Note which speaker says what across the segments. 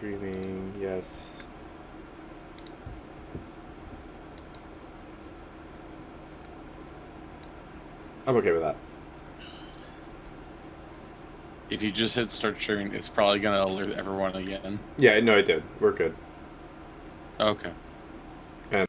Speaker 1: Streaming, yes. I'm okay with that.
Speaker 2: If you just hit start streaming, it's probably going to alert everyone again.
Speaker 1: Yeah, no, it did. We're good.
Speaker 2: Okay.
Speaker 1: And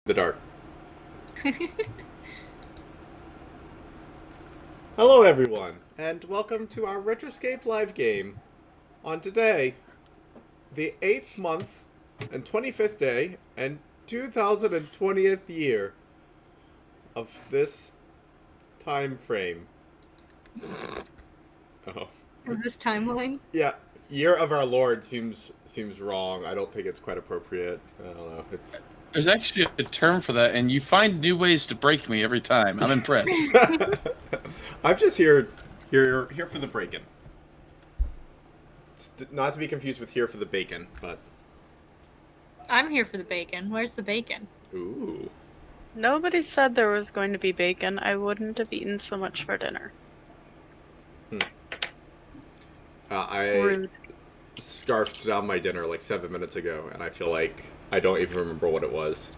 Speaker 1: the dark. Hello, everyone, and welcome to our Retroscape live game. On today, the 8th month and 25th day and 2020th year of this time frame. Oh,
Speaker 3: This timeline?
Speaker 1: yeah. Year of our Lord seems wrong. I don't think it's quite appropriate. I don't know. It's
Speaker 2: There's actually a term for that, and you find new ways to break me every time. I'm impressed.
Speaker 1: I'm just here for the break-in. Not to be confused with here for the bacon, but...
Speaker 3: I'm here for the bacon. Where's the bacon?
Speaker 1: Ooh.
Speaker 4: Nobody said there was going to be bacon. I wouldn't have eaten so much for dinner.
Speaker 1: I
Speaker 4: Rude.
Speaker 1: scarfed down my dinner like 7 minutes ago, and I feel like I don't even remember what it was.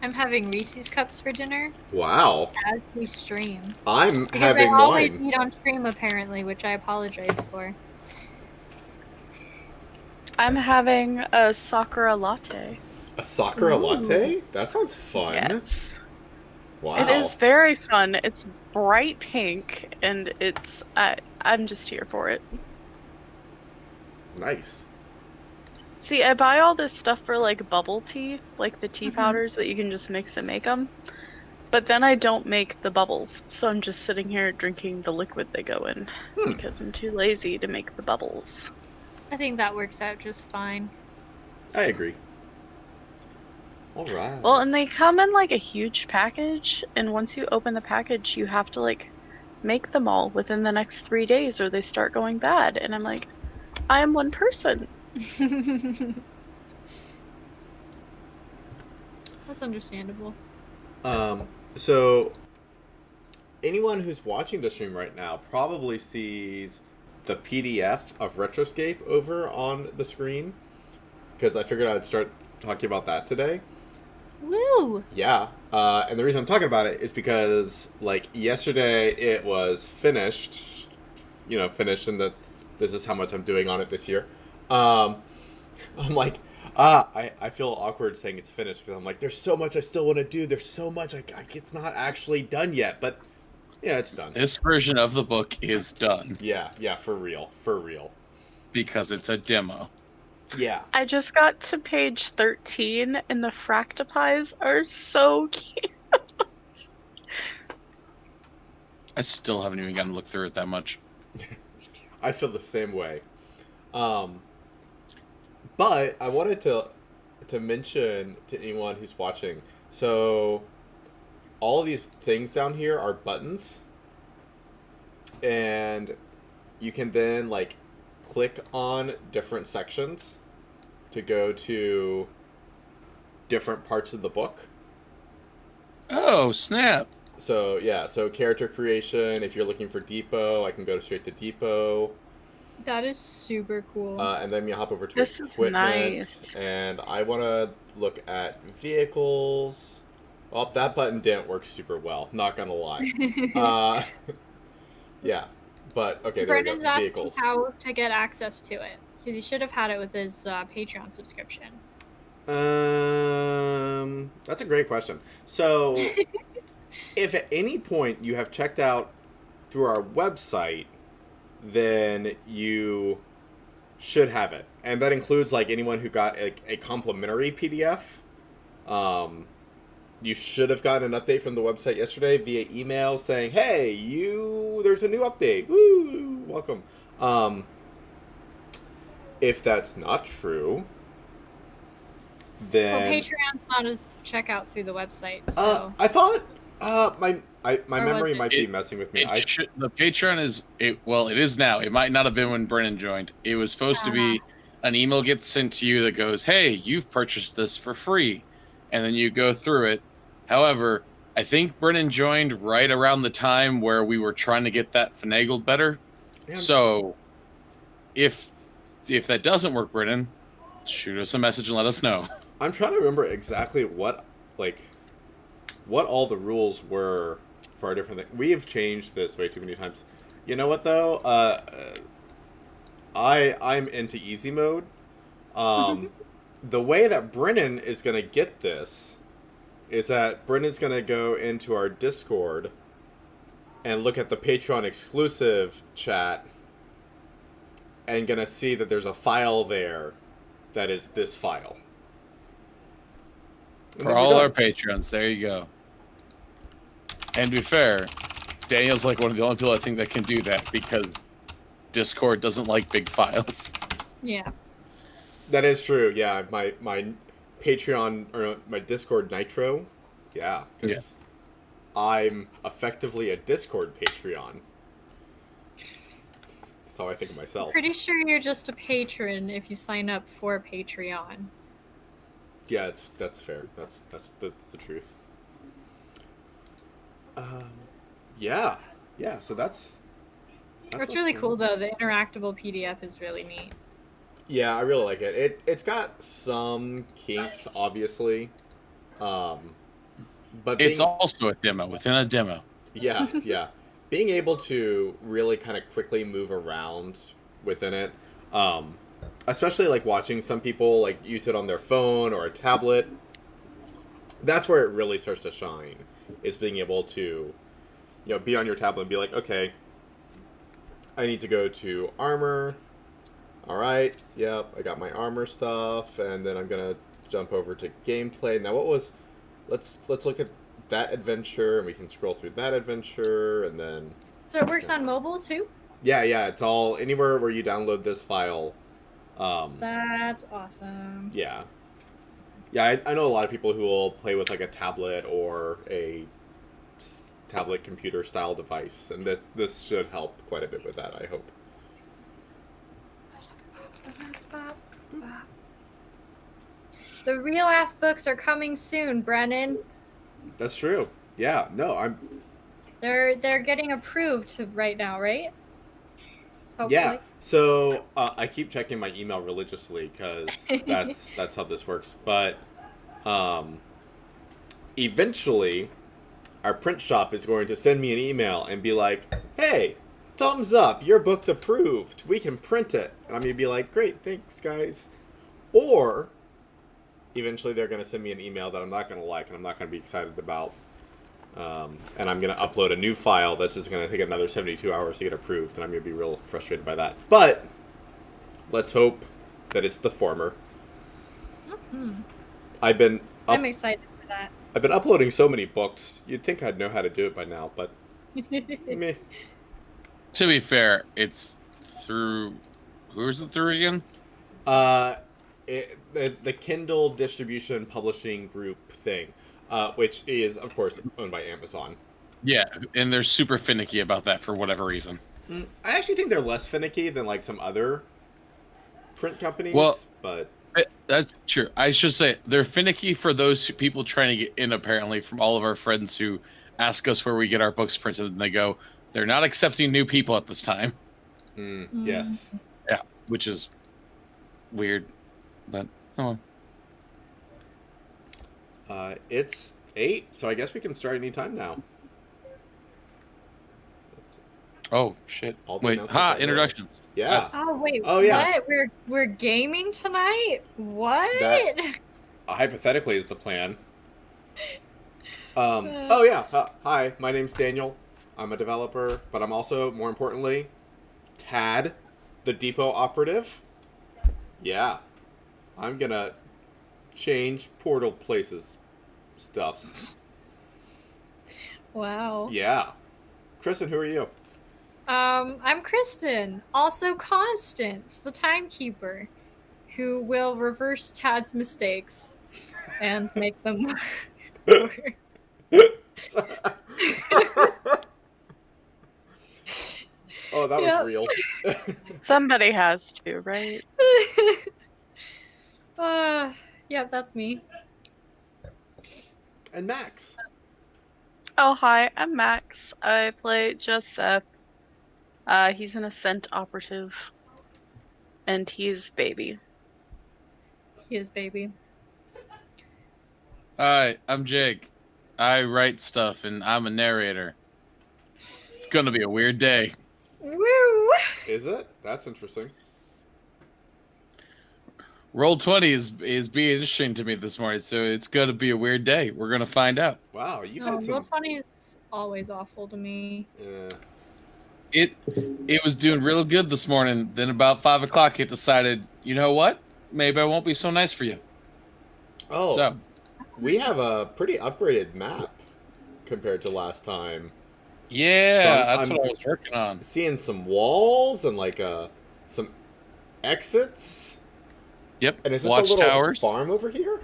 Speaker 3: I'm having Reese's Cups for dinner
Speaker 1: Wow.
Speaker 3: as we stream.
Speaker 1: I'm
Speaker 3: Because
Speaker 1: having
Speaker 3: I always
Speaker 1: mine.
Speaker 3: eat on stream, apparently, which I apologize for.
Speaker 4: I'm having a Sakura latte.
Speaker 1: A Sakura
Speaker 3: Ooh.
Speaker 1: latte? That sounds fun.
Speaker 4: Yes.
Speaker 1: Wow.
Speaker 4: It is very fun. It's bright pink, and it's I'm just here for it.
Speaker 1: Nice.
Speaker 4: See, I buy all this stuff for like bubble tea, like the tea powders that you can just mix and make them. But then I don't make the bubbles, so I'm just sitting here drinking the liquid they go in because I'm too lazy to make the bubbles.
Speaker 3: I think that works out just fine.
Speaker 1: I agree. All right.
Speaker 4: Well, and they come in like a huge package, and once you open the package, you have to like make them all within the next 3 days or they start going bad. And I'm like, I am one person.
Speaker 3: That's understandable.
Speaker 1: So anyone who's watching the stream right now probably sees the PDF of Retroscape over on the screen, because I figured I'd start talking about that today.
Speaker 3: Woo!
Speaker 1: Yeah, and the reason I'm talking about it is because, like, yesterday it was finished, and this is how much I'm doing on it this year. I'm like, I feel awkward saying it's finished, because I'm like, there's so much I still want to do, there's so much, it's not actually done yet, but, yeah, it's done.
Speaker 2: This version of the book is done.
Speaker 1: Yeah, for real.
Speaker 2: Because it's a demo.
Speaker 1: Yeah.
Speaker 4: I just got to page 13, and the fractipies are so cute.
Speaker 2: I still haven't even gotten to look through it that much.
Speaker 1: I feel the same way. But I wanted to mention to anyone who's watching, so all these things down here are buttons, and you can then like click on different sections to go to different parts of the book.
Speaker 2: Oh, snap.
Speaker 1: So yeah, so character creation, if you're looking for depot, I can go straight to depot.
Speaker 3: That is super cool.
Speaker 1: And then you hop over to
Speaker 4: This is
Speaker 1: equipment,
Speaker 4: nice.
Speaker 1: and I want to look at vehicles. Well, that button didn't work super well, not gonna lie. Yeah, but okay, there we
Speaker 3: Brennan's
Speaker 1: go.
Speaker 3: asking
Speaker 1: Vehicles.
Speaker 3: how to get access to it, because he should have had it with his Patreon subscription.
Speaker 1: That's a great question. So, if at any point you have checked out through our website, then you should have it, and that includes like anyone who got a complimentary PDF. You should have gotten an update from the website yesterday via email saying, "Hey, there's a new update. Woo, welcome." If that's not true, then
Speaker 3: Well, Patreon's not a checkout through the website, so
Speaker 1: I thought my memory
Speaker 3: was it?
Speaker 1: might be messing with me.
Speaker 2: The Patreon is it is now. It might not have been when Brennan joined. It was supposed to be an email gets sent to you that goes, "Hey, you've purchased this for free," and then you go through it. However, I think Brennan joined right around the time where we were trying to get that finagled better.
Speaker 1: Man.
Speaker 2: So, if that doesn't work, Brennan, shoot us a message and let us know.
Speaker 1: I'm trying to remember exactly what all the rules were for our different things. We have changed this way too many times. You know what though? I'm into easy mode. The way that Brennan is gonna get this is that Brennan's gonna go into our Discord and look at the Patreon exclusive chat and gonna see that there's a file there that is this file.
Speaker 2: For all our Patreons, there you go. And to be fair, Daniel's like one of the only people I think that can do that because Discord doesn't like big files.
Speaker 3: yeah.
Speaker 1: That is true. Yeah, my Patreon or my Discord Nitro. Yeah, because I'm effectively a Discord Patreon. That's how I think of myself.
Speaker 3: Pretty sure you're just a patron if you sign up for Patreon.
Speaker 1: Yeah, that's fair. That's the truth. Yeah. So that's
Speaker 3: What's really cool though, the interactable PDF is really neat.
Speaker 1: Yeah, I really like it. It's got some kinks, obviously, but
Speaker 2: It's also a demo within a demo.
Speaker 1: Yeah. Being able to really kind of quickly move around within it, especially like watching some people like use it on their phone or a tablet. That's where it really starts to shine. Is being able to, be on your tablet and be like, okay, I need to go to armor. All right, yep, I got my armor stuff, and then I'm gonna jump over to gameplay. Now, let's look at that adventure, and we can scroll through that adventure, and then.
Speaker 3: So it works on mobile too?
Speaker 1: Yeah, it's all anywhere where you download this file.
Speaker 3: That's awesome.
Speaker 1: Yeah, I know a lot of people who will play with like a tablet or a tablet computer style device, and this should help quite a bit with that, I hope.
Speaker 3: The real ass books are coming soon, Brennan.
Speaker 1: That's true. Yeah, no,
Speaker 3: They're getting approved right now, right? Hopefully.
Speaker 1: Yeah. So I keep checking my email religiously because that's how this works. But eventually, our print shop is going to send me an email and be like, "Hey, thumbs up! Your book's approved. We can print it." And I'm gonna be like, "Great, thanks, guys." Or eventually, they're gonna send me an email that I'm not gonna like and I'm not gonna be excited about. And I'm going to upload a new file that's just going to take another 72 hours to get approved, and I'm going to be real frustrated by that. But let's hope that it's the former.
Speaker 3: Mm-hmm.
Speaker 1: I'm
Speaker 3: excited for that.
Speaker 1: I've been uploading so many books. You'd think I'd know how to do it by now, but meh.
Speaker 2: To be fair, it's through... Who is it through again?
Speaker 1: The Kindle Distribution Publishing Group thing. Which is, of course, owned by Amazon.
Speaker 2: Yeah, and they're super finicky about that for whatever reason.
Speaker 1: I actually think they're less finicky than, like, some other print companies, but...
Speaker 2: That's true. I should say, they're finicky for those people trying to get in, apparently, from all of our friends who ask us where we get our books printed, and they go, they're not accepting new people at this time.
Speaker 1: Yes.
Speaker 2: Yeah, which is weird, but, oh well.
Speaker 1: It's 8, so I guess we can start any time now.
Speaker 2: Oh shit! Wait, introductions.
Speaker 1: Yeah.
Speaker 3: Oh wait.
Speaker 1: Oh yeah.
Speaker 3: What? We're gaming tonight? What?
Speaker 1: That, hypothetically, is the plan. Oh yeah. Hi, my name's Daniel. I'm a developer, but I'm also, more importantly, Tad, the depot operative. Yeah. I'm gonna change portal places stuffs.
Speaker 3: Wow.
Speaker 1: Yeah. Kristen, who are you?
Speaker 3: I'm Kristen, also Constance, the timekeeper, who will reverse Tad's mistakes and make them work.
Speaker 1: Oh, that was real.
Speaker 4: Somebody has to, right?
Speaker 3: Yep, that's me.
Speaker 1: And Max.
Speaker 4: Oh, hi, I'm Max. I play Just Seth. He's an Ascent operative. And he's baby.
Speaker 3: He is baby.
Speaker 2: Hi, I'm Jake. I write stuff and I'm a narrator. It's gonna be a weird day.
Speaker 3: Woo!
Speaker 1: Is it? That's interesting.
Speaker 2: Roll20 is being interesting to me this morning, so it's gonna be a weird day. We're gonna find out.
Speaker 1: Wow, you've had some...
Speaker 3: Roll20 is always awful to me.
Speaker 1: Yeah.
Speaker 2: It was doing real good this morning. Then about 5 o'clock, it decided, you know what? Maybe I won't be so nice for you.
Speaker 1: Oh,
Speaker 2: so
Speaker 1: we have a pretty upgraded map compared to last time.
Speaker 2: Yeah,
Speaker 1: so
Speaker 2: that's what I was working on.
Speaker 1: Seeing some walls and like some exits.
Speaker 2: Yep.
Speaker 1: And is this
Speaker 2: Watchtowers.
Speaker 1: a little farm over here?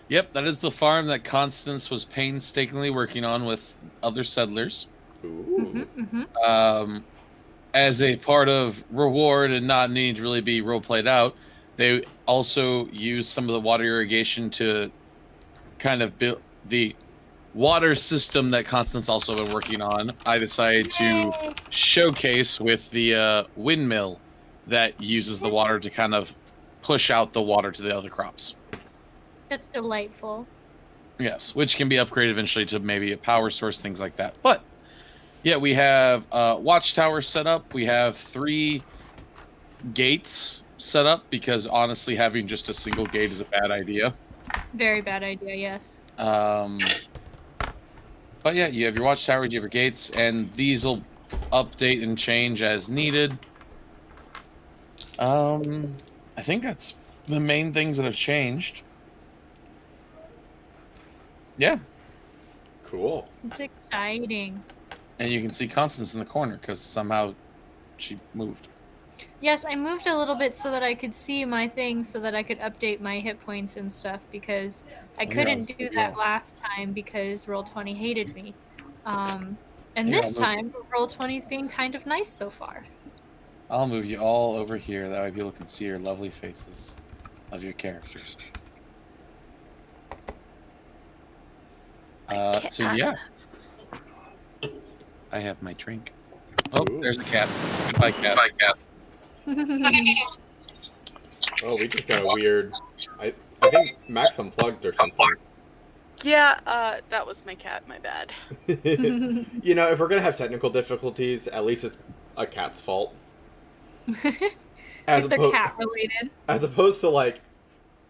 Speaker 2: Yep, that is the farm that Constance was painstakingly working on with other settlers.
Speaker 1: Ooh.
Speaker 3: Mm-hmm.
Speaker 2: as a part of reward and not needing to really be role played out, they also use some of the water irrigation to kind of build the water system that Constance also been working on. I decided to showcase with the windmill that uses the water to kind of push out the water to the other crops.
Speaker 3: That's delightful.
Speaker 2: Yes, which can be upgraded eventually to maybe a power source, things like that. But yeah, we have watchtowers set up. We have 3 gates set up because honestly, having just a single gate is a bad idea.
Speaker 3: Very bad idea, yes.
Speaker 2: But yeah, you have your watchtowers, you have your gates, and these will update and change as needed. I think that's the main things that have changed. Yeah.
Speaker 1: Cool.
Speaker 3: It's exciting.
Speaker 2: And you can see Constance in the corner because somehow she moved.
Speaker 3: Yes, I moved a little bit so that I could see my thing, so that I could update my hit points and stuff, because I couldn't do that last time because Roll20 hated me. And this time, Roll20's being kind of nice so far.
Speaker 2: I'll move you all over here. That way people can see your lovely faces of your characters. So yeah. I have my drink. Oh, there's a cat. Goodbye, cat. Goodbye, cat.
Speaker 1: Oh, we just got a weird... I think Max unplugged or something.
Speaker 4: Yeah, that was my cat, my bad.
Speaker 1: You know, if we're gonna have technical difficulties, at least it's a cat's fault.
Speaker 3: Is they're cat related?
Speaker 1: As opposed to, like,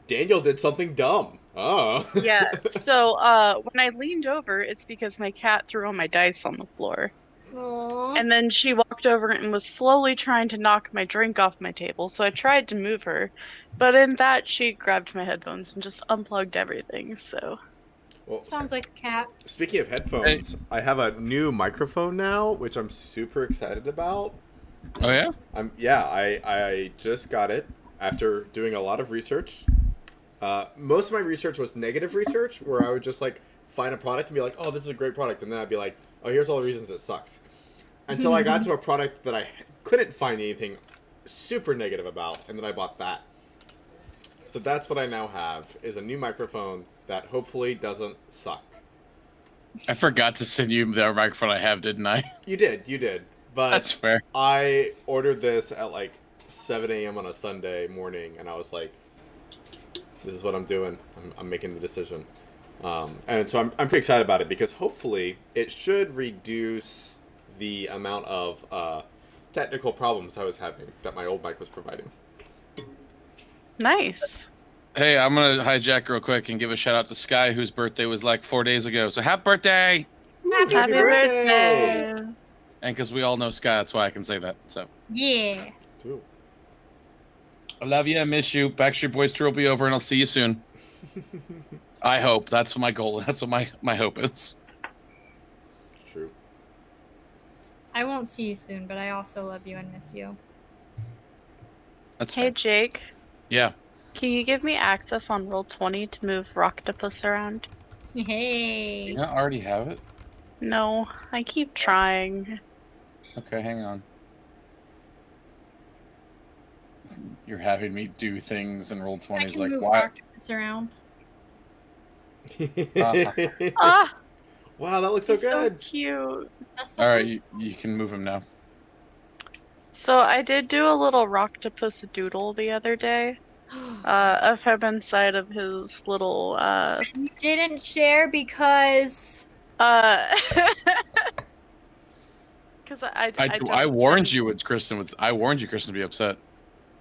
Speaker 1: Daniel did something dumb. Oh.
Speaker 4: Yeah, so when I leaned over, it's because my cat threw all my dice on the floor.
Speaker 3: Aww.
Speaker 4: And then she walked over and was slowly trying to knock my drink off my table, so I tried to move her. But in that, she grabbed my headphones and just unplugged everything, so...
Speaker 1: Well,
Speaker 3: sounds like a cat.
Speaker 1: Speaking of headphones, I have a new microphone now, which I'm super excited about.
Speaker 2: Oh yeah?
Speaker 1: I just got it after doing a lot of research. Most of my research was negative research, where I would just like find a product and be like, "Oh, this is a great product," and then I'd be like, "Oh, here's all the reasons it sucks." Until I got to a product that I couldn't find anything super negative about, and then I bought that. So that's what I now have, is a new microphone that hopefully doesn't suck.
Speaker 2: I forgot to send you the microphone I have, didn't I?
Speaker 1: You did. But
Speaker 2: that's fair.
Speaker 1: I ordered this at like 7 a.m. on a Sunday morning, and I was like, this is what I'm doing. I'm making the decision. And so I'm pretty excited about it, because hopefully it should reduce the amount of technical problems I was having that my old mic was providing.
Speaker 4: Nice.
Speaker 2: Hey, I'm going to hijack real quick and give a shout out to Sky, whose birthday was like 4 days ago. So happy birthday!
Speaker 4: Happy birthday!
Speaker 2: And because we all know Sky, that's why I can say that. So
Speaker 3: yeah.
Speaker 1: Cool.
Speaker 2: I love you. I miss you. Backstreet Boys tour will be over, and I'll see you soon. I hope. That's my goal. That's what my hope is.
Speaker 1: True.
Speaker 3: I won't see you soon, but I also love you and miss you.
Speaker 2: That's
Speaker 4: Hey,
Speaker 2: fair.
Speaker 4: Jake.
Speaker 2: Yeah.
Speaker 4: Can you give me access on Roll20 to move Rocktopus around?
Speaker 3: Hey.
Speaker 2: You not already have it?
Speaker 4: No, I keep trying.
Speaker 2: Okay, hang on. You're having me do things and Roll20 is like, why?
Speaker 3: This around.
Speaker 4: Ah!
Speaker 1: Wow, that looks so
Speaker 4: He's so
Speaker 1: good.
Speaker 4: cute.
Speaker 3: That's the
Speaker 2: Alright, you can move him now.
Speaker 4: So I did do a little Rocktopus doodle the other day. Of him inside of his little,
Speaker 3: You didn't share because...
Speaker 4: Because
Speaker 2: I warned you with Kristen. I warned you, Kristen, to be upset.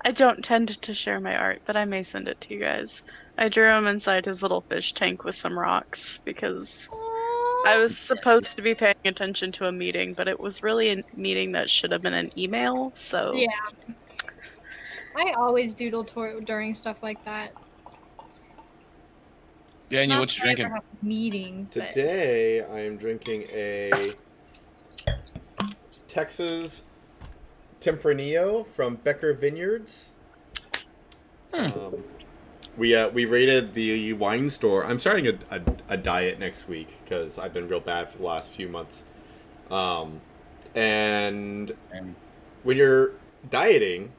Speaker 4: I don't tend to share my art, but I may send it to you guys. I drew him inside his little fish tank with some rocks because I was supposed to be paying attention to a meeting, but it was really a meeting that should have been an email, so...
Speaker 3: Yeah. I always doodle during stuff like that.
Speaker 2: Yeah, and
Speaker 3: Not
Speaker 2: what you
Speaker 3: that I
Speaker 2: drinking?
Speaker 3: ever have meetings, but...
Speaker 1: Today, I am drinking a Texas Tempranillo from Becker Vineyards. We raided the wine store. I'm starting a diet next week because I've been real bad for the last few months. And when you're dieting,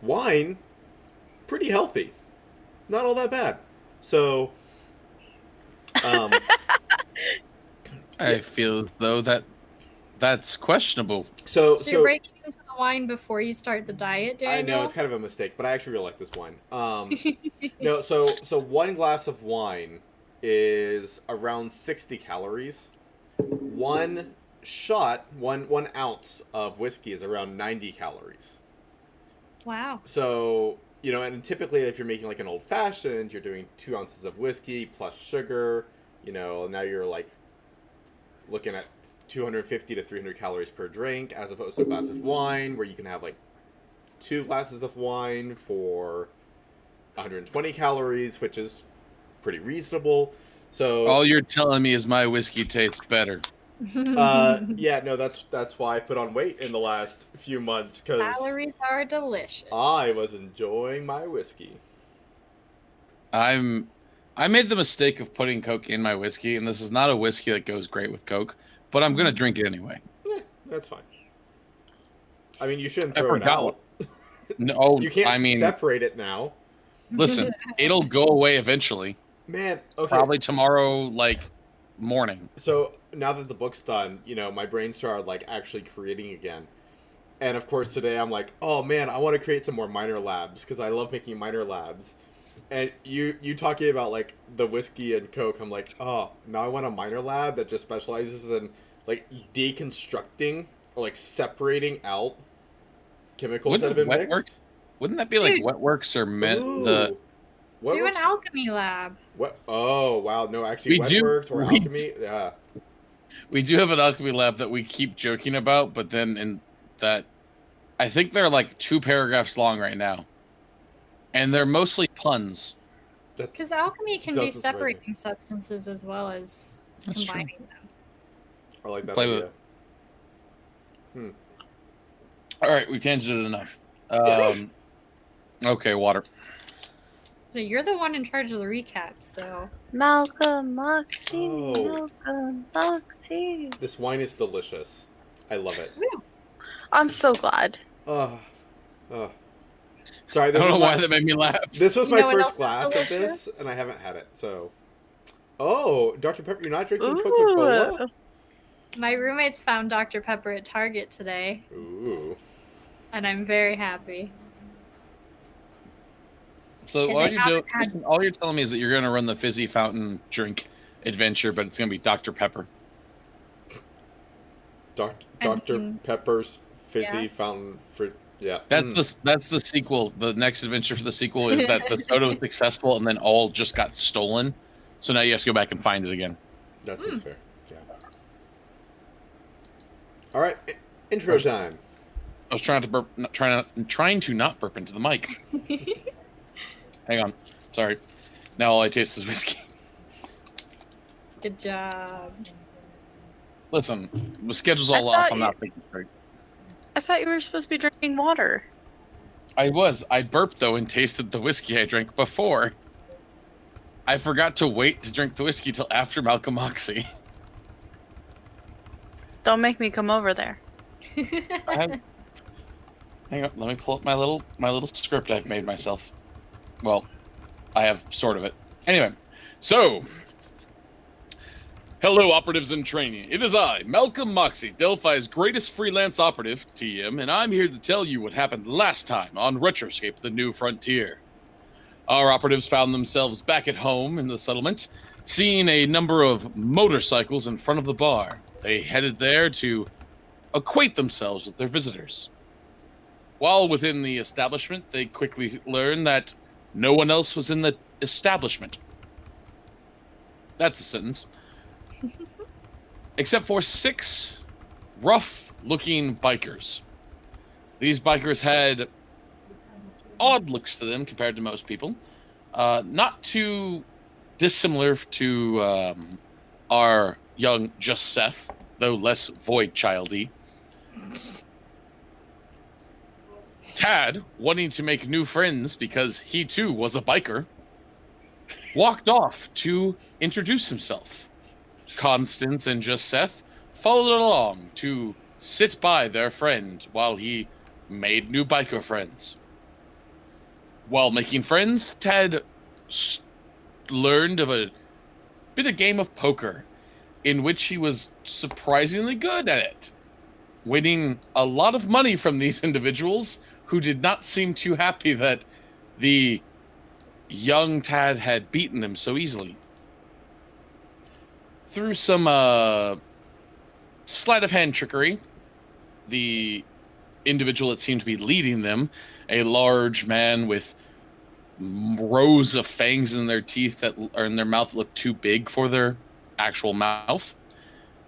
Speaker 1: wine, pretty healthy. Not all that bad. So,
Speaker 2: I feel as though that's questionable.
Speaker 1: So
Speaker 3: you're breaking into the wine before you start the diet, Daniel?
Speaker 1: I know it's kind of a mistake, but I actually really like this wine. No, so one glass of wine is around 60 calories. One shot, one ounce of whiskey is around 90 calories.
Speaker 3: Wow.
Speaker 1: So, and typically if you're making like an old fashioned, you're doing 2 ounces of whiskey plus sugar. Now you're like looking at 250 to 300 calories per drink, as opposed to a glass of wine where you can have like 2 glasses of wine for 120 calories, which is pretty reasonable. So
Speaker 2: all you're telling me is my whiskey tastes better.
Speaker 1: Yeah, no, that's why I put on weight in the last few months, because
Speaker 3: calories are delicious.
Speaker 1: I was enjoying my whiskey.
Speaker 2: I made the mistake of putting Coke in my whiskey, and this is not a whiskey that goes great with Coke, but I'm gonna drink it anyway.
Speaker 1: That's fine. I mean, you shouldn't throw it out.
Speaker 2: No,
Speaker 1: you can't separate it now.
Speaker 2: Listen, it'll go away eventually.
Speaker 1: Man, okay.
Speaker 2: Probably tomorrow, morning.
Speaker 1: So now that the book's done, my brain started actually creating again. And of course today I'm like, oh man, I want to create some more minor labs because I love making minor labs. And you talking about the whiskey and Coke, I'm like, oh, now I want a minor lab that just specializes in deconstructing or separating out chemicals that have been mixed.
Speaker 2: Wouldn't that be Wetworks or the?
Speaker 3: Do an alchemy lab.
Speaker 1: What? Oh wow, no, actually, Wetworks or alchemy, yeah.
Speaker 2: We do have an alchemy lab that we keep joking about, but then I think they're 2 paragraphs long right now, and they're mostly puns.
Speaker 3: Because alchemy can be separating substances as well as combining them.
Speaker 1: I like that
Speaker 2: Play
Speaker 1: idea.
Speaker 2: With it. All right, we've tangented enough. Okay, water.
Speaker 3: So you're the one in charge of the recap, so...
Speaker 4: Malcolm Moxie, Malcolm Moxie.
Speaker 1: This wine is delicious. I love it.
Speaker 3: Woo.
Speaker 4: I'm so glad.
Speaker 1: Sorry,
Speaker 2: I don't know why that made me laugh.
Speaker 1: This was my first glass of this, and I haven't had it, so... Oh, Dr. Pepper, you're not drinking Coca-Cola?
Speaker 3: My roommates found Dr. Pepper at Target today.
Speaker 1: Ooh.
Speaker 3: And I'm very happy.
Speaker 2: So all you're telling me is that you're going to run the fizzy fountain drink adventure, but it's going to be Dr. Pepper.
Speaker 1: Dr. Pepper's fizzy fountain fruit. Yeah.
Speaker 2: That's the sequel. The next adventure for the sequel is that the soda was successful and then all just got stolen. So now you have to go back and find it again.
Speaker 1: That seems fair. Yeah. All right, intro time.
Speaker 2: I was trying to not burp into the mic. Hang on. Sorry. Now all I taste is whiskey.
Speaker 3: Good job.
Speaker 2: Listen, the schedule's all off. I'm not thinking straight.
Speaker 4: I thought you were supposed to be drinking water.
Speaker 2: I was. I burped, though, and tasted the whiskey I drank before. I forgot to wait to drink the whiskey till after Malcolm Moxie.
Speaker 4: Don't make me come over there.
Speaker 2: Hang on. Let me pull up my little script I've made myself. Well, I have sort of it. Anyway, so... Hello, operatives in training. It is I, Malcolm Moxie, Delphi's greatest freelance operative, TM, and I'm here to tell you what happened last time on Retroscape, the New Frontier. Our operatives found themselves back at home in the settlement, seeing a number of motorcycles in front of the bar. They headed there to acquaint themselves with their visitors. While within the establishment, they quickly learned that no one else was in the establishment. That's a sentence. Except for 6 rough-looking bikers. These bikers had odd looks to them compared to most people. Not too dissimilar to our young Just Seth, though less void-childy. Tad, wanting to make new friends because he too was a biker, walked off to introduce himself. Constance and Just Seth followed along to sit by their friend while he made new biker friends. While making friends, Tad learned of a bit of game of poker in which he was surprisingly good at it, winning a lot of money from these individuals who did not seem too happy that the young Tad had beaten them so easily. Through some sleight of hand trickery, the individual that seemed to be leading them, a large man with rows of fangs in their teeth that are in their mouth that look too big for their actual mouth,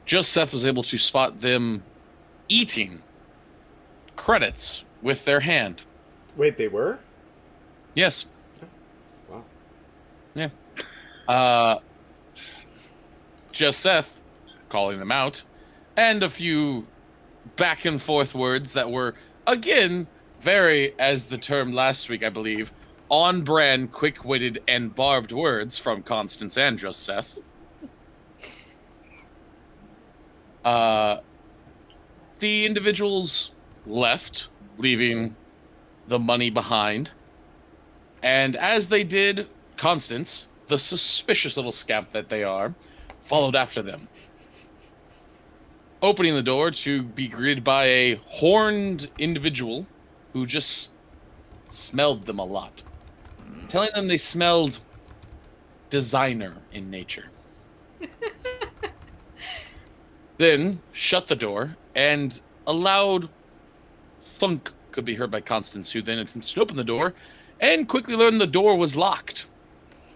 Speaker 2: just Seth was able to spot them eating credits with their hand.
Speaker 1: Wait, they were?
Speaker 2: Yes.
Speaker 1: Wow.
Speaker 2: Yeah. Just Seth calling them out, and a few back and forth words that were, again, very, as the term last week, I believe, on-brand, quick-witted, and barbed words from Constance and Just Seth. The individuals left, leaving the money behind. And as they did, Constance, the suspicious little scamp that they are, followed after them, opening the door to be greeted by a horned individual who just smelled them a lot, telling them they smelled designer in nature. Then shut the door, and a loud thunk could be heard by Constance, who then attempted to open the door and quickly learned the door was locked,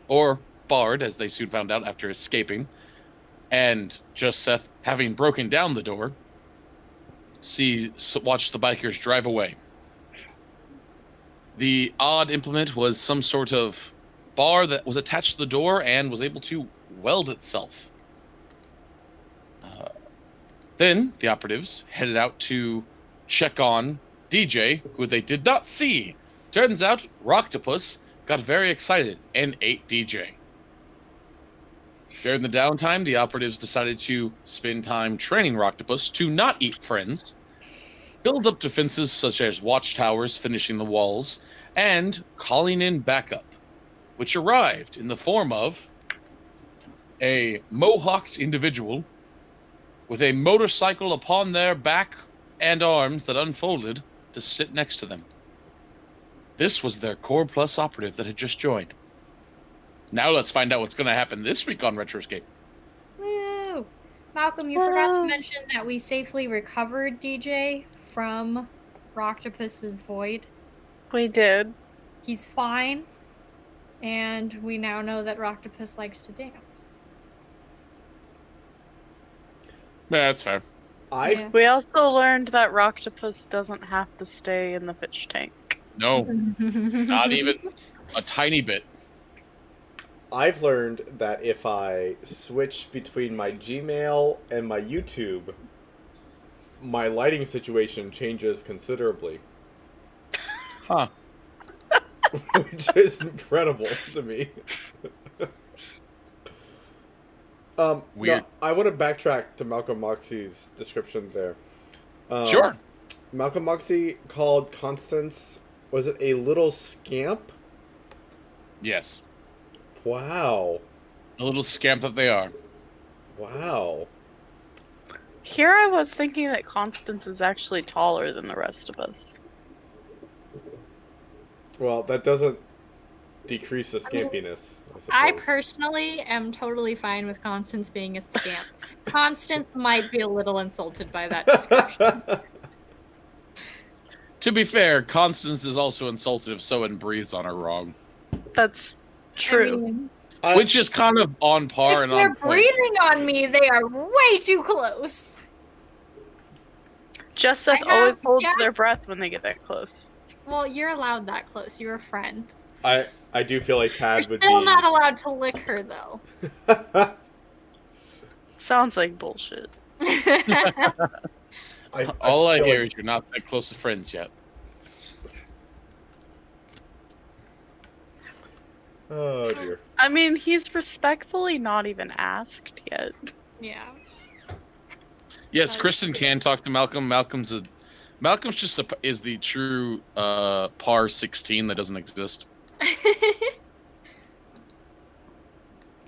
Speaker 2: or barred, as they soon found out after escaping. And just Seth, having broken down the door, watched the bikers drive away. The odd implement was some sort of bar that was attached to the door and was able to weld itself. Then the operatives headed out to check on DJ, who they did not see. Turns out Rocktopus got very excited and ate DJ. During the downtime, the operatives decided to spend time training Rocktopus to not eat friends, build up defenses such as watchtowers finishing the walls, and calling in backup, which arrived in the form of a mohawked individual with a motorcycle upon their back and arms that unfolded to sit next to them. This was their Core Plus operative that had just joined. Now let's find out what's going to happen this week on Retroscape.
Speaker 3: Woo! Malcolm, you forgot to mention that we safely recovered DJ from Rocktopus's void.
Speaker 4: We did.
Speaker 3: He's fine, and we now know that Rocktopus likes to dance.
Speaker 2: Yeah, that's fair.
Speaker 3: Yeah.
Speaker 4: We also learned that Rocktopus doesn't have to stay in the fish tank.
Speaker 2: No, not even a tiny bit.
Speaker 1: I've learned that if I switch between my Gmail and my YouTube, my lighting situation changes considerably.
Speaker 2: Huh.
Speaker 1: Which is incredible to me.
Speaker 2: Weird.
Speaker 1: No, I want to backtrack to Malcolm Moxie's description there.
Speaker 2: Sure.
Speaker 1: Malcolm Moxie called Constance, was it a little scamp?
Speaker 2: Yes.
Speaker 1: Wow.
Speaker 2: A little scamp that they are.
Speaker 1: Wow.
Speaker 4: Here I was thinking that Constance is actually taller than the rest of us.
Speaker 1: Well, that doesn't decrease the scampiness,
Speaker 3: I
Speaker 1: suppose.
Speaker 3: personally am totally fine with Constance being a scamp. Constance might be a little insulted by that description.
Speaker 2: To be fair, Constance is also insulted if someone breathes on her wrong.
Speaker 4: That's true.
Speaker 3: I mean,
Speaker 2: Which is kind of on par
Speaker 3: if
Speaker 2: and
Speaker 3: they're
Speaker 2: on point.
Speaker 3: breathing on me, they are way too close.
Speaker 4: Just Seth
Speaker 3: I have
Speaker 4: always holds
Speaker 3: gas-
Speaker 4: their breath when they get that close.
Speaker 3: Well, you're allowed that close. You're a friend.
Speaker 1: I do feel like Tad
Speaker 3: You're
Speaker 1: would
Speaker 3: still
Speaker 1: be...
Speaker 3: not allowed to lick her, though.
Speaker 4: Sounds like bullshit.
Speaker 2: All I
Speaker 1: feel
Speaker 2: hear
Speaker 1: like-
Speaker 2: is you're not that close to friends yet.
Speaker 1: Oh, dear.
Speaker 4: I mean, he's respectfully not even asked yet.
Speaker 3: Yeah.
Speaker 2: Yes, Kristen can talk to Malcolm. Malcolm's a Malcolm's just is the true par 16 that doesn't exist.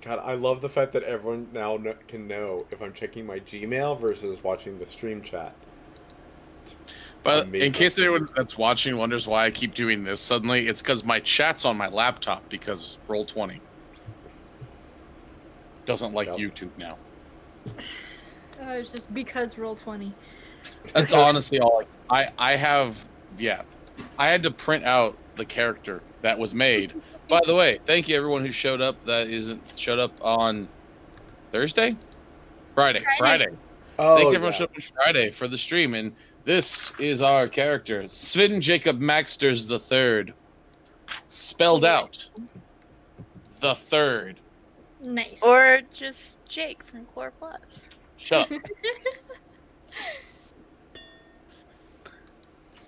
Speaker 1: God, I love the fact that everyone now can know if I'm checking my Gmail versus watching the stream chat.
Speaker 2: But
Speaker 1: Amazing.
Speaker 2: in case anyone that's watching wonders why I keep doing this suddenly, it's because my chat's on my laptop because Roll20 doesn't like YouTube now.
Speaker 3: It's just because Roll20.
Speaker 2: That's honestly all. I have, yeah. I had to print out the character that was made. By the way, thank you everyone who showed up. That showed up on Thursday, Friday.
Speaker 1: Oh,
Speaker 2: Thanks everyone showed up on Friday for the stream, and this is our character, Sven Jacob Maxters the Third, spelled out the Third.
Speaker 3: Nice.
Speaker 4: Or just Jake from Core Plus.
Speaker 2: Shut up.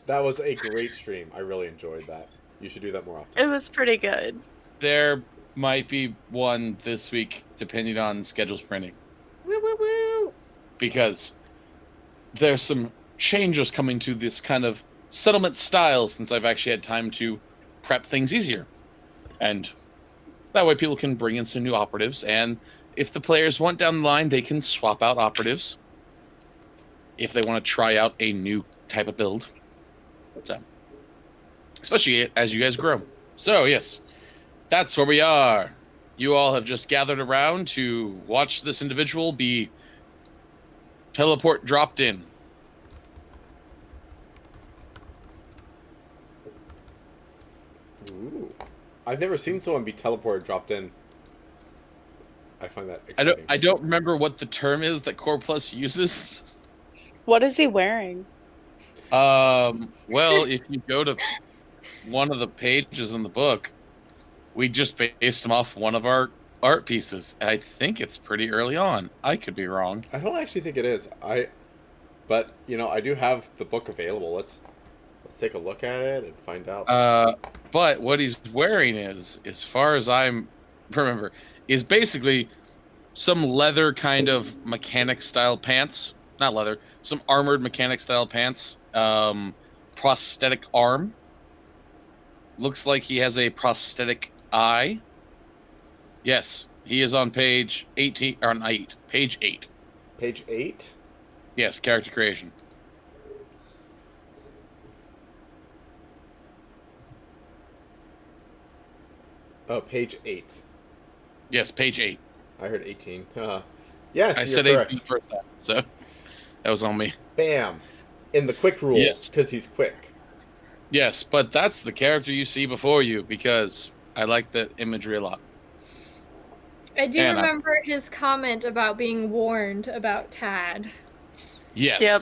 Speaker 1: That was a great stream. I really enjoyed that. You should do that more often.
Speaker 4: It was pretty good.
Speaker 2: There might be one this week, depending on schedules printing.
Speaker 3: Woo woo woo!
Speaker 2: Because there's some changes coming to this kind of settlement style since I've actually had time to prep things easier. And that way people can bring in some new operatives, and if the players want down the line, they can swap out operatives if they want to try out a new type of build. So, especially as you guys grow. So, yes, that's where we are. You all have just gathered around to watch this individual be teleport dropped in.
Speaker 1: Ooh. I've never seen someone be teleported dropped in. I find that exciting.
Speaker 2: I don't remember what the term is that Core Plus uses.
Speaker 4: What is he wearing?
Speaker 2: Well, if you go to one of the pages in the book, we just based them off one of our art pieces. I think it's pretty early on. I could be wrong.
Speaker 1: I don't actually think it is. But I do have the book available. Let's take a look at it and find out.
Speaker 2: But what he's wearing is, as far as I remember, is basically some leather kind of mechanic style pants. Not leather, some armored mechanic style pants. Prosthetic arm. Looks like he has a prosthetic eye. Yes, he is on page 18 or 8. Page 8.
Speaker 1: Page 8?
Speaker 2: Yes, character creation.
Speaker 1: Oh, page 8.
Speaker 2: Yes, page 8.
Speaker 1: I heard 18. Yes,
Speaker 2: I
Speaker 1: you're
Speaker 2: said
Speaker 1: correct.
Speaker 2: 18 first time, so that was on me.
Speaker 1: Bam. In the quick rules,
Speaker 2: Yes.
Speaker 1: because he's quick.
Speaker 2: Yes, but that's the character you see before you, because I like that imagery a lot.
Speaker 3: I do
Speaker 2: And
Speaker 3: remember his comment about being warned about Tad.
Speaker 2: Yes.
Speaker 4: Yep.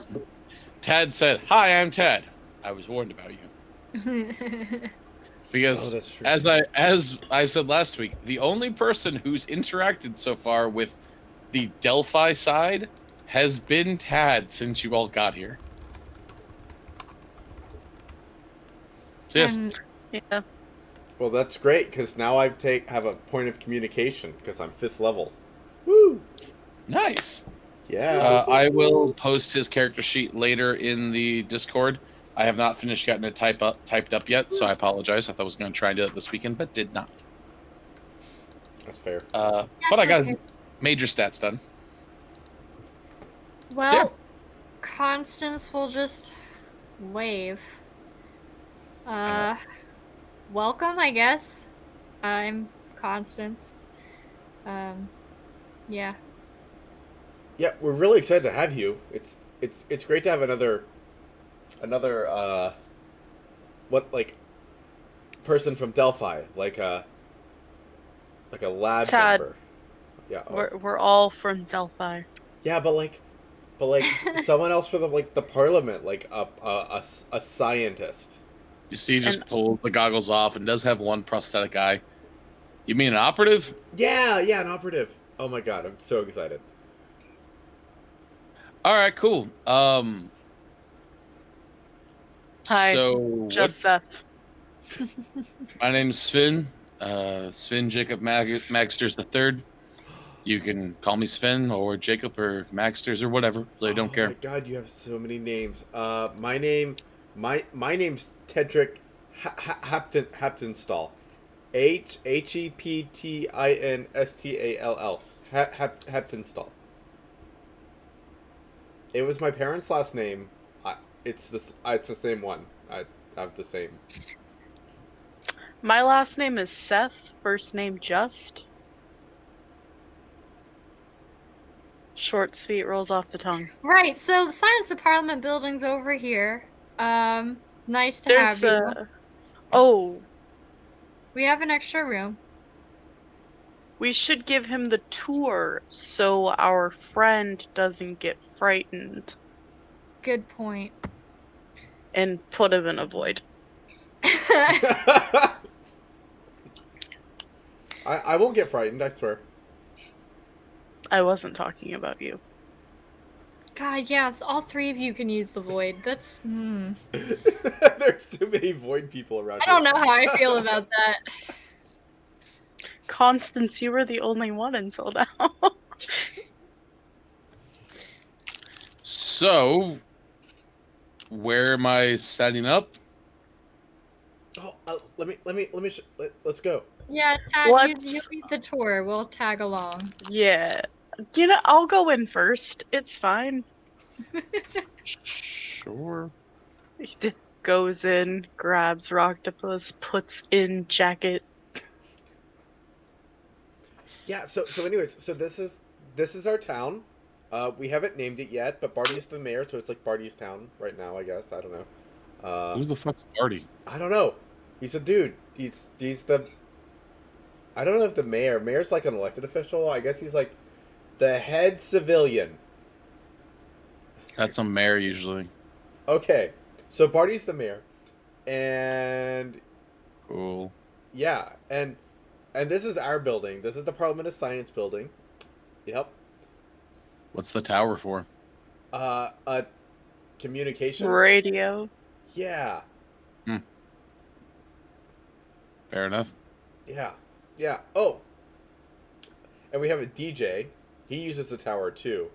Speaker 2: Tad said, "Hi, I'm Tad. I was warned about you." Because
Speaker 1: Oh, that's true.
Speaker 2: as I said last week, the only person who's interacted so far with the Delphi side has been Tad since you all got here. So yes,
Speaker 4: Yeah.
Speaker 1: Well, that's great, because now I have a point of communication, because I'm 5th level. Woo!
Speaker 2: nice.
Speaker 1: Yeah.
Speaker 2: I will post his character sheet later in the Discord. I have not finished getting it typed up yet, so I apologize. I thought I was going to try and do it this weekend, but did not.
Speaker 1: That's fair.
Speaker 2: But I got major stats done.
Speaker 3: Well,
Speaker 2: Yeah.
Speaker 3: Constance will just wave. Welcome, I guess. I'm Constance. Yeah.
Speaker 1: Yeah, we're really excited to have you. It's great to have another person from Delphi, like a lab
Speaker 4: Tad.
Speaker 1: member. Yeah.
Speaker 4: We're all from Delphi.
Speaker 1: Yeah, but someone else for the Parliament, like a scientist.
Speaker 2: You see, he just
Speaker 4: And-
Speaker 2: pulled the goggles off and does have one prosthetic eye. You mean an operative?
Speaker 1: Yeah, an operative. Oh my god, I'm so excited.
Speaker 2: All right, cool.
Speaker 4: Hi,
Speaker 2: So
Speaker 4: Joseph.
Speaker 2: my name's Sven. Sven Jacob Magsters the Third. You can call me Sven or Jacob or Maxters or whatever. Really don't care.
Speaker 1: Oh my god, you have so many names. My name's Tedric Haptonstall. Heptinstall. Heptinstall. It was my parents' last name. It's the same one. I have the same.
Speaker 4: My last name is Seth, first name Just. Short, sweet, rolls off the tongue.
Speaker 3: Right, so the Science of Parliament building's over here. Nice to have you.
Speaker 4: Oh.
Speaker 3: We have an extra room.
Speaker 4: We should give him the tour so our friend doesn't get frightened.
Speaker 3: Good point.
Speaker 4: And put him in a void.
Speaker 1: I won't get frightened, I swear.
Speaker 4: I wasn't talking about you.
Speaker 3: God, yeah, all three of you can use the void. That's...
Speaker 1: There's too many void people around
Speaker 3: I don't know how I feel about that.
Speaker 4: Constance, you were the only one until now.
Speaker 2: So, where am I setting up?
Speaker 1: Oh, let's go.
Speaker 3: Yeah, Tad, you lead the tour. We'll tag along.
Speaker 4: Yeah. You know, I'll go in first. It's fine.
Speaker 2: Sure.
Speaker 4: He goes in, grabs Rocktopus, puts in jacket.
Speaker 1: Yeah, so anyways, so this is our town. We haven't named it yet, but Barty's the mayor, so it's like Barty's town right now, I guess. I don't know.
Speaker 2: Who's the fuck's Barty?
Speaker 1: I don't know. He's a dude. He's the... I don't know if the mayor's like an elected official. I guess he's like the head civilian.
Speaker 2: That's a mayor usually.
Speaker 1: Okay, so Barty's the mayor, and
Speaker 2: Cool.
Speaker 1: yeah, and this is our building. This is the Parliament of Science building. Yep.
Speaker 2: What's the tower for?
Speaker 1: A communication
Speaker 4: Radio.
Speaker 1: Yeah.
Speaker 2: Fair enough.
Speaker 1: Yeah. Yeah. Oh. And we have a DJ. He uses the tower too.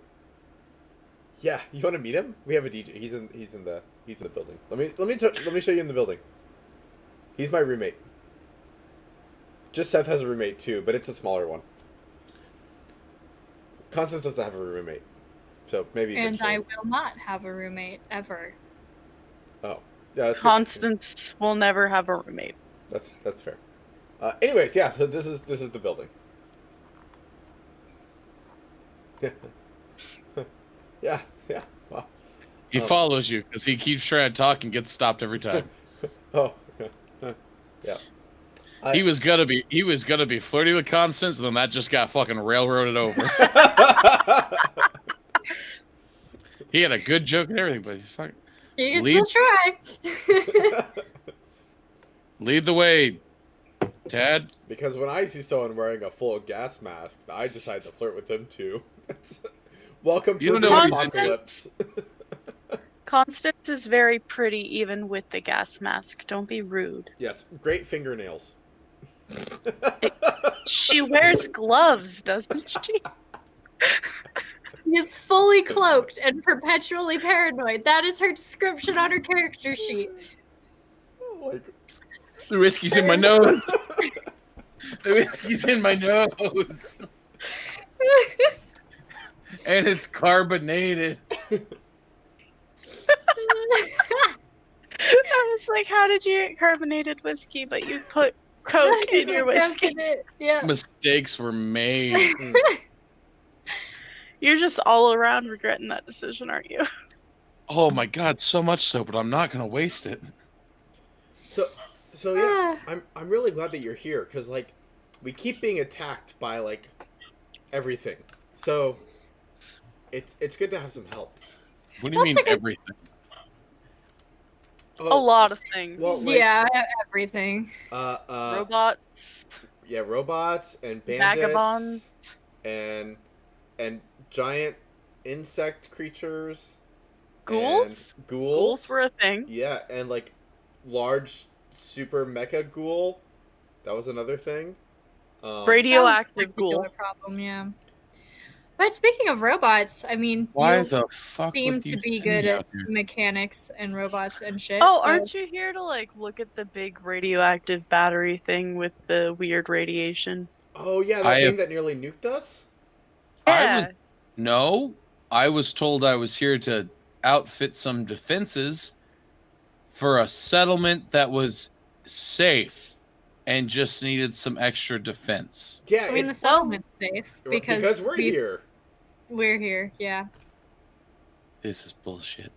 Speaker 1: Yeah, you want to meet him? We have a DJ. He's in the building. Let me show you in the building. He's my roommate. Just Seth has a roommate too, but it's a smaller one. Constance doesn't have a roommate, so maybe.
Speaker 3: And I will not have a roommate ever.
Speaker 1: Oh, yeah.
Speaker 4: Constance will never have a roommate.
Speaker 1: That's fair. Anyways, yeah. So this is the building. Yeah. Wow.
Speaker 2: He follows you because he keeps trying to talk and gets stopped every time.
Speaker 1: Oh. Yeah.
Speaker 2: He was gonna be flirty with Constance, and then that just got fucking railroaded over. He had a good joke and everything, but fuck.
Speaker 3: You can still try.
Speaker 2: Lead the way, Tad.
Speaker 1: Because when I see someone wearing a full gas mask, I decide to flirt with them too. Welcome to the apocalypse.
Speaker 4: Constance is very pretty even with the gas mask. Don't be rude.
Speaker 1: Yes, great fingernails.
Speaker 4: She wears gloves, doesn't she?
Speaker 3: He is fully cloaked and perpetually paranoid. That is her description on her character sheet.
Speaker 1: Oh my God.
Speaker 2: The whiskey's in my nose. The whiskey's in my nose. And it's carbonated.
Speaker 4: I was like, how did you get carbonated whiskey, but you put Coke in your whiskey?
Speaker 3: Yeah.
Speaker 2: Mistakes were made.
Speaker 4: You're just all around regretting that decision, aren't you?
Speaker 2: Oh my god, so much so, but I'm not gonna waste it.
Speaker 1: So yeah, I'm really glad that you're here, because like we keep being attacked by like everything. So it's good to have some help.
Speaker 2: What do you mean everything?
Speaker 1: Oh,
Speaker 4: A lot of things.
Speaker 1: Well, like,
Speaker 3: Yeah, everything.
Speaker 4: Robots.
Speaker 1: Yeah, robots and bandits.
Speaker 4: Vagabonds.
Speaker 1: And giant insect creatures.
Speaker 4: Ghouls?
Speaker 1: And ghouls.
Speaker 4: Ghouls were a thing.
Speaker 1: Yeah, and like large super mecha ghoul. That was another thing.
Speaker 4: Radioactive ghoul.
Speaker 3: Problem, yeah. But speaking of robots, I mean,
Speaker 2: Why
Speaker 3: you
Speaker 2: the fuck
Speaker 3: seem
Speaker 2: would
Speaker 3: to
Speaker 2: you
Speaker 3: be
Speaker 2: send
Speaker 3: good
Speaker 2: me
Speaker 3: at
Speaker 2: out here?
Speaker 3: mechanics and robots and shit.
Speaker 4: Oh,
Speaker 3: so
Speaker 4: aren't you here to like look at the big radioactive battery thing with the weird radiation?
Speaker 1: Oh yeah,
Speaker 2: I
Speaker 1: that
Speaker 2: have.
Speaker 1: thing that nearly nuked us.
Speaker 2: I was
Speaker 4: Yeah.
Speaker 2: no. I was told I was here to outfit some defenses for a settlement that was safe and just needed some extra defense.
Speaker 1: Yeah,
Speaker 3: I mean, the
Speaker 1: it,
Speaker 3: settlement's safe
Speaker 1: because we're here.
Speaker 3: We're here, yeah.
Speaker 2: This is bullshit.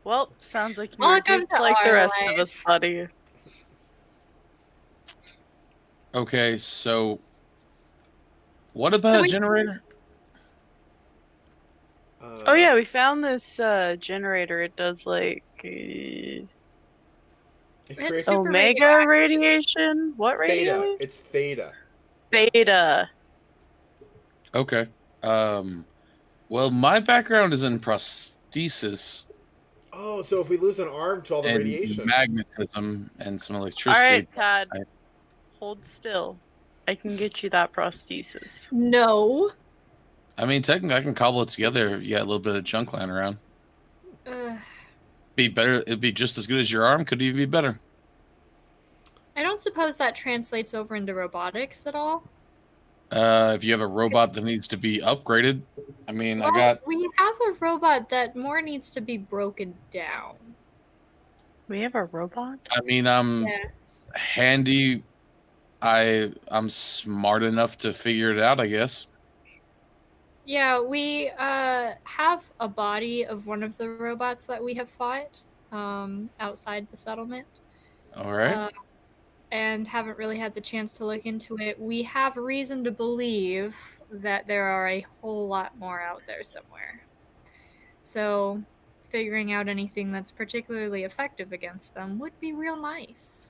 Speaker 4: Well, sounds like you were
Speaker 3: Welcome
Speaker 4: duped
Speaker 3: to
Speaker 4: like the
Speaker 3: our
Speaker 4: rest of
Speaker 3: life.
Speaker 4: us, buddy.
Speaker 2: Okay, so what about a generator?
Speaker 4: Oh yeah, we found this generator. It does like
Speaker 1: it
Speaker 3: It's
Speaker 1: creates
Speaker 3: super
Speaker 4: omega radiation. What
Speaker 1: theta.
Speaker 4: radiation?
Speaker 1: It's theta.
Speaker 4: Theta.
Speaker 2: Okay. Well, my background is in prosthesis
Speaker 1: Oh, so if we lose an arm to all the
Speaker 2: and
Speaker 1: radiation.
Speaker 2: magnetism and some
Speaker 4: All
Speaker 2: electricity.
Speaker 4: right, Tad.
Speaker 2: I-
Speaker 4: Hold still. I can get you that prosthesis.
Speaker 3: No.
Speaker 2: I mean, technically, I can cobble it together. Yeah, a little bit of junk lying around. Be better. It'd be just as good as your arm. Could even be better.
Speaker 3: I don't suppose that translates over into robotics at all.
Speaker 2: If you have a robot that needs to be upgraded, I mean,
Speaker 3: Well, we have a robot that more needs to be broken down.
Speaker 4: We have a robot?
Speaker 2: I mean, I'm
Speaker 3: Yes.
Speaker 2: handy. I'm smart enough to figure it out, I guess.
Speaker 3: Yeah, we have a body of one of the robots that we have fought outside the settlement.
Speaker 2: All right.
Speaker 3: And haven't really had the chance to look into it. We have reason to believe that there are a whole lot more out there somewhere. So figuring out anything that's particularly effective against them would be real nice.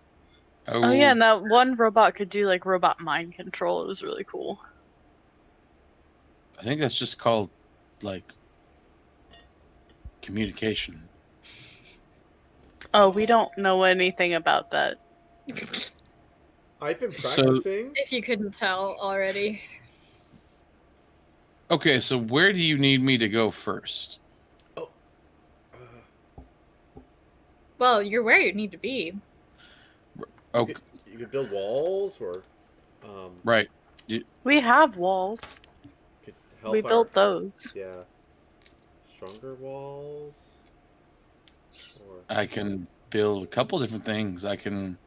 Speaker 4: Oh yeah, and that one robot could do like robot mind control. It was really cool.
Speaker 2: I think that's just called like communication.
Speaker 4: Oh, we don't know anything about that.
Speaker 1: I've been practicing.
Speaker 3: If you couldn't tell already.
Speaker 2: Okay, so where do you need me to go first?
Speaker 3: Well, you're where you need to be.
Speaker 2: Okay.
Speaker 1: You could build walls or
Speaker 2: Right.
Speaker 4: We have walls.
Speaker 1: could help
Speaker 4: We built those.
Speaker 1: Yeah. Stronger walls. Or
Speaker 2: I can build a couple different things. I'm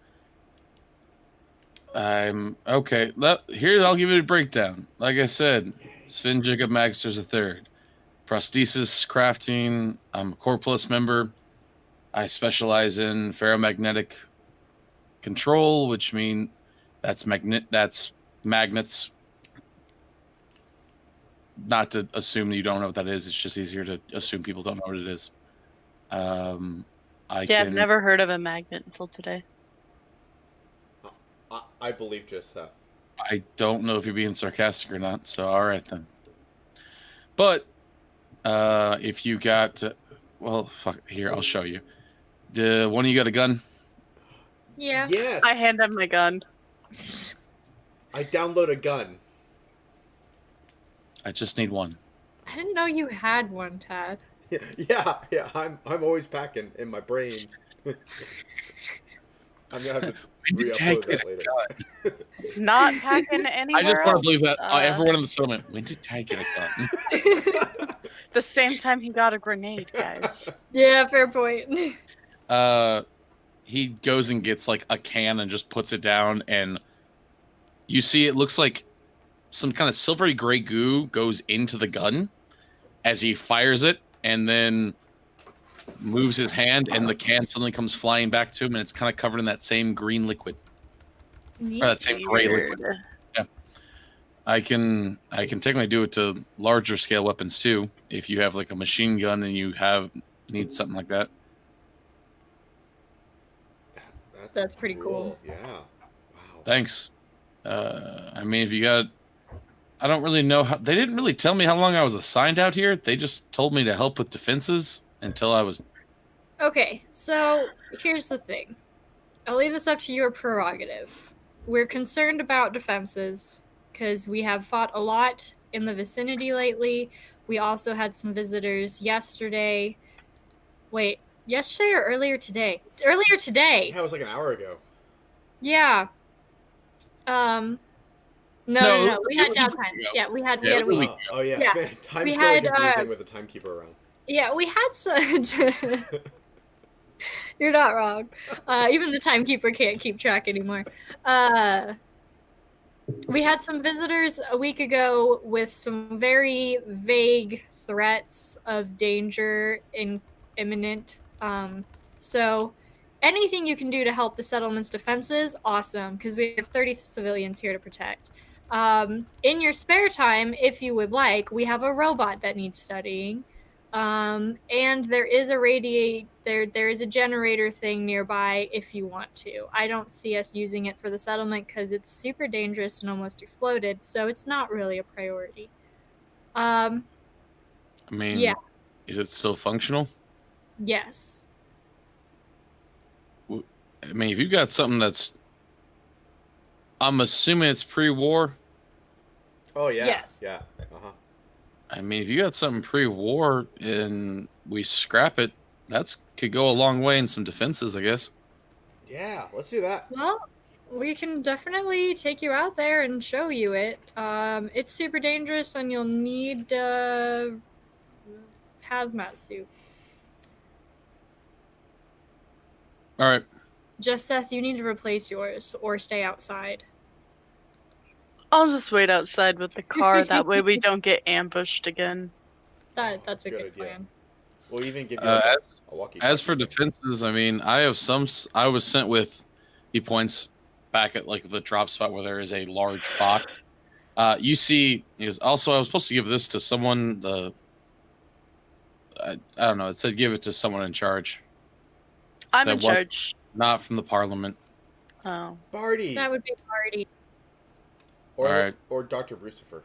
Speaker 2: okay. Here, I'll give it a breakdown. Like I said, Sven Jacob Magster's III. Prosthesis crafting. I'm a Core Plus member. I specialize in ferromagnetic control, which means that's magnets. Not to assume that you don't know what that is. It's just easier to assume people don't know what it is.
Speaker 4: I've never heard of a magnet until today.
Speaker 1: I believe just Seth.
Speaker 2: I don't know if you're being sarcastic or not, so all right then. But if you got, well, fuck, here, I'll show you. One of you got a gun?
Speaker 3: Yeah.
Speaker 1: Yes.
Speaker 4: I hand him my gun.
Speaker 1: I download a gun.
Speaker 2: I just need one.
Speaker 3: I didn't know you had one, Tad.
Speaker 1: Yeah. I'm always packing in my brain. I'm gonna have to re-upload that later.
Speaker 4: Not packing anywhere
Speaker 2: I just want to
Speaker 4: else.
Speaker 2: believe that everyone in the settlement. When did Ty get a gun?
Speaker 4: The same time he got a grenade, guys.
Speaker 3: Yeah, fair point.
Speaker 2: He goes and gets like a can and just puts it down, and you see it looks like some kind of silvery gray goo goes into the gun as he fires it, and then moves his hand, and the can suddenly comes flying back to him, and it's kind of covered in that same green liquid. Or that same gray liquid. Yeah. I can technically do it to larger scale weapons too. If you have like a machine gun and you need something like that.
Speaker 3: That's pretty cool.
Speaker 1: Yeah. Wow.
Speaker 2: Thanks. I mean, if you got, I don't really know how. They didn't really tell me how long I was assigned out here. They just told me to help with defenses until I was.
Speaker 3: Okay, so here's the thing. I'll leave this up to your prerogative. We're concerned about defenses because we have fought a lot in the vicinity lately. We also had some visitors yesterday. Wait, yesterday or earlier today? Earlier today.
Speaker 1: Yeah, it was like an hour ago.
Speaker 3: Yeah. No. We had downtime. Yeah, we had a week.
Speaker 1: Oh yeah.
Speaker 3: Yeah.
Speaker 1: Man, time's
Speaker 3: We
Speaker 1: really
Speaker 3: had,
Speaker 1: confusing with the timekeeper around.
Speaker 3: Yeah, we had some. You're not wrong. Even the timekeeper can't keep track anymore. We had some visitors a week ago with some very vague threats of danger imminent. So anything you can do to help the settlement's defenses, awesome, because we have 30 civilians here to protect. In your spare time, if you would like, we have a robot that needs studying. And there is there is a generator thing nearby if you want to. I don't see us using it for the settlement because it's super dangerous and almost exploded, so it's not really a priority.
Speaker 2: I mean,
Speaker 3: yeah.
Speaker 2: Is it still functional?
Speaker 3: Yes.
Speaker 2: I mean, if you got something that's, I'm assuming it's pre-war.
Speaker 1: Oh yeah.
Speaker 3: Yes.
Speaker 1: Yeah. Uh-huh.
Speaker 2: I mean, if you got something pre-war and we scrap it, that's could go a long way in some defenses, I guess.
Speaker 1: Yeah, let's do that.
Speaker 3: Well, we can definitely take you out there and show you it. It's super dangerous, and you'll need a hazmat suit.
Speaker 2: All right.
Speaker 3: Just Seth, you need to replace yours or stay outside.
Speaker 4: I'll just wait outside with the car. That way we don't get ambushed again.
Speaker 3: That's a good
Speaker 1: idea.
Speaker 3: plan.
Speaker 1: We'll even give you a walkie.
Speaker 2: As for defenses, I mean, I was sent with points back at like the drop spot where there is a large box. You see, also I was supposed to give this to someone. I don't know. It said give it to someone in charge.
Speaker 4: I'm in charge.
Speaker 2: Not from the Parliament.
Speaker 4: Oh,
Speaker 1: Barty.
Speaker 3: That would be Barty.
Speaker 1: Or Dr. Brucifer.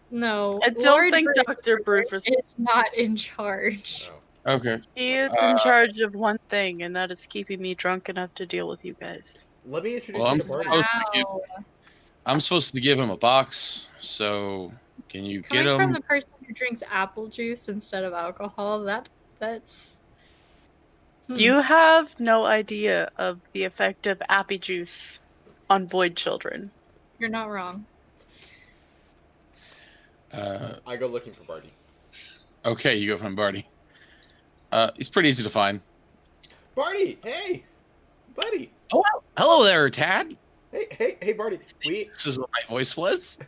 Speaker 3: No,
Speaker 4: I don't
Speaker 3: Lord
Speaker 4: think
Speaker 3: Bruce
Speaker 4: Dr. Bruce
Speaker 3: is not in charge.
Speaker 1: Oh.
Speaker 2: Okay.
Speaker 4: He is in charge of one thing, and that is keeping me drunk enough to deal with you guys.
Speaker 1: Let me introduce
Speaker 2: Well,
Speaker 1: you to Barty.
Speaker 3: Wow.
Speaker 2: I'm supposed to give him a box, so can you get
Speaker 3: Coming
Speaker 2: him?
Speaker 3: from the person who drinks apple juice instead of alcohol, that's.
Speaker 4: You have no idea of the effect of appy juice on void children.
Speaker 3: You're not wrong.
Speaker 1: I go looking for Barty.
Speaker 2: Okay, you go from Barty. He's pretty easy to find.
Speaker 1: Barty, hey, buddy.
Speaker 2: Oh, hello there, Tad.
Speaker 1: Hey, Barty.
Speaker 2: This is what my voice was.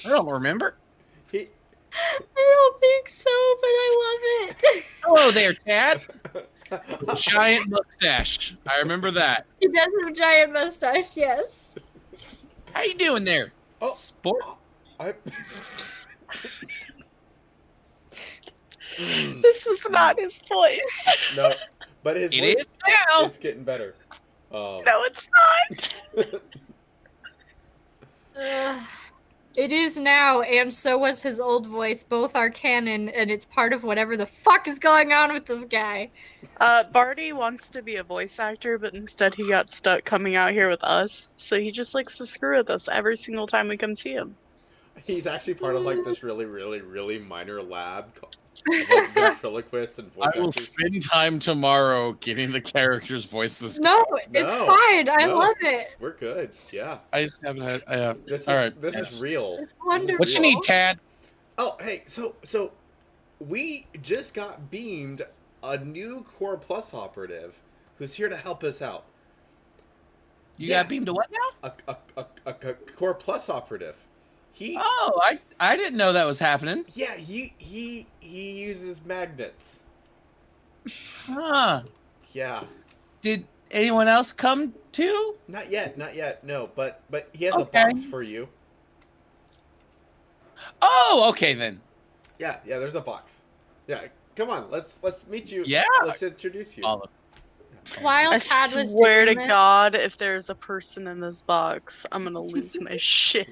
Speaker 2: I don't remember.
Speaker 3: I don't think so, but I love it.
Speaker 2: Hello there, Tad. Giant mustache. I remember that.
Speaker 3: He does have a giant mustache, yes.
Speaker 2: How you doing there?
Speaker 1: Oh,
Speaker 2: sport.
Speaker 4: This was not his voice.
Speaker 1: No, but his voice
Speaker 2: is now.
Speaker 1: It's getting better.
Speaker 4: No, it's not.
Speaker 3: It is now, and so was his old voice. Both are canon, and it's part of whatever the fuck is going on with this guy.
Speaker 4: Barty wants to be a voice actor, but instead he got stuck coming out here with us. So he just likes to screw with us every single time we come see him.
Speaker 1: He's actually part of like this really, really, really minor lab called like, ventriloquist and voice
Speaker 2: I will
Speaker 1: actors.
Speaker 2: spend time tomorrow getting the characters' voices.
Speaker 3: No, it's fine. I love it.
Speaker 1: We're good. Yeah.
Speaker 2: I just haven't had.
Speaker 1: This
Speaker 2: all right.
Speaker 1: This is real.
Speaker 3: It's wonderful.
Speaker 2: What you need, Tad?
Speaker 1: Oh, hey. So we just got beamed a new Core Plus operative who's here to help us out.
Speaker 2: You got beamed to what now?
Speaker 1: A Core Plus operative.
Speaker 2: Oh, I didn't know that was happening.
Speaker 1: Yeah, he uses magnets.
Speaker 2: Huh.
Speaker 1: Yeah.
Speaker 2: Did anyone else come too?
Speaker 1: Not yet. No, but he has
Speaker 2: Okay.
Speaker 1: a box for you.
Speaker 2: Oh, okay then.
Speaker 1: Yeah, there's a box. Yeah, come on, let's meet you.
Speaker 2: Yeah.
Speaker 1: Let's introduce you.
Speaker 3: While
Speaker 4: I
Speaker 3: Tad was
Speaker 4: swear to
Speaker 3: doing this,
Speaker 4: God, if there's a person in this box, I'm gonna lose my shit.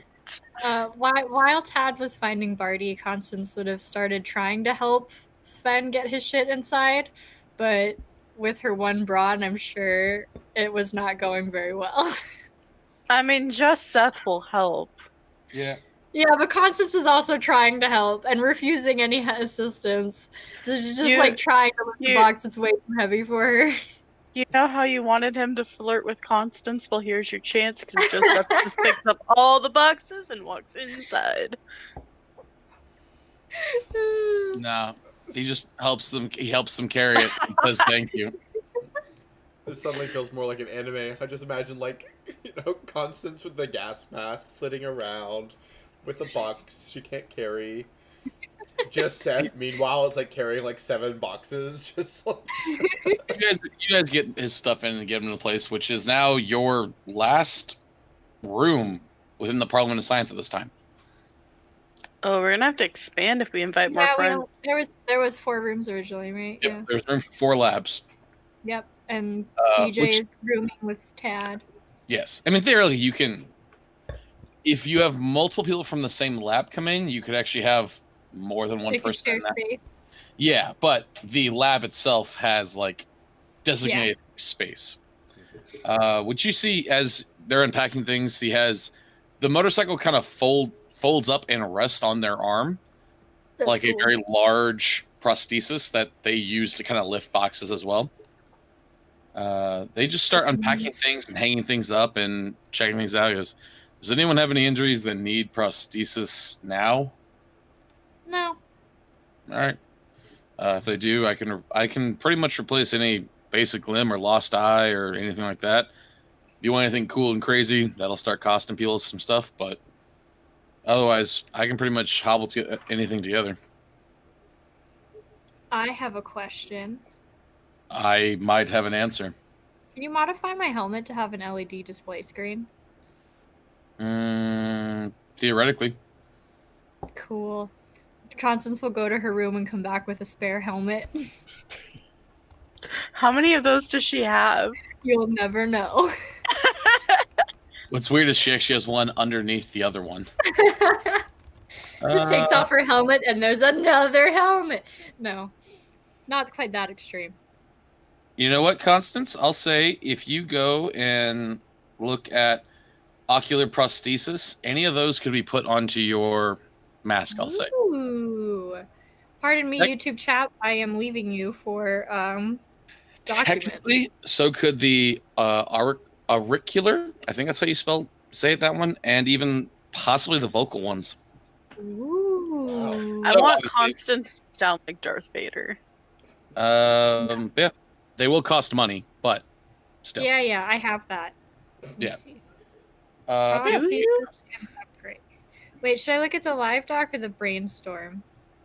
Speaker 3: while Tad was finding Barty, Constance would have started trying to help Sven get his shit inside, but with her one broad, I'm sure it was not going very well.
Speaker 4: I mean, just Seth will help.
Speaker 2: Yeah.
Speaker 3: Yeah, but Constance is also trying to help and refusing any assistance. So she's just like trying to lift the box that's way too heavy for her.
Speaker 4: You know how you wanted him to flirt with Constance? Well, here's your chance, because Joseph just picks up all the boxes and walks inside.
Speaker 2: No, he just helps them. He helps them carry it and says thank you.
Speaker 1: This suddenly feels more like an anime. I just imagine, like, Constance with the gas mask flitting around with the box she can't carry. Just Seth, meanwhile, is like carrying like 7 boxes. Just like...
Speaker 2: you guys get his stuff in and get him to the place, which is now your last room within the Parliament of Science at this time.
Speaker 4: Oh, we're gonna have to expand if we invite more friends.
Speaker 3: There was 4 rooms originally, right?
Speaker 2: Yep, there's room for 4 labs.
Speaker 3: Yep, and DJ is rooming with Tad.
Speaker 2: Yes, I mean theoretically you can. If you have multiple people from the same lab come in, you could actually have more than one person.
Speaker 3: Share space.
Speaker 2: Yeah, but the lab itself has like designated space. Which you see as they're unpacking things. He has the motorcycle kind of folds up and rests on their arm.
Speaker 3: That's
Speaker 2: like
Speaker 3: cool.
Speaker 2: a very large prosthesis that they use to kind of lift boxes as well. They just start unpacking things and hanging things up and checking things out. He goes, does anyone have any injuries that need prosthesis now?
Speaker 3: No.
Speaker 2: All right. If they do, I can pretty much replace any basic limb or lost eye or anything like that. If you want anything cool and crazy, that'll start costing people some stuff. But otherwise, I can pretty much hobble anything together.
Speaker 3: I have a question.
Speaker 2: I might have an answer.
Speaker 3: Can you modify my helmet to have an LED display screen?
Speaker 2: Theoretically.
Speaker 3: Cool. Constance will go to her room and come back with a spare helmet.
Speaker 4: How many of those does she have?
Speaker 3: You'll never know.
Speaker 2: What's weird is she actually has one underneath the other one.
Speaker 3: Just takes off her helmet and there's another helmet. No, not quite that extreme.
Speaker 2: You know what, Constance? I'll say if you go and look at ocular prosthesis, any of those could be put onto your mask, I'll say.
Speaker 3: Ooh. Pardon me, YouTube chat. I am leaving you for documents.
Speaker 2: Technically, so could the auricular. I think that's how you say it, that one, and even possibly the vocal ones.
Speaker 3: Ooh.
Speaker 4: I want Constance to sound like Darth Vader.
Speaker 2: Yeah. They will cost money, but still.
Speaker 3: Yeah, I have that.
Speaker 2: Yeah.
Speaker 4: Do you?
Speaker 3: Upgrades. Wait, should I look at the live doc or the brainstorm?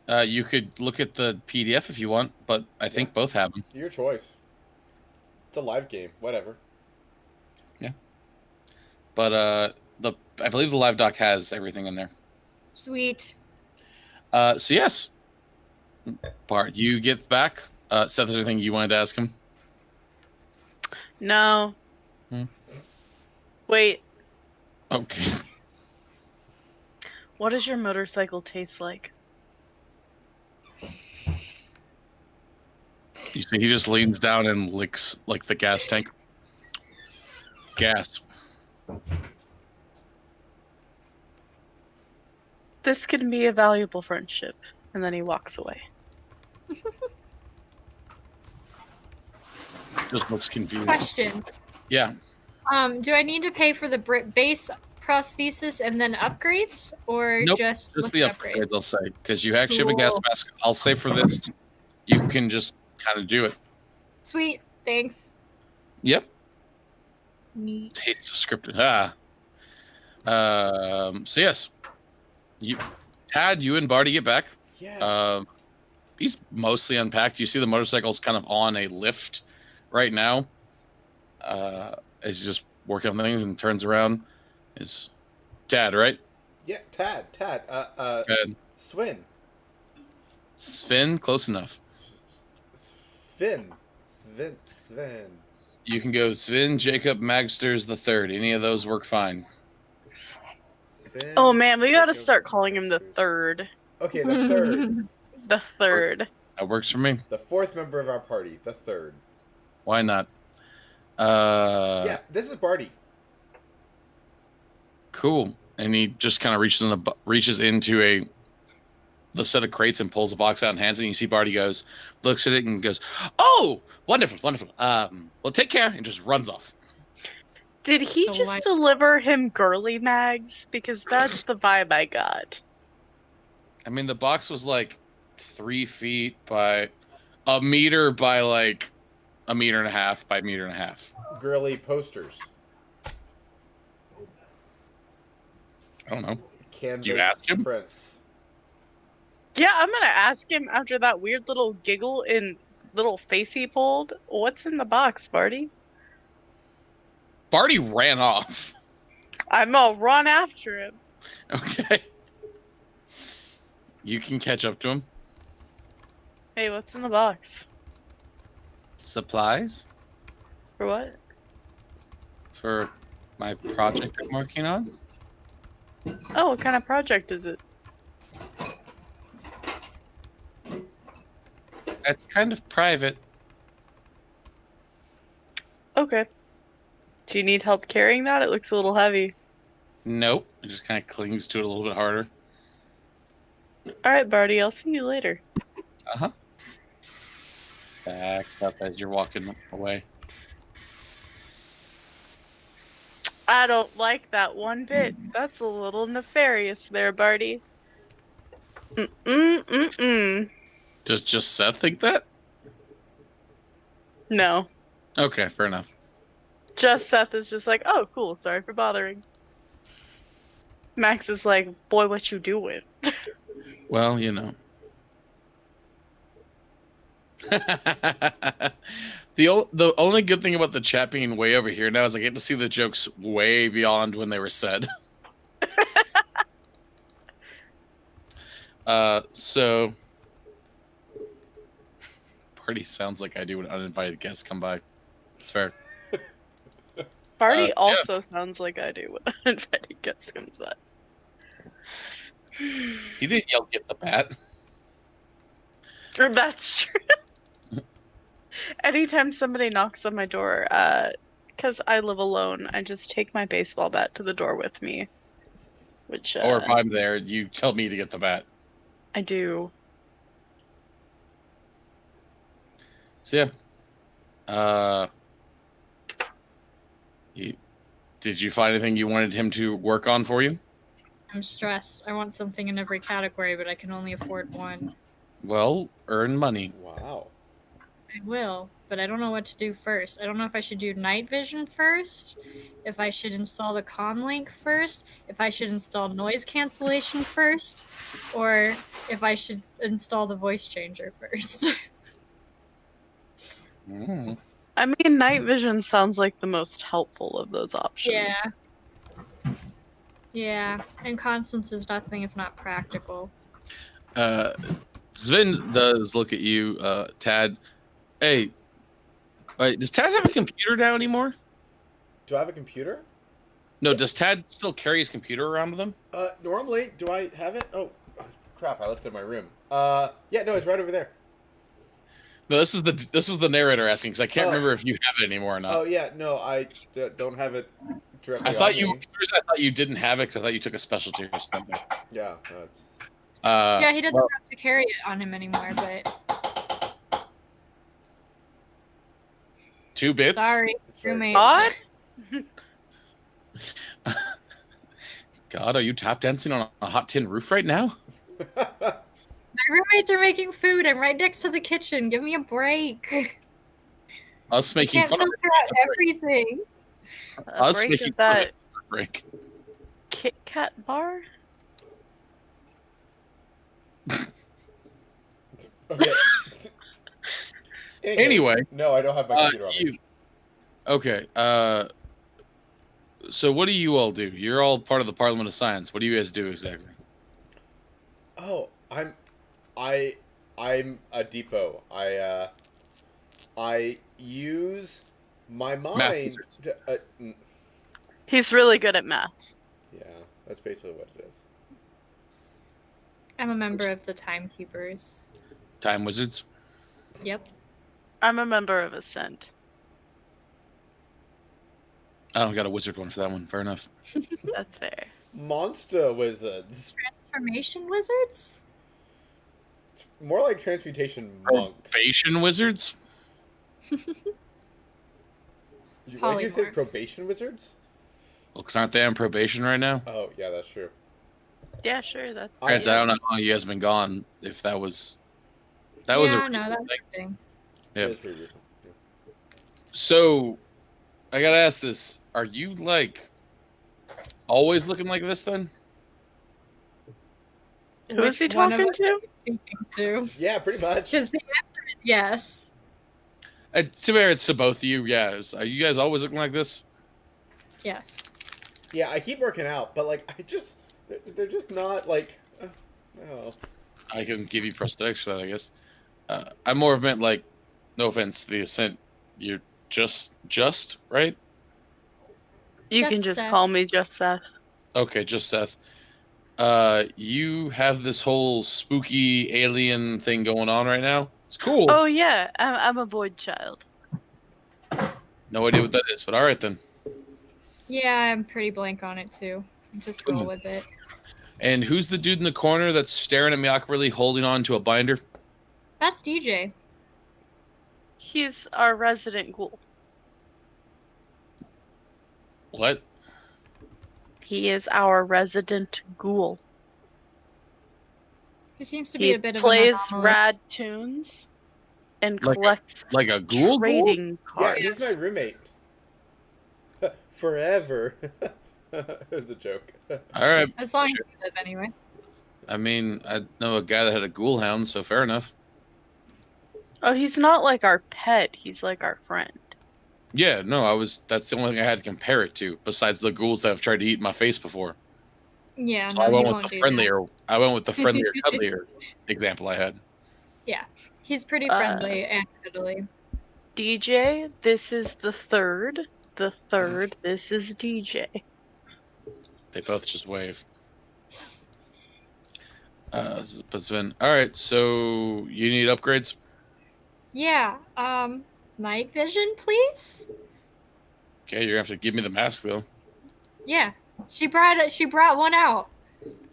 Speaker 2: You could look at the PDF if you want, but I think both have them.
Speaker 1: Your choice. It's a live game. Whatever.
Speaker 2: Yeah. But I believe the live doc has everything in there.
Speaker 3: Sweet.
Speaker 2: So yes. Bart, you get back. Seth, is there anything you wanted to ask him?
Speaker 4: No. Wait.
Speaker 2: Okay.
Speaker 4: What does your motorcycle taste like?
Speaker 2: You see, he just leans down and licks like the gas tank. Gas.
Speaker 4: This could be a valuable friendship. And then he walks away.
Speaker 2: Just looks confused.
Speaker 3: Question.
Speaker 2: Yeah.
Speaker 3: Do I need to pay for the base prosthesis and then upgrades, or
Speaker 2: Nope,
Speaker 3: just
Speaker 2: the upgrades? I'll say, because you actually have a gas mask. I'll say for this, you can just kind of do it.
Speaker 3: Sweet, thanks.
Speaker 2: Yep.
Speaker 3: Neat.
Speaker 2: Taste scripted. So yes, Tad, you and Barty get back.
Speaker 1: Yeah.
Speaker 2: He's mostly unpacked. You see the motorcycle's kind of on a lift right now. As he's just working on things and turns around. Is Tad, right?
Speaker 1: Yeah, Tad.
Speaker 2: Tad.
Speaker 1: Swin.
Speaker 2: Sven, close enough.
Speaker 1: Sven.
Speaker 2: You can go Sven, Jacob, Magsters the third. Any of those work fine.
Speaker 1: Sven,
Speaker 4: Oh man, we gotta
Speaker 1: Jacob.
Speaker 4: start calling him the third.
Speaker 1: Okay, the third.
Speaker 4: The third.
Speaker 2: That works for me.
Speaker 1: The 4th member of our party. The 3rd.
Speaker 2: Why not?
Speaker 1: Yeah, this is Barty.
Speaker 2: Cool. and he just kind of reaches into the set of crates and pulls the box out and hands it. And you see Barty looks at it and goes, "Oh, wonderful, wonderful. Well, take care," and just runs off.
Speaker 4: Did he just deliver him girly mags? Because that's the vibe I got.
Speaker 2: I mean, the box was like 3 feet by a meter by like a meter and a half by a meter and a half.
Speaker 1: Girly posters.
Speaker 2: I don't know.
Speaker 1: Canvas
Speaker 2: Do you ask him?
Speaker 1: prints.
Speaker 4: Yeah, I'm gonna ask him after that weird little giggle and little face he pulled. What's in the box, Barty?
Speaker 2: Barty ran off.
Speaker 4: I'm gonna run after him.
Speaker 2: Okay. You can catch up to him.
Speaker 4: Hey, what's in the box?
Speaker 2: Supplies
Speaker 4: For what?
Speaker 2: for my project I'm working on.
Speaker 4: Oh, what kind of project is it?
Speaker 2: It's kind of private.
Speaker 4: Okay. Do you need help carrying that? It looks a little heavy.
Speaker 2: Nope. It just kind of clings to it a little bit harder.
Speaker 4: Alright, Barty, I'll see you later.
Speaker 2: Uh-huh. Backs up as you're walking away.
Speaker 4: I don't like that one bit. That's a little nefarious there, Barty.
Speaker 2: Does just Seth think that?
Speaker 4: No.
Speaker 2: Okay, fair enough.
Speaker 4: Just Seth is just like, oh, cool, sorry for bothering. Max is like, boy, what you doing?
Speaker 2: Well, you know. The only good thing about the chat being way over here now is I get to see the jokes way beyond when they were said. So party sounds like I do when uninvited guests come by. It's fair.
Speaker 4: Barty also sounds like I do when uninvited guest comes by.
Speaker 2: He didn't yell, "Get the bat."
Speaker 4: That's true. Anytime somebody knocks on my door, because I live alone, I just take my baseball bat to the door with me. Which,
Speaker 2: Or if I'm there, you tell me to get the bat.
Speaker 4: I do.
Speaker 2: So yeah. Did you find anything you wanted him to work on for you?
Speaker 3: I'm stressed. I want something in every category, but I can only afford one.
Speaker 2: Well, earn money.
Speaker 1: Wow.
Speaker 3: I will, but I don't know what to do first. I don't know if I should do night vision first, if I should install the comm link first, if I should install noise cancellation first, or if I should install the voice changer first.
Speaker 2: Mm.
Speaker 4: I mean, night vision sounds like the most helpful of those options.
Speaker 3: Yeah. Yeah, and Constance is nothing if not practical.
Speaker 2: Sven does look at you, Tad. Hey, wait, does Tad have a computer now anymore?
Speaker 1: Do I have a computer?
Speaker 2: No, does Tad still carry his computer around with him?
Speaker 1: Normally, do I have it? Oh, crap! I left it in my room. Yeah, no, it's right over there.
Speaker 2: No, this was the narrator asking because I can't remember if you have it anymore or not.
Speaker 1: Oh yeah, no, I don't have it directly.
Speaker 2: I thought
Speaker 1: on
Speaker 2: you.
Speaker 1: me.
Speaker 2: The reason I thought you didn't have it because I thought you took a specialty or something.
Speaker 1: Yeah.
Speaker 3: Yeah, he doesn't have to carry it on him anymore, but
Speaker 2: 2 bits.
Speaker 3: sorry,
Speaker 1: It's very
Speaker 3: roommates.
Speaker 4: God?
Speaker 2: God, are you tap dancing on a hot tin roof right now?
Speaker 3: My roommates are making food. I'm right next to the kitchen. Give me a break.
Speaker 2: Us
Speaker 3: I
Speaker 2: making
Speaker 3: can't
Speaker 2: fun of
Speaker 3: filter
Speaker 2: it.
Speaker 3: out everything.
Speaker 4: A break
Speaker 2: making
Speaker 4: of
Speaker 2: fun of
Speaker 4: that
Speaker 2: it. Break.
Speaker 4: Kit Kat bar?
Speaker 1: Okay.
Speaker 2: Anyway,
Speaker 1: no, I don't have my computer on me.
Speaker 2: Okay. So what do you all do? You're all part of the Parliament of Science. What do you guys do exactly?
Speaker 1: Oh, I'm a depot. I use my mind to,
Speaker 4: He's really good at math.
Speaker 1: yeah, that's basically what it is.
Speaker 3: I'm a member of the Timekeepers.
Speaker 2: Time Wizards.
Speaker 3: Yep.
Speaker 4: I'm a member of Ascent.
Speaker 2: I don't got a wizard one for that one. Fair enough.
Speaker 4: That's fair.
Speaker 1: Monster wizards.
Speaker 3: Transformation wizards?
Speaker 1: It's more like transmutation monks.
Speaker 2: Probation wizards?
Speaker 1: Why did you say
Speaker 3: Polymorph.
Speaker 1: probation wizards?
Speaker 2: Well, 'cause aren't they on probation right now?
Speaker 1: Oh, yeah, that's true.
Speaker 4: Yeah, sure. That.
Speaker 2: Granted, I don't know how long you guys have been gone. If that was... That was a
Speaker 3: no,
Speaker 2: recent
Speaker 3: that's
Speaker 2: thing.
Speaker 3: a thing.
Speaker 2: Yeah.
Speaker 1: That's pretty recent. Yeah.
Speaker 2: So, I gotta ask this. Are you, like, always looking like this, then?
Speaker 4: Who is he
Speaker 3: Which one of
Speaker 4: talking
Speaker 3: us
Speaker 4: to?
Speaker 3: are you speaking to?
Speaker 1: Yeah, pretty much.
Speaker 3: Because the answer is yes.
Speaker 2: To be fair, it's to both of you. Yeah. Are you guys always looking like this?
Speaker 3: Yes.
Speaker 1: Yeah, I keep working out, but like they're just not like. Oh.
Speaker 2: I can give you prosthetics for that, I guess. I more have meant, like, no offense to the Ascent, you're just right?
Speaker 4: You
Speaker 3: Just
Speaker 4: can just
Speaker 3: Seth.
Speaker 4: call me just Seth.
Speaker 2: Okay, just Seth. You have this whole spooky alien thing going on right now. It's cool.
Speaker 4: Oh yeah, I'm a void child.
Speaker 2: No idea what that is, but all right then.
Speaker 3: Yeah, I'm pretty blank on it too. Just roll with it.
Speaker 2: And who's the dude in the corner that's staring at me awkwardly, holding on to a binder?
Speaker 3: That's DJ.
Speaker 4: He's our resident ghoul.
Speaker 2: What?
Speaker 4: He is our resident ghoul.
Speaker 3: He seems to be
Speaker 4: He
Speaker 3: a bit of
Speaker 4: plays
Speaker 3: an anomaly.
Speaker 4: rad tunes and
Speaker 2: Like-
Speaker 4: collects
Speaker 2: Like a ghoul?
Speaker 4: trading
Speaker 1: Yeah,
Speaker 4: cards.
Speaker 1: he's my roommate. Forever. It was a joke.
Speaker 2: All right.
Speaker 3: As long as
Speaker 2: Sure.
Speaker 3: you live anyway.
Speaker 2: I mean, I know a guy that had a ghoul hound, so fair enough.
Speaker 4: Oh, he's not like our pet. He's like our friend.
Speaker 2: Yeah, no, that's the only thing I had to compare it to, besides the ghouls that have tried to eat my face before.
Speaker 3: Yeah,
Speaker 2: So
Speaker 3: no,
Speaker 2: I
Speaker 3: he
Speaker 2: went
Speaker 3: won't
Speaker 2: with the
Speaker 3: do
Speaker 2: friendlier. I went with the friendlier, cuddlier example I had.
Speaker 3: that. He's pretty friendly and cuddly.
Speaker 4: DJ, this is the third. The third, this is DJ.
Speaker 2: They both just wave. But Sven, all right. So you need upgrades.
Speaker 3: Yeah, night vision, please?
Speaker 2: Okay, you're gonna have to give me the mask though.
Speaker 3: Yeah. She brought one out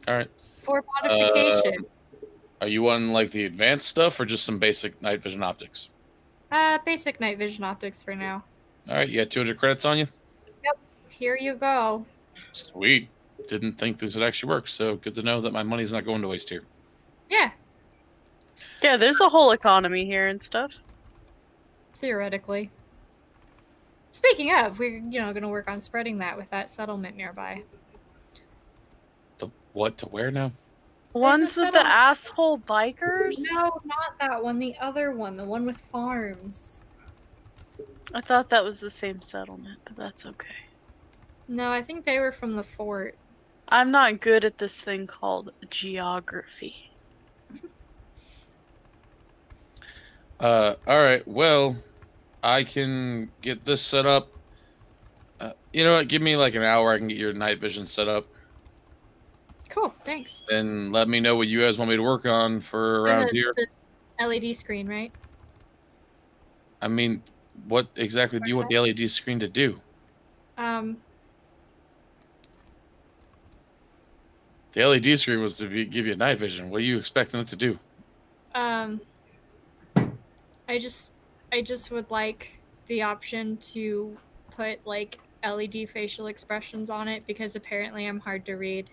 Speaker 2: All right.
Speaker 3: for modification.
Speaker 2: Are you on like the advanced stuff or just some basic night vision optics?
Speaker 3: Basic night vision optics for now.
Speaker 2: All right, you got 200 credits on you.
Speaker 3: Here you go.
Speaker 2: Sweet. Didn't think this would actually work, so good to know that my money's not going to waste here.
Speaker 3: Yeah,
Speaker 4: Yeah, there's a whole economy here and stuff.
Speaker 3: theoretically. Speaking of, we're going to work on spreading that with that settlement nearby.
Speaker 2: The what to where now?
Speaker 4: Ones with the
Speaker 3: settlement.
Speaker 4: asshole bikers?
Speaker 3: No, not that one. The other one, the one with farms.
Speaker 4: I thought that was the same settlement, but that's okay.
Speaker 3: No, I think they were from the fort.
Speaker 4: I'm not good at this thing called geography.
Speaker 2: All right. Well, I can get this set up. You know what? Give me like an hour. I can get your night vision set up.
Speaker 3: Cool, thanks.
Speaker 2: Then let me know what you guys want me to work on for around here.
Speaker 3: The LED screen, right?
Speaker 2: I mean, what exactly do you want the LED screen to do? The LED screen was to give you night vision. What are you expecting it to do?
Speaker 3: I just would like the option to put like LED facial expressions on it because apparently I'm hard to read.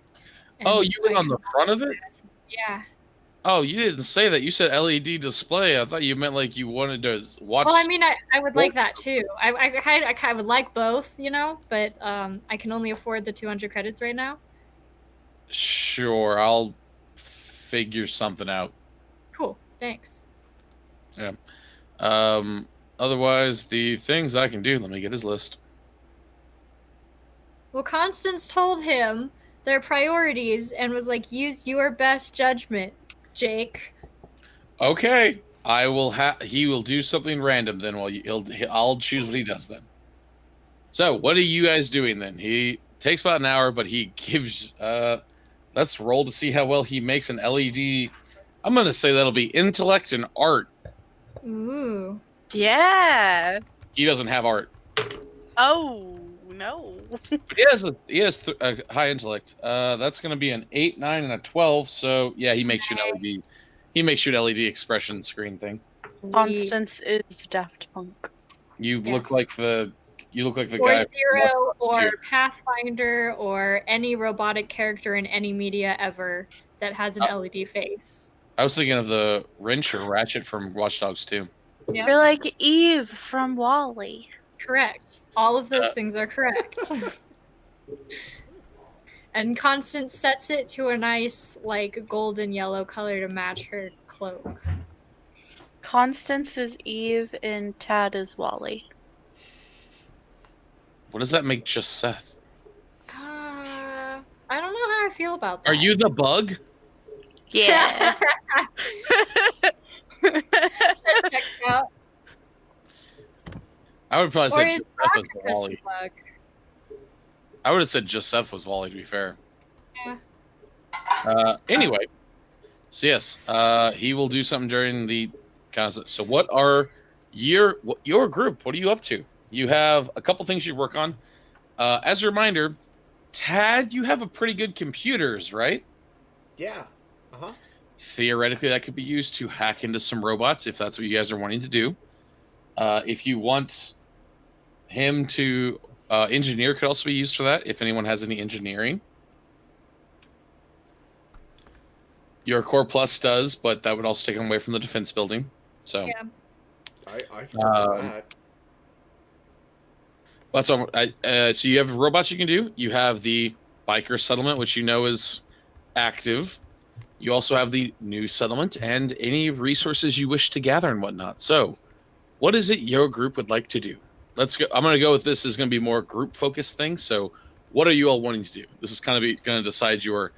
Speaker 2: Oh,
Speaker 3: And
Speaker 2: you went
Speaker 3: I
Speaker 2: on the front of it?
Speaker 3: Yeah.
Speaker 2: Oh, you didn't say that. You said LED display. I thought you meant like you wanted to watch.
Speaker 3: Well, I mean, I would like that too. I would like both, but I can only afford the 200 credits right now.
Speaker 2: Sure, I'll figure something out.
Speaker 3: Cool, thanks.
Speaker 2: Yeah. Otherwise, the things I can do. Let me get his list.
Speaker 3: Well, Constance told him their priorities and was like, use your best judgment, Jake.
Speaker 2: Okay, I will he will do something random then. I'll choose what he does then. So, what are you guys doing then? He takes about an hour, but he gives. Let's roll to see how well he makes an LED. I'm gonna say that'll be intellect and art.
Speaker 3: Ooh.
Speaker 4: Yeah.
Speaker 2: He doesn't have art.
Speaker 4: Oh, No.
Speaker 2: But he has a high intellect. That's going to be an 8, 9, and a 12. So yeah, he makes you an LED. He makes you an LED expression screen thing.
Speaker 4: Constance is Daft Punk.
Speaker 2: You look
Speaker 3: Yes.
Speaker 2: like the
Speaker 3: Or
Speaker 2: guy.
Speaker 3: Zero,
Speaker 2: from
Speaker 3: or
Speaker 2: Two.
Speaker 3: Pathfinder, or any robotic character in any media ever that has an LED face.
Speaker 2: I was thinking of the wrench or Ratchet from Watch Dogs 2.
Speaker 3: Yeah,
Speaker 4: You're like Eve from Wall-E.
Speaker 3: correct. All of those things are correct. And Constance sets it to a nice, like, golden yellow color to match her cloak.
Speaker 4: Constance is Eve and Tad is Wall-E.
Speaker 2: What does that make just Seth?
Speaker 3: I don't know how I feel about that.
Speaker 2: Are you the bug?
Speaker 4: Yeah.
Speaker 3: That checks out.
Speaker 2: I would probably
Speaker 3: Or
Speaker 2: say
Speaker 3: is
Speaker 2: just Seth was
Speaker 3: Patrick the
Speaker 2: Wally.
Speaker 3: bug?
Speaker 2: I would have said just Seth was Wally, to be fair.
Speaker 3: Yeah.
Speaker 2: Anyway, so yes, he will do something during the kind of. So, what are your group? What are you up to? You have a couple things you work on. As a reminder, Tad, you have a pretty good computers, right?
Speaker 1: Yeah.
Speaker 2: Theoretically, that could be used to hack into some robots if that's what you guys are wanting to do. If you want him to engineer, could also be used for that. If anyone has any engineering. Your Core Plus does, but that would also take him away from the defense building. So,
Speaker 3: Yeah.
Speaker 1: I can do that.
Speaker 2: That's all. So you have robots you can do. You have the biker settlement, which you know is active. You also have the new settlement and any resources you wish to gather and whatnot. So, what is it your group would like to do? Let's go. I'm going to go with this. Is going to be more group focused thing. So, what are you all wanting to do? This is kind of going to decide your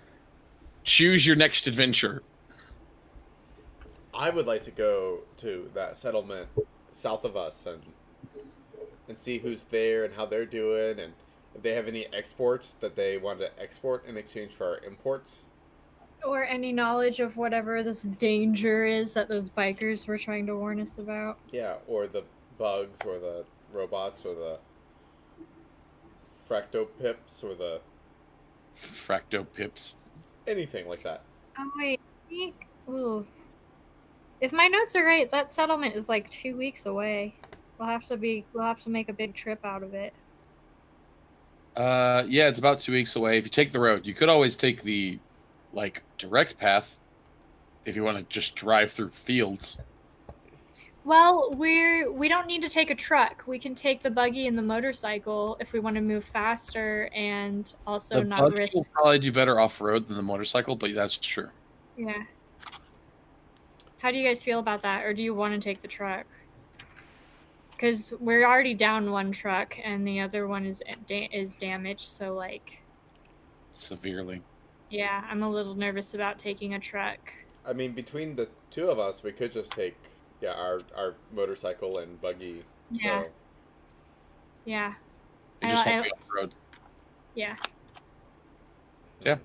Speaker 2: choose your next adventure.
Speaker 1: I would like to go to that settlement south of us and see who's there and how they're doing, and if they have any exports that they want to export in exchange for our imports.
Speaker 3: Or any knowledge of whatever this danger is that those bikers were trying to warn us about.
Speaker 1: Yeah, or the bugs, or the robots, or the fractopips, or the
Speaker 2: Fractopips.
Speaker 1: anything like that.
Speaker 3: Oh wait, ooh. If my notes are right, that settlement is like 2 weeks away. We'll have to make a big trip out of it.
Speaker 2: Yeah, it's about 2 weeks away. If you take the road, you could always take the direct path if you want to just drive through fields.
Speaker 3: Well, we don't need to take a truck. We can take the buggy and the motorcycle if we want to move faster and also
Speaker 2: The
Speaker 3: not
Speaker 2: buggy
Speaker 3: risk.
Speaker 2: will probably do better off road than the motorcycle, but that's true.
Speaker 3: Yeah. How do you guys feel about that, or do you want to take the truck? Because we're already down one truck and the other one is damaged, so
Speaker 2: Severely.
Speaker 3: yeah, I'm a little nervous about taking a truck.
Speaker 1: I mean, between the two of us, we could just take our motorcycle and buggy.
Speaker 3: Yeah.
Speaker 1: So.
Speaker 3: Yeah.
Speaker 2: You just want to be off the road.
Speaker 3: Yeah.
Speaker 2: Yeah.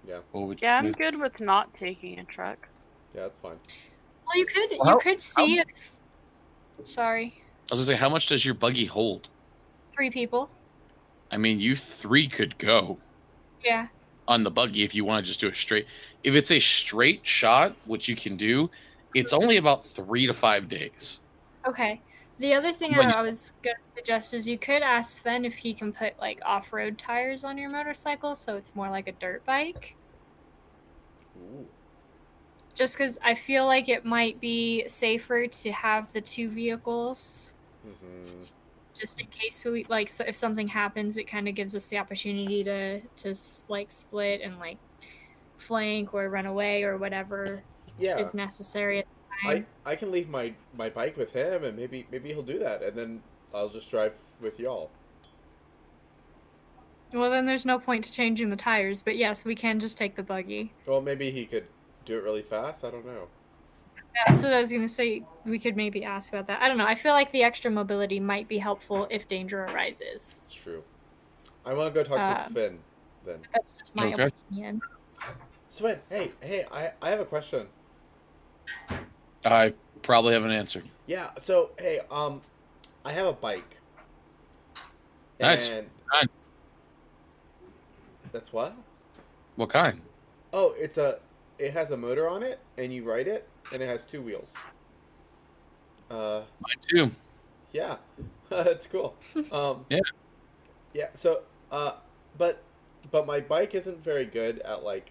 Speaker 1: Yeah.
Speaker 4: Yeah, I'm good with not taking a truck.
Speaker 1: Yeah, that's fine.
Speaker 3: Well, you could see if. Sorry.
Speaker 2: I was gonna say, how much does your buggy hold?
Speaker 3: 3 people.
Speaker 2: I mean, you 3 could go
Speaker 3: Yeah.
Speaker 2: on the buggy if you want to just do a straight. If it's a straight shot, which you can do, it's only about 3 to 5 days.
Speaker 3: Okay. The other thing
Speaker 2: But
Speaker 3: I was going to suggest is you could ask Sven if he can put off-road tires on your motorcycle so it's more like a dirt bike.
Speaker 1: Ooh.
Speaker 3: Just because I feel like it might be safer to have the 2 vehicles.
Speaker 1: Mm-hmm.
Speaker 3: Just in case so if something happens, it kind of gives us the opportunity to split and flank or run away or whatever
Speaker 1: Yeah.
Speaker 3: is necessary at the time.
Speaker 1: I can leave my bike with him, and maybe he'll do that, and then I'll just drive with y'all.
Speaker 3: Well, then there's no point to changing the tires, but yes, we can just take the buggy.
Speaker 1: Well, maybe he could do it really fast. I don't know.
Speaker 3: That's what I was going to say. We could maybe ask about that. I don't know. I feel like the extra mobility might be helpful if danger arises.
Speaker 1: It's true. I want to go talk to Sven then.
Speaker 3: That's just my
Speaker 2: Okay.
Speaker 3: opinion.
Speaker 1: Sven, hey, I have a question.
Speaker 2: I probably have an answer.
Speaker 1: Yeah, so hey, I have a bike,
Speaker 2: Nice.
Speaker 1: And
Speaker 2: Kind.
Speaker 1: that's what?
Speaker 2: What kind?
Speaker 1: Oh, it has a motor on it, and you ride it, and it has 2 wheels.
Speaker 2: Mine too.
Speaker 1: Yeah, that's cool.
Speaker 2: Yeah.
Speaker 1: Yeah. So, but my bike isn't very good at like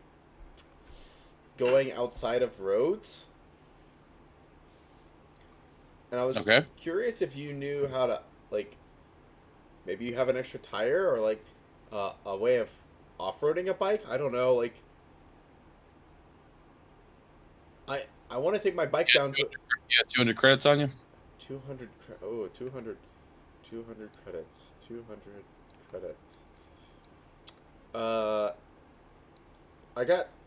Speaker 1: going outside of roads. And I was
Speaker 2: Okay.
Speaker 1: curious if you knew how to like, maybe you have an extra tire or like a way of off-roading a bike. I don't know. Like, I want to take my bike down to
Speaker 2: Yeah, 200 credits on you.
Speaker 1: 200. 200 credits. 200 credits.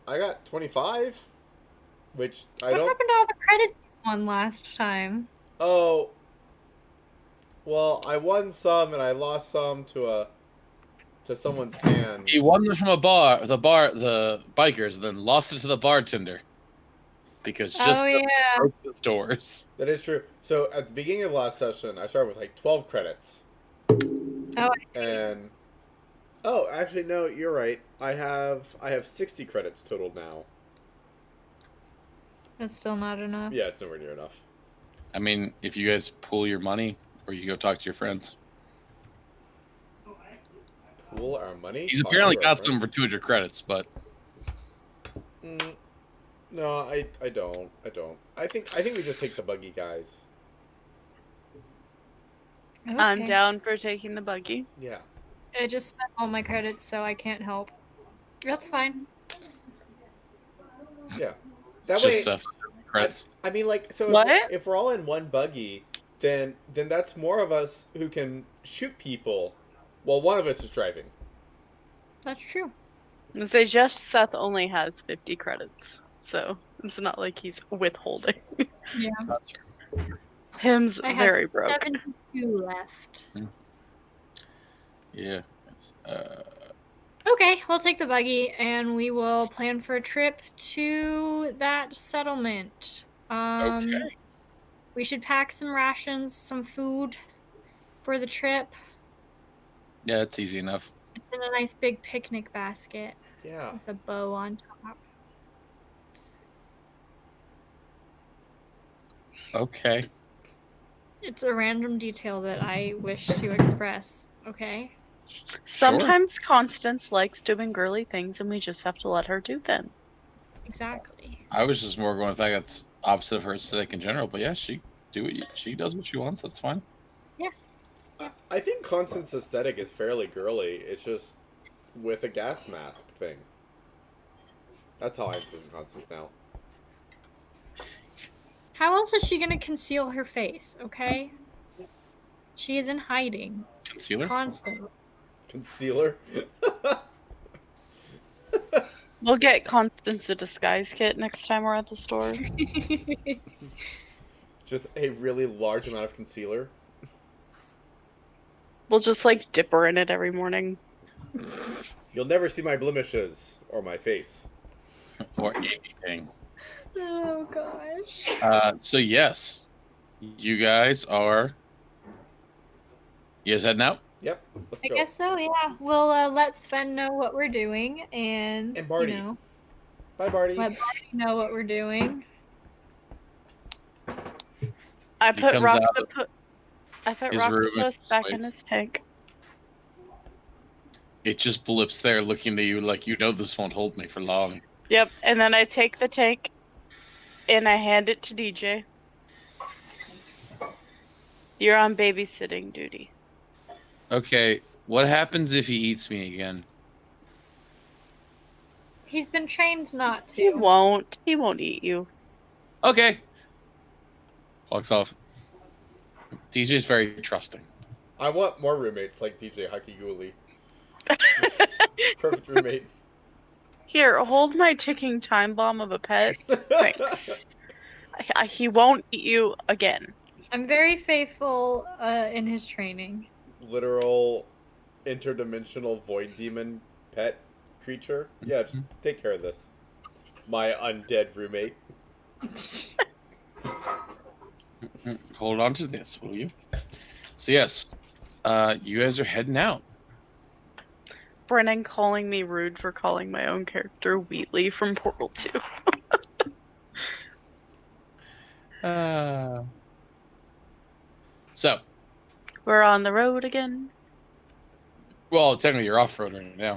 Speaker 1: I got 25, which I
Speaker 3: What
Speaker 1: don't.
Speaker 3: happened to all the credits you won last time?
Speaker 1: Oh, well, I won some and I lost some to someone's hand.
Speaker 2: He won them from the bikers, and then lost it to the bartender because just
Speaker 3: Oh yeah.
Speaker 2: broke the stores.
Speaker 1: That is true. So at the beginning of last session, I started with like 12 credits.
Speaker 3: Oh, I see.
Speaker 1: And oh, actually no, you're right. I have 60 credits total now.
Speaker 3: That's still not enough.
Speaker 1: Yeah, it's nowhere near enough.
Speaker 2: I mean, if you guys pool your money, or you go talk to your friends.
Speaker 1: Pool our money.
Speaker 2: He's
Speaker 1: Talk
Speaker 2: apparently
Speaker 1: to our
Speaker 2: got some
Speaker 1: friends.
Speaker 2: for 200 credits, but
Speaker 1: No, I don't. I think we just take the buggy, guys.
Speaker 4: I'm
Speaker 3: Okay.
Speaker 4: down for taking the buggy.
Speaker 1: Yeah.
Speaker 3: I just spent all my credits, so I can't help. That's fine.
Speaker 1: Yeah. That
Speaker 2: just
Speaker 1: way.
Speaker 2: credits.
Speaker 1: I mean, like, so
Speaker 4: What?
Speaker 1: if we're all in one buggy, then that's more of us who can shoot people while one of us is driving.
Speaker 3: That's true.
Speaker 4: They just Seth only has 50 credits, so it's not like he's withholding.
Speaker 3: Yeah.
Speaker 2: That's true.
Speaker 4: Him's
Speaker 3: I have
Speaker 4: very broke.
Speaker 3: 72 left.
Speaker 2: Yeah.
Speaker 3: Okay, we'll take the buggy and we will plan for a trip to that settlement.
Speaker 2: Okay.
Speaker 3: We should pack some rations, some food for the trip.
Speaker 2: Yeah, it's easy enough.
Speaker 3: It's in a nice big picnic basket
Speaker 1: Yeah.
Speaker 3: with a bow on top.
Speaker 2: Okay.
Speaker 3: It's a random detail that I wish to express, okay?
Speaker 4: Sometimes Constance likes doing girly things, and we just have to let her do them.
Speaker 3: Exactly.
Speaker 2: I was just more going with that. That's opposite of her aesthetic in general, but yeah, she does what she wants. That's fine.
Speaker 1: I think Constance's aesthetic is fairly girly. It's just with a gas mask thing. That's how I envision Constance now.
Speaker 3: How else is she gonna conceal her face, okay? She is in hiding
Speaker 2: Concealer.
Speaker 3: constantly.
Speaker 1: Concealer.
Speaker 4: We'll get Constance a disguise kit next time we're at the store.
Speaker 1: Just a really large amount of concealer.
Speaker 4: We'll just like dip her in it every morning.
Speaker 1: You'll never see my blemishes or my face.
Speaker 2: Or anything.
Speaker 3: Oh gosh.
Speaker 2: So yes, you guys heading out?
Speaker 1: Yep. Let's
Speaker 3: I
Speaker 1: go.
Speaker 3: guess so, yeah. We'll let Sven know what we're doing and
Speaker 1: Barty.
Speaker 3: you know,
Speaker 1: Bye, Barty.
Speaker 3: let Barty know what we're doing.
Speaker 4: I
Speaker 2: He
Speaker 4: put
Speaker 2: comes out his room and
Speaker 4: Rocktopus
Speaker 2: just
Speaker 4: back
Speaker 2: like-
Speaker 4: in his tank.
Speaker 2: It just blips there, looking at you like this won't hold me for long.
Speaker 4: Yep, and then I take the tank and I hand it to DJ. You're on babysitting duty.
Speaker 2: Okay, what happens if he eats me again?
Speaker 3: He's been trained not
Speaker 4: He
Speaker 3: to.
Speaker 4: won't. He won't eat you.
Speaker 2: Okay. Walks off. DJ's very trusting.
Speaker 1: I want more roommates like DJ Hakiguli. Perfect roommate.
Speaker 4: Here, hold my ticking time bomb of a pet. Thanks. He won't eat you again.
Speaker 3: I'm very faithful in his training.
Speaker 1: Literal interdimensional void demon pet creature. Yeah, just take care of this. My undead roommate.
Speaker 2: Hold on to this, will you? So yes, you guys are heading out.
Speaker 4: Brennan calling me rude for calling my own character Wheatley from Portal 2.
Speaker 2: So,
Speaker 4: We're on the road again.
Speaker 2: well, technically you're off-road right now.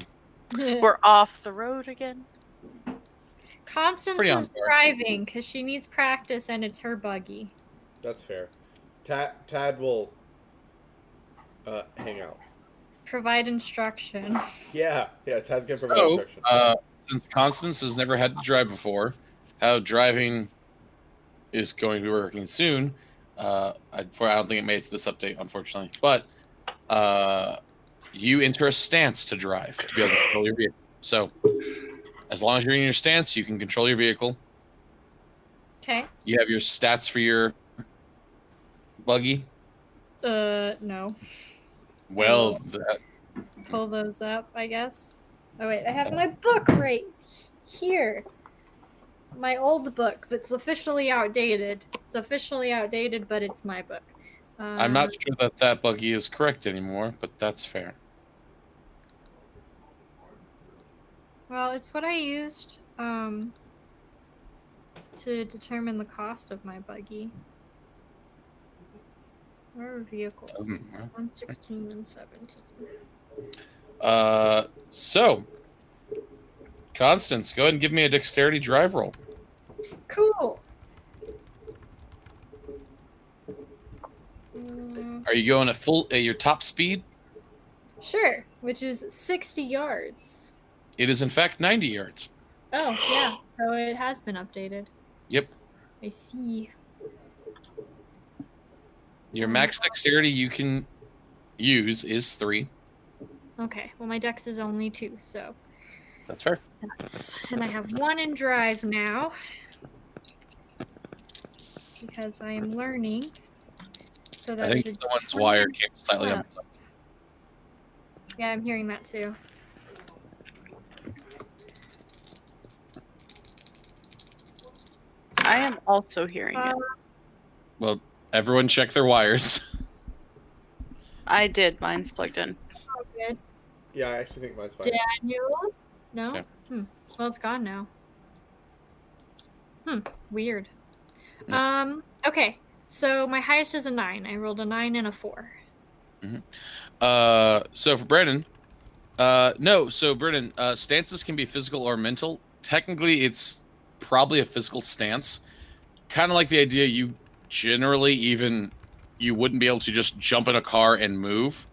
Speaker 4: We're off the road again.
Speaker 3: Constance
Speaker 2: Pretty on
Speaker 3: is
Speaker 2: par.
Speaker 3: driving because she needs practice and it's her buggy.
Speaker 1: That's fair. Tad will hang out.
Speaker 3: Provide instruction.
Speaker 1: Yeah, Tad's gonna provide
Speaker 2: So,
Speaker 1: instruction.
Speaker 2: since Constance has never had to drive before, how driving is going to be working soon. I don't think it made it to this update, unfortunately. But you enter a stance to drive to be able to control your vehicle. So, as long as you're in your stance, you can control your vehicle.
Speaker 3: Okay.
Speaker 2: You have your stats for your buggy.
Speaker 3: No.
Speaker 2: Well,
Speaker 3: Pull those up, I guess. Oh wait, I have my book right here. My old book that's officially outdated. It's officially outdated, but it's my book.
Speaker 2: I'm not sure that buggy is correct anymore, but that's fair.
Speaker 3: Well, it's what I used to determine the cost of my buggy. Where are vehicles? 116 and 17.
Speaker 2: So, Constance, go ahead and give me a dexterity drive roll.
Speaker 3: Cool.
Speaker 2: Are you going at your top speed?
Speaker 3: Sure, which is 60 yards.
Speaker 2: It is in fact 90 yards.
Speaker 3: Oh, yeah. So it has been updated.
Speaker 2: Yep.
Speaker 3: I see.
Speaker 2: Your max dexterity you can use is 3.
Speaker 3: Okay, well my dex is only 2, so
Speaker 2: That's fair.
Speaker 3: and I have 1 in drive now because I am learning. So that
Speaker 2: I think
Speaker 3: is a
Speaker 2: someone's
Speaker 3: 20
Speaker 2: wire came slightly
Speaker 3: up.
Speaker 2: unplugged.
Speaker 3: Yeah, I'm hearing that too.
Speaker 4: I am also hearing it.
Speaker 2: Well, everyone check their wires.
Speaker 4: I did. Mine's plugged in.
Speaker 3: Oh, good.
Speaker 1: Yeah, I actually think mine's fine.
Speaker 3: Daniel? No?
Speaker 2: Okay.
Speaker 3: Well, it's gone now. Weird.
Speaker 2: Yeah.
Speaker 3: Okay. So my highest is a 9. I rolled a 9 and a 4.
Speaker 2: So for Brennan, no. So Brennan, stances can be physical or mental. Technically, it's probably a physical stance. Kind of like the idea you generally you wouldn't be able to just jump in a car and move,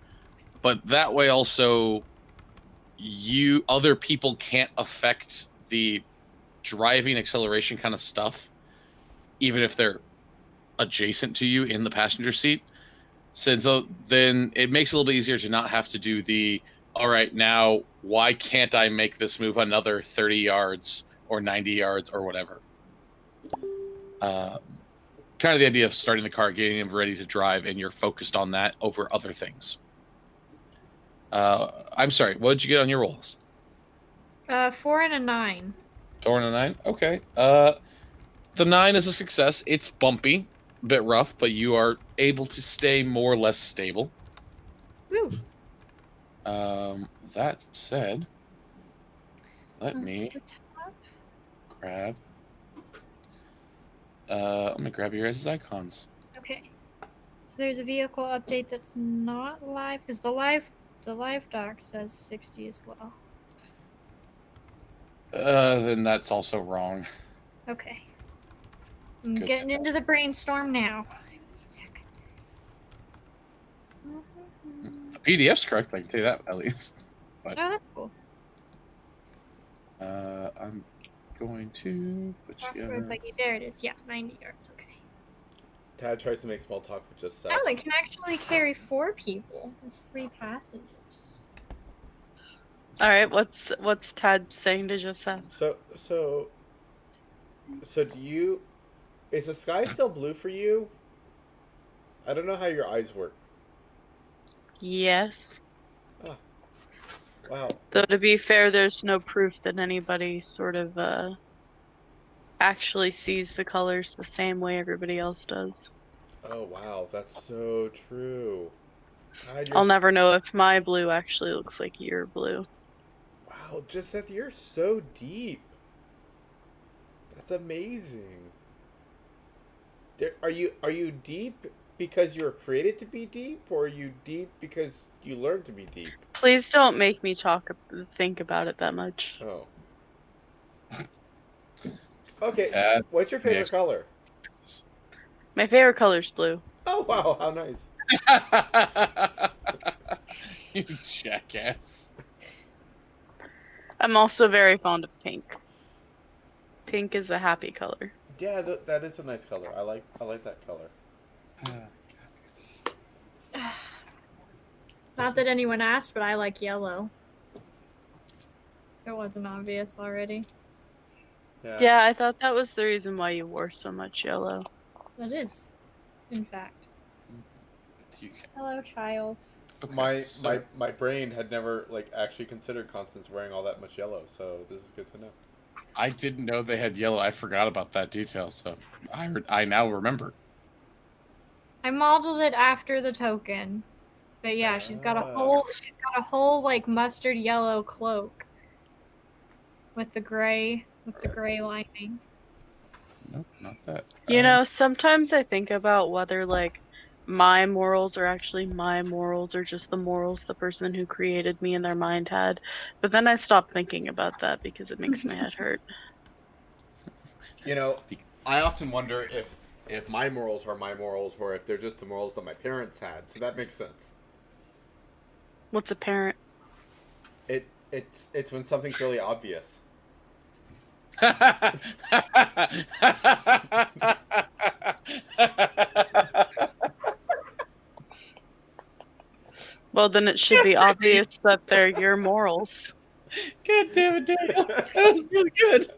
Speaker 2: but that way also other people can't affect the driving acceleration kind of stuff, even if they're adjacent to you in the passenger seat. So then it makes it a little bit easier to not have to do the, all right, now why can't I make this move another 30 yards or 90 yards or whatever? Kind of the idea of starting the car, getting it ready to drive, and you're focused on that over other things. I'm sorry, what did you get on your rolls?
Speaker 3: 4 and a 9.
Speaker 2: 4 and a 9? Okay. The 9 is a success. It's bumpy, a bit rough, but you are able to stay more or less stable.
Speaker 3: Woo.
Speaker 2: That said, let me grab... let me grab your guys' icons.
Speaker 3: Okay. So there's a vehicle update that's not live because the live doc says 60 as well.
Speaker 2: Then that's also wrong.
Speaker 3: Okay. I'm
Speaker 2: Good.
Speaker 3: getting into the brainstorm now.
Speaker 2: The PDF's correct, I can tell you that at least. But,
Speaker 3: Oh, that's cool.
Speaker 2: I'm going to put together...
Speaker 3: There it is. Yeah, 90 yards. Okay.
Speaker 1: Tad tries to make small talk with just Seth.
Speaker 3: Oh, it can actually carry 4 people. It's 3 passengers.
Speaker 4: All right, what's Tad saying to Joseph?
Speaker 1: So do you... Is the sky still blue for you? I don't know how your eyes work.
Speaker 4: Yes.
Speaker 1: Ah. Wow.
Speaker 4: Though to be fair, there's no proof that anybody sort of actually sees the colors the same way everybody else does.
Speaker 1: Oh, wow. That's so true.
Speaker 4: I'll never know if my blue actually looks like your blue.
Speaker 1: Wow, just Seth, you're so deep. That's amazing. Are you deep because you were created to be deep, or are you deep because you learned to be deep?
Speaker 4: Please don't make me think about it that much.
Speaker 1: Oh. Okay, what's your favorite color?
Speaker 4: My favorite color's blue.
Speaker 1: Oh, wow, how nice.
Speaker 2: You jackass.
Speaker 4: I'm also very fond of pink. Pink is a happy color.
Speaker 1: Yeah, that is a nice color. I like that color.
Speaker 3: Not that anyone asked, but I like yellow. It wasn't obvious already.
Speaker 4: Yeah, I thought that was the reason why you wore so much yellow.
Speaker 3: That is, in fact. Hello, child.
Speaker 1: Okay, my brain had never actually considered Constance wearing all that much yellow, so this is good to know.
Speaker 2: I didn't know they had yellow. I forgot about that detail, so I now remember.
Speaker 3: I modeled it after the token, but yeah, she's got a whole like mustard yellow cloak with the gray lining.
Speaker 2: Nope, not that.
Speaker 4: You know, sometimes I think about whether my morals are actually my morals or just the morals the person who created me in their mind had. But then I stop thinking about that because it makes my head hurt.
Speaker 1: You know, I often wonder if my morals are my morals or if they're just the morals that my parents had. So that makes sense.
Speaker 4: What's a parent?
Speaker 1: It's when something's really obvious.
Speaker 4: Well, then it should be obvious that they're your morals.
Speaker 2: God damn it, Daniel. That was really good.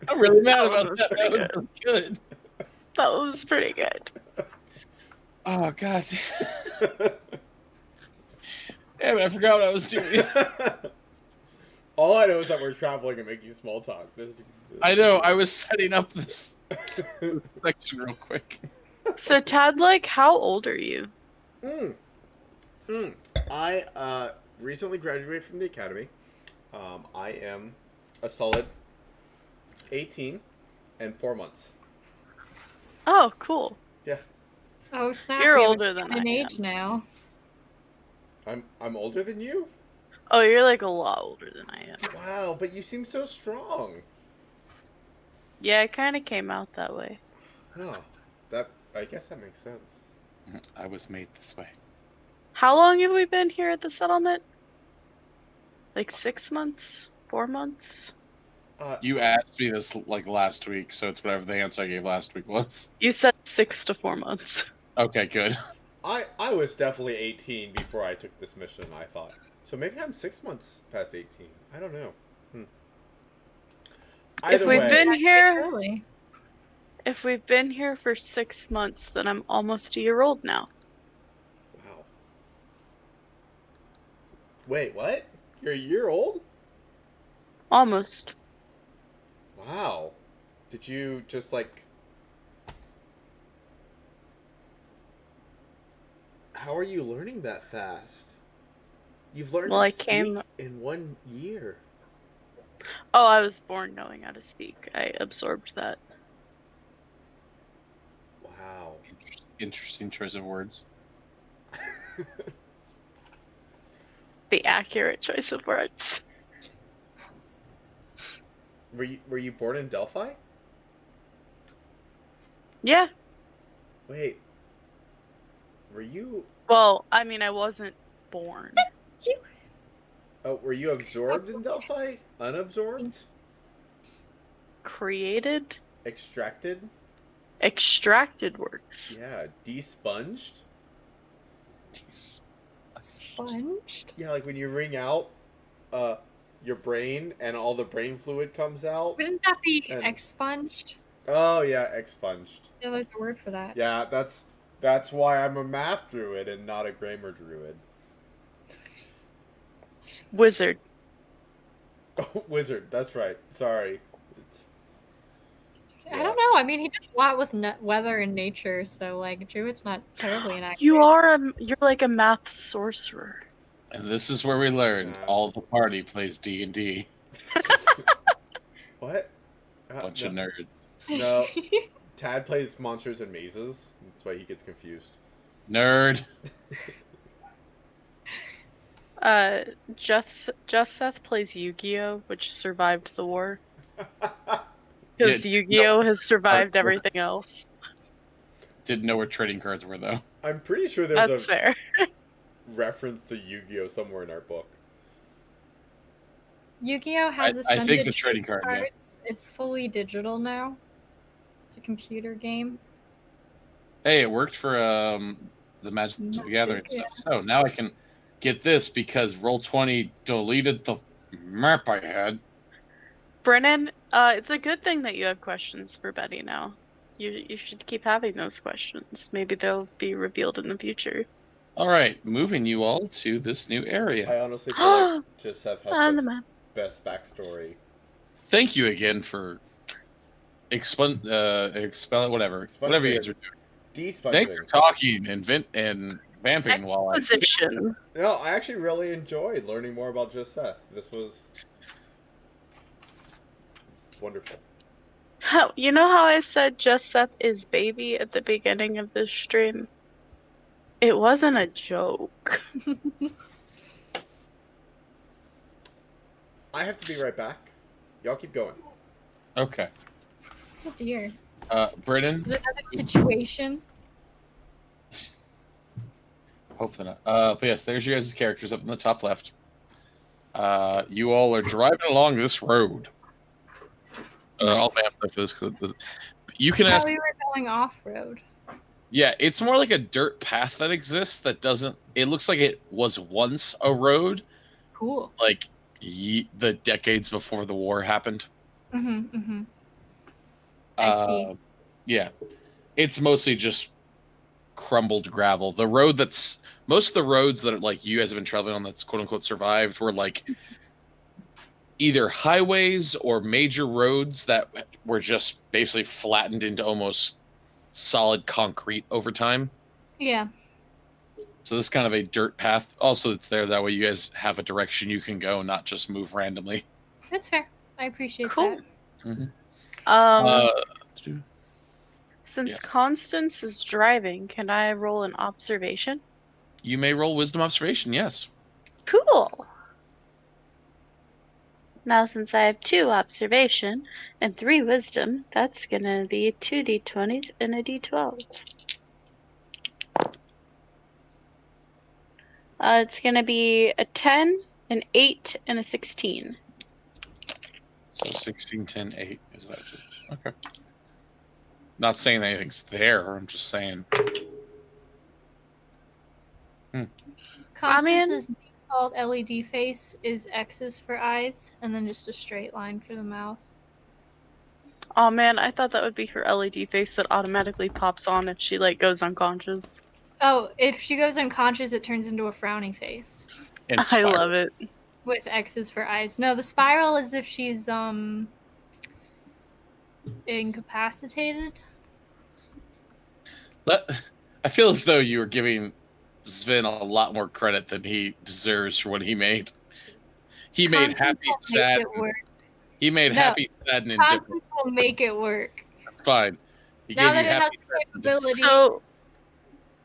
Speaker 2: I'm really mad about that. That was really good.
Speaker 4: That was pretty good.
Speaker 2: Oh, God. Damn it, I forgot what I was doing.
Speaker 1: All I know is that we're traveling and making small talk.
Speaker 2: I know, I was setting up this section real quick.
Speaker 4: So, Tad, how old are you?
Speaker 1: I recently graduated from the academy. I am a solid 18 and 4 months.
Speaker 4: Oh, cool.
Speaker 1: Yeah.
Speaker 3: Oh, snap!
Speaker 4: You're older than I am.
Speaker 3: Age now.
Speaker 1: I'm older than you?
Speaker 4: Oh, you're a lot older than I am.
Speaker 1: Wow, but you seem so strong.
Speaker 4: Yeah, it kind of came out that way.
Speaker 1: Oh, I guess that makes sense.
Speaker 2: I was made this way.
Speaker 4: How long have we been here at the settlement? 6 months? 4 months?
Speaker 2: You asked me this last week, so it's whatever the answer I gave last week was.
Speaker 4: You said 6 to 4 months.
Speaker 2: Okay, good.
Speaker 1: I was definitely 18 before I took this mission, I thought. So maybe I'm 6 months past 18. I don't know.
Speaker 4: If we've been here for 6 months, then I'm almost a year old now.
Speaker 1: Wow. Wait, what? You're a year old?
Speaker 4: Almost.
Speaker 1: Wow. Did you just How are you learning that fast? You've learned to speak in 1 year.
Speaker 4: Oh, I was born knowing how to speak. I absorbed that.
Speaker 1: Wow.
Speaker 2: Interesting choice of words.
Speaker 4: The accurate choice of words.
Speaker 1: Were you born in Delphi?
Speaker 4: Yeah.
Speaker 1: Wait. Were you...
Speaker 4: Well, I mean, I wasn't born.
Speaker 1: Oh, were you absorbed in Delphi? Unabsorbed?
Speaker 4: Created?
Speaker 1: Extracted?
Speaker 4: Extracted works.
Speaker 1: Yeah, desponged?
Speaker 3: Sponged?
Speaker 1: Yeah, when you wring out your brain and all the brain fluid comes out.
Speaker 3: Wouldn't that be expunged?
Speaker 1: Oh, yeah, expunged.
Speaker 3: Yeah, there's a word for that.
Speaker 1: Yeah, that's why I'm a math druid and not a grammar druid.
Speaker 4: Wizard.
Speaker 1: Oh, wizard, that's right. Sorry.
Speaker 3: I don't know. I mean, he does a lot with weather and nature, so like Druid's not terribly inaccurate.
Speaker 4: You're like a math sorcerer.
Speaker 2: And this is where we learned all the party plays D&D.
Speaker 1: What?
Speaker 2: Bunch of nerds.
Speaker 1: No. Tad plays Monsters and Mazes. That's why he gets confused.
Speaker 2: Nerd.
Speaker 4: Just Seth plays Yu-Gi-Oh, which survived the war. Because Yu-Gi-Oh has survived everything else.
Speaker 2: Didn't know where trading cards were, though.
Speaker 1: I'm pretty sure there's
Speaker 4: That's fair.
Speaker 1: reference to Yu-Gi-Oh somewhere in our book.
Speaker 3: Yu-Gi-Oh has
Speaker 2: I think the trading card,
Speaker 3: cards. Yeah. It's fully digital now. It's a computer game.
Speaker 2: Hey, it worked for the Magic the Gathering stuff. So now I can get this because Roll20 deleted the map I had.
Speaker 4: Brennan, it's a good thing that you have questions for Betty now. You should keep having those questions. Maybe they'll be revealed in the future.
Speaker 2: All right, moving you all to this new area.
Speaker 1: I honestly feel like just Seth has the best backstory.
Speaker 2: Thank you again for whatever you guys are doing. Thanks for talking and vamping while I...
Speaker 1: No, I actually really enjoyed learning more about Just Seth. This was wonderful.
Speaker 4: You know how I said Just Seth is baby at the beginning of this stream? It wasn't a joke.
Speaker 1: I have to be right back. Y'all keep going.
Speaker 2: Okay.
Speaker 3: Oh dear.
Speaker 2: Brennan?
Speaker 3: Is there another situation?
Speaker 2: Hopefully not. But yes, there's your guys' characters up in the top left. You all are driving along this road. I'll map for this because you can ask.
Speaker 3: We were going off road.
Speaker 2: Yeah, it's more like a dirt path that exists that doesn't. It looks like it was once a road.
Speaker 3: Cool.
Speaker 2: Like the decades before the war happened.
Speaker 3: I see.
Speaker 2: Yeah, it's mostly just crumbled gravel. The road that's most of the roads that like you guys have been traveling on that's quote unquote survived were like either highways or major roads that were just basically flattened into almost solid concrete over time.
Speaker 3: Yeah.
Speaker 2: So this is kind of a dirt path. Also, it's there that way you guys have a direction you can go, not just move randomly.
Speaker 3: That's fair. I appreciate that.
Speaker 2: Mm-hmm.
Speaker 4: Since Constance is driving, can I roll an observation?
Speaker 2: You may roll wisdom observation, yes.
Speaker 4: Cool. Now, since I have 2 observation and 3 wisdom, that's going to be 2 d20s and a d12. It's going to be a 10, an 8, and a 16.
Speaker 2: So 16, 10, 8 is what it is. Okay. Not saying anything's there, I'm just saying.
Speaker 3: Constance's default LED face is X's for eyes, and then just a straight line for the mouth.
Speaker 4: Oh man, I thought that would be her LED face that automatically pops on if she like goes unconscious.
Speaker 3: Oh, if she goes unconscious, it turns into a frowny face.
Speaker 4: I love it.
Speaker 3: With X's for eyes. No, the spiral is if she's incapacitated.
Speaker 2: I feel as though you were giving Sven a lot more credit than he deserves for what he made. He made happy, sad. He made happy, sad, and indifferent.
Speaker 3: Constance will make it work.
Speaker 2: That's fine. He
Speaker 3: now
Speaker 2: gave
Speaker 3: that
Speaker 2: you
Speaker 3: it has capability.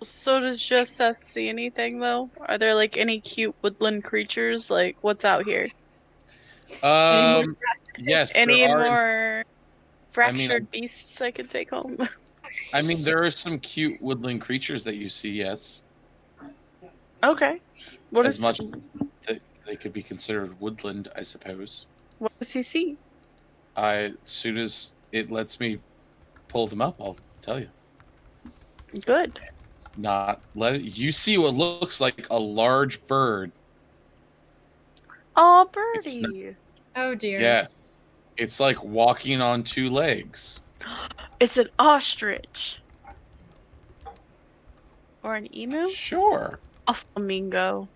Speaker 4: So does Just Seth see anything though? Are there like any cute woodland creatures? Like what's out here?
Speaker 2: Yes.
Speaker 4: Any more fractured beasts I could take home?
Speaker 2: I mean, there are some cute woodland creatures that you see. Yes.
Speaker 4: Okay.
Speaker 2: As much as they could be considered woodland, I suppose.
Speaker 4: What does he see?
Speaker 2: As soon as it lets me pull them up, I'll tell you.
Speaker 4: Good.
Speaker 2: You see what looks like a large bird.
Speaker 4: Oh, birdie.
Speaker 3: Oh dear.
Speaker 2: Yeah. It's like walking on 2 legs.
Speaker 4: It's an ostrich. Or an emu?
Speaker 2: Sure.
Speaker 4: A flamingo.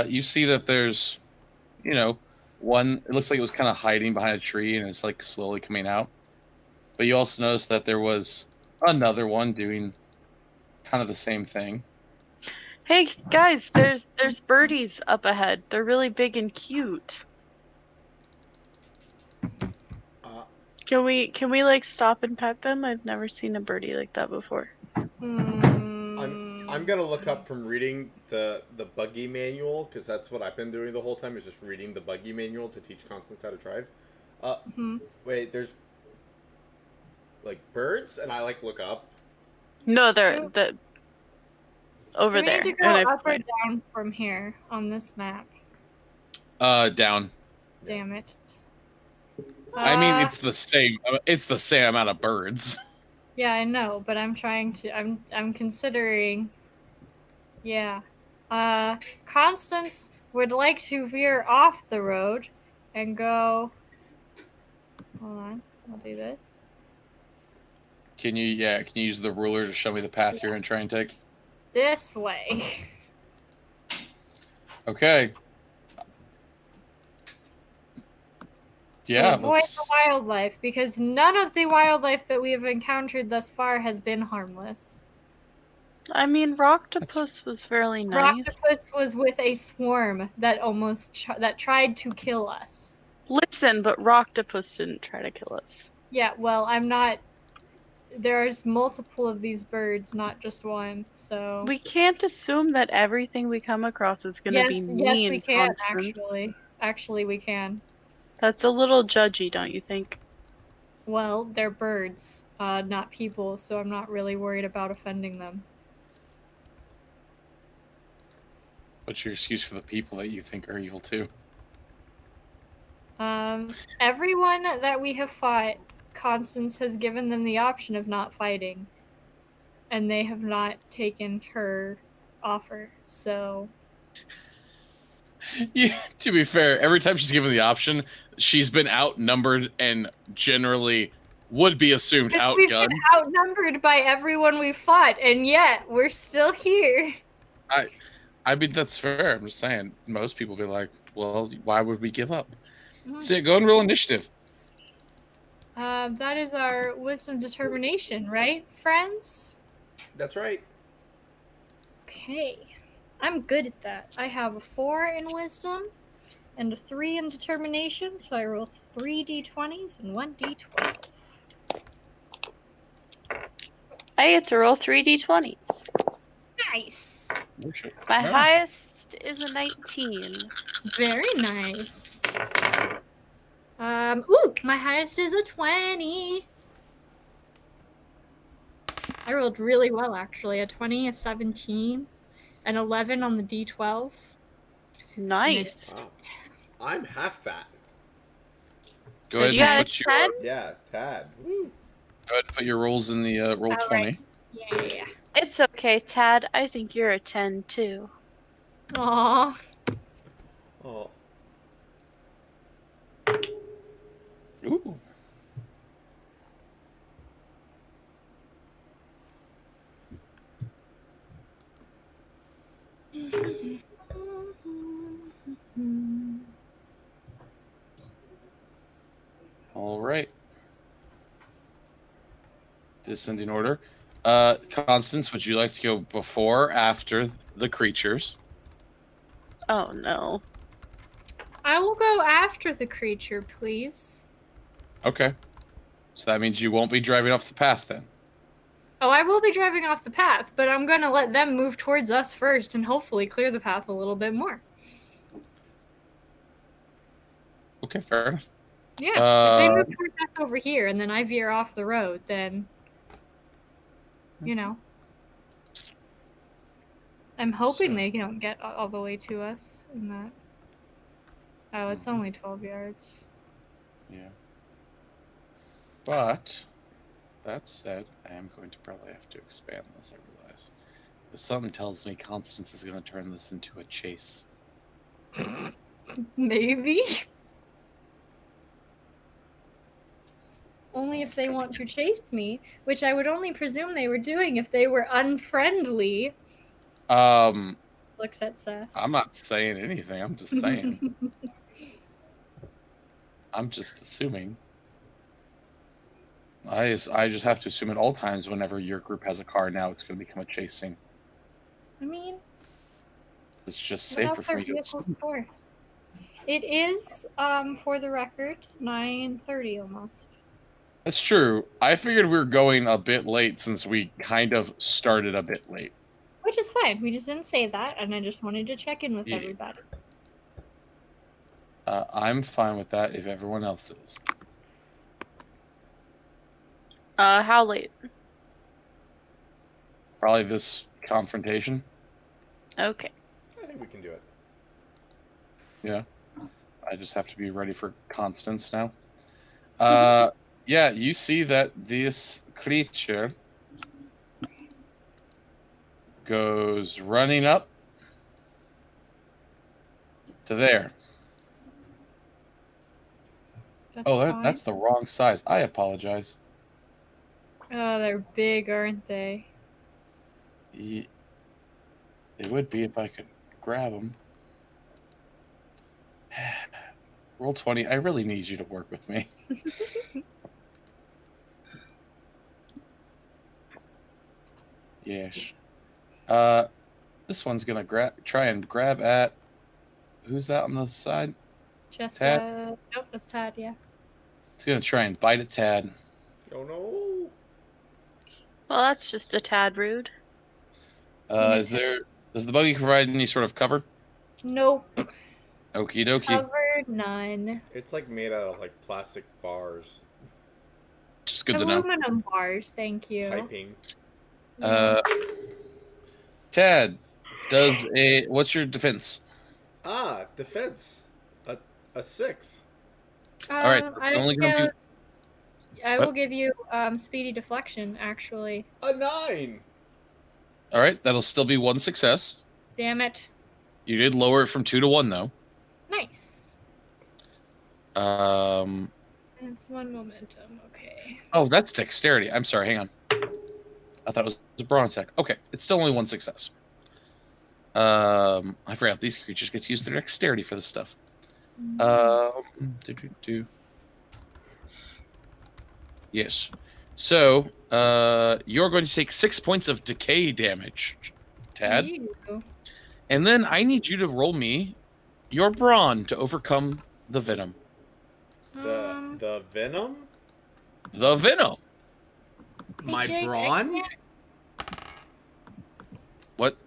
Speaker 2: You see that there's, One, it looks like it was kind of hiding behind a tree and it's like slowly coming out. But you also noticed that there was another one doing kind of the same thing.
Speaker 4: Hey guys, there's birdies up ahead. They're really big and cute. Can we like stop and pet them? I've never seen a birdie like that before.
Speaker 1: I'm gonna look up from reading the buggy manual, because that's what I've been doing the whole time, is just reading the buggy manual to teach Constance how to drive. Wait, there's like birds, and I like look up.
Speaker 4: No, they're over
Speaker 3: Do we
Speaker 4: there.
Speaker 3: need to go up or down from here on this map?
Speaker 2: Down.
Speaker 3: Damn it.
Speaker 2: I mean, it's the same. It's the same amount of birds.
Speaker 3: Yeah, I know, but I'm trying to. I'm considering. Yeah. Constance would like to veer off the road and go. Hold on, I'll do this.
Speaker 2: Can you use the ruler to show me the path you're gonna try and take?
Speaker 3: This way.
Speaker 2: Okay.
Speaker 3: To avoid the wildlife, because none of the wildlife that we have encountered thus far has been harmless.
Speaker 4: I mean, Rocktopus was fairly nice.
Speaker 3: Rocktopus was with a swarm that almost that tried to kill us.
Speaker 4: Listen, but Rocktopus didn't try to kill us.
Speaker 3: Yeah, well, I'm not. There's multiple of these birds, not just one. So
Speaker 4: we can't assume that everything we come across is going to be mean.
Speaker 3: Yes, we can.
Speaker 4: Constance.
Speaker 3: Actually, we can.
Speaker 4: That's a little judgy, don't you think?
Speaker 3: Well, they're birds, not people, so I'm not really worried about offending them.
Speaker 2: What's your excuse for the people that you think are evil too?
Speaker 3: Everyone that we have fought, Constance has given them the option of not fighting, and they have not taken her offer, so...
Speaker 2: Yeah, to be fair, every time she's given the option, she's been outnumbered and generally would be assumed outgunned.
Speaker 3: We've been outnumbered by everyone we fought, and yet we're still here.
Speaker 2: I mean, that's fair. I'm just saying, most people be like, well, why would we give up?
Speaker 3: Mm-hmm.
Speaker 2: So yeah, go and roll initiative.
Speaker 3: That is our wisdom determination, right, friends?
Speaker 1: That's right.
Speaker 3: Okay. I'm good at that. I have a 4 in wisdom and a 3 in determination, so I roll 3 d20s and 1 d12.
Speaker 4: I get to roll 3 d20s.
Speaker 3: Nice.
Speaker 4: My highest is a 19.
Speaker 3: Very nice. Ooh, my highest is a 20. I rolled really well, actually. A 20, a 17. An 11 on the D12.
Speaker 4: Nice.
Speaker 1: Wow. I'm half that.
Speaker 2: Go ahead and put your...
Speaker 1: Yeah, Tad. Woo.
Speaker 2: Go ahead and put your rolls in the roll 20.
Speaker 3: Right. Yeah.
Speaker 4: It's okay, Tad. I think you're a 10, too.
Speaker 3: Aww.
Speaker 1: Oh.
Speaker 2: Ooh. All right. Descending order. Constance, would you like to go before, after the creatures?
Speaker 4: Oh, no.
Speaker 3: I will go after the creature, please.
Speaker 2: Okay. So that means you won't be driving off the path then.
Speaker 3: Oh, I will be driving off the path, but I'm going to let them move towards us first and hopefully clear the path a little bit more.
Speaker 2: Okay, fair enough.
Speaker 3: Yeah, if they move towards us over here and then I veer off the road, then, you know. I'm hoping they don't get all the way to us in that. Oh, it's only 12 yards.
Speaker 2: Yeah. But, that said, I am going to probably have to expand this, I realize. But something tells me Constance is going to turn this into a chase.
Speaker 3: Maybe. Only if they want to chase me, which I would only presume they were doing if they were unfriendly.
Speaker 2: Looks
Speaker 3: at Seth.
Speaker 2: I'm not saying anything, I'm just saying. I'm just assuming. I just have to assume at all times whenever your group has a car now, it's going to become a chase scene.
Speaker 3: I mean,
Speaker 2: It's just
Speaker 3: what
Speaker 2: safer
Speaker 3: else
Speaker 2: for
Speaker 3: are
Speaker 2: me to
Speaker 3: vehicles
Speaker 2: assume.
Speaker 3: for? It is, for the record, 9:30 almost.
Speaker 2: That's true. I figured we were going a bit late since we kind of started a bit late.
Speaker 3: Which is fine. We just didn't say that, and I just wanted to check in with
Speaker 2: Yeah.
Speaker 3: everybody.
Speaker 2: I'm fine with that if everyone else is.
Speaker 4: How late?
Speaker 2: Probably this confrontation.
Speaker 4: Okay.
Speaker 1: I think we can do it.
Speaker 2: Yeah. I just have to be ready for Constance now. Yeah, you see that this creature goes running up to there. That's the wrong size. I apologize.
Speaker 3: Oh, they're big, aren't they?
Speaker 2: It would be if I could grab them. Roll 20. I really need you to work with me. Yes. This one's gonna try and grab at. Who's that on the side?
Speaker 3: Just
Speaker 2: Tad?
Speaker 3: Nope, that's Tad. Yeah.
Speaker 2: It's gonna try and bite at Tad.
Speaker 1: Oh no!
Speaker 4: Well, that's just a tad rude.
Speaker 2: Does the buggy provide any sort of cover?
Speaker 3: Nope.
Speaker 2: Okie dokie.
Speaker 3: Covered, none.
Speaker 1: It's like made out of like plastic bars,
Speaker 2: Just good to know.
Speaker 3: Aluminum bars, thank you.
Speaker 1: piping.
Speaker 2: Tad, what's your defense?
Speaker 1: Defense. A 6.
Speaker 2: All right, so
Speaker 3: I
Speaker 2: only gonna
Speaker 3: will give you speedy deflection. Actually,
Speaker 1: A 9.
Speaker 2: All right, that'll still be one success.
Speaker 3: damn it.
Speaker 2: You did lower it from 2 to 1 though.
Speaker 3: Nice. That's one momentum. Okay.
Speaker 2: Oh, that's dexterity. I'm sorry. Hang on. I thought it was a brawn attack. Okay, it's still only one success. I forgot these creatures get to use their dexterity for this stuff. Yes. So, you're going to take 6 points of decay damage, Tad.
Speaker 3: Ew.
Speaker 2: And then I need you to roll me your brawn to overcome the venom.
Speaker 1: The venom?
Speaker 2: The venom.
Speaker 1: My
Speaker 3: Jake,
Speaker 1: brawn?
Speaker 2: What?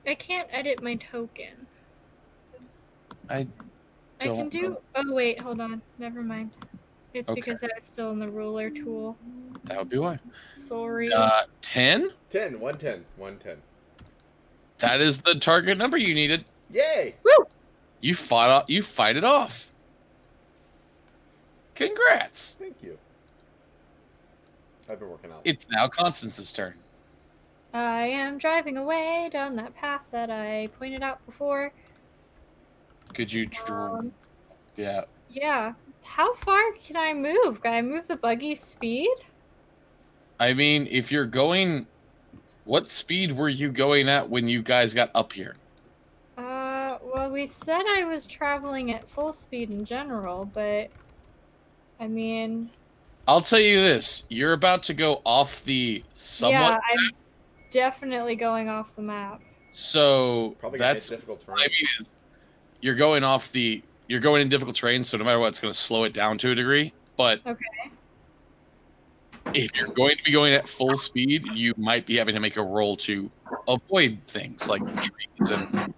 Speaker 3: I can't edit my token.
Speaker 2: I
Speaker 3: can
Speaker 2: don't
Speaker 3: do.
Speaker 2: know.
Speaker 3: Oh wait, hold on. Never mind. It's
Speaker 2: Okay.
Speaker 3: because I was still in the ruler tool.
Speaker 2: That would be why.
Speaker 3: Sorry.
Speaker 2: 10?
Speaker 1: 10. 110.
Speaker 2: That is the target number you needed.
Speaker 1: Yay!
Speaker 3: Woo!
Speaker 2: You fight it off. Congrats.
Speaker 1: Thank you. I've been working out.
Speaker 2: It's now Constance's turn.
Speaker 3: I am driving away down that path that I pointed out before.
Speaker 2: Could you yeah.
Speaker 3: Yeah. How far can I move? Can I move the buggy speed?
Speaker 2: I mean, if you're going, what speed were you going at when you guys got up here?
Speaker 3: Well, we said I was traveling at full speed in general, but I mean,
Speaker 2: I'll tell you this: you're about to go off the somewhat.
Speaker 3: yeah, I'm definitely going off the map.
Speaker 2: So
Speaker 1: Probably gonna
Speaker 2: that's
Speaker 1: hit difficult terrain.
Speaker 2: what I mean is, you're going in difficult terrain. So no matter what, it's going to slow it down to a degree. But
Speaker 3: Okay.
Speaker 2: if you're going to be going at full speed, you might be having to make a roll to avoid things like trees and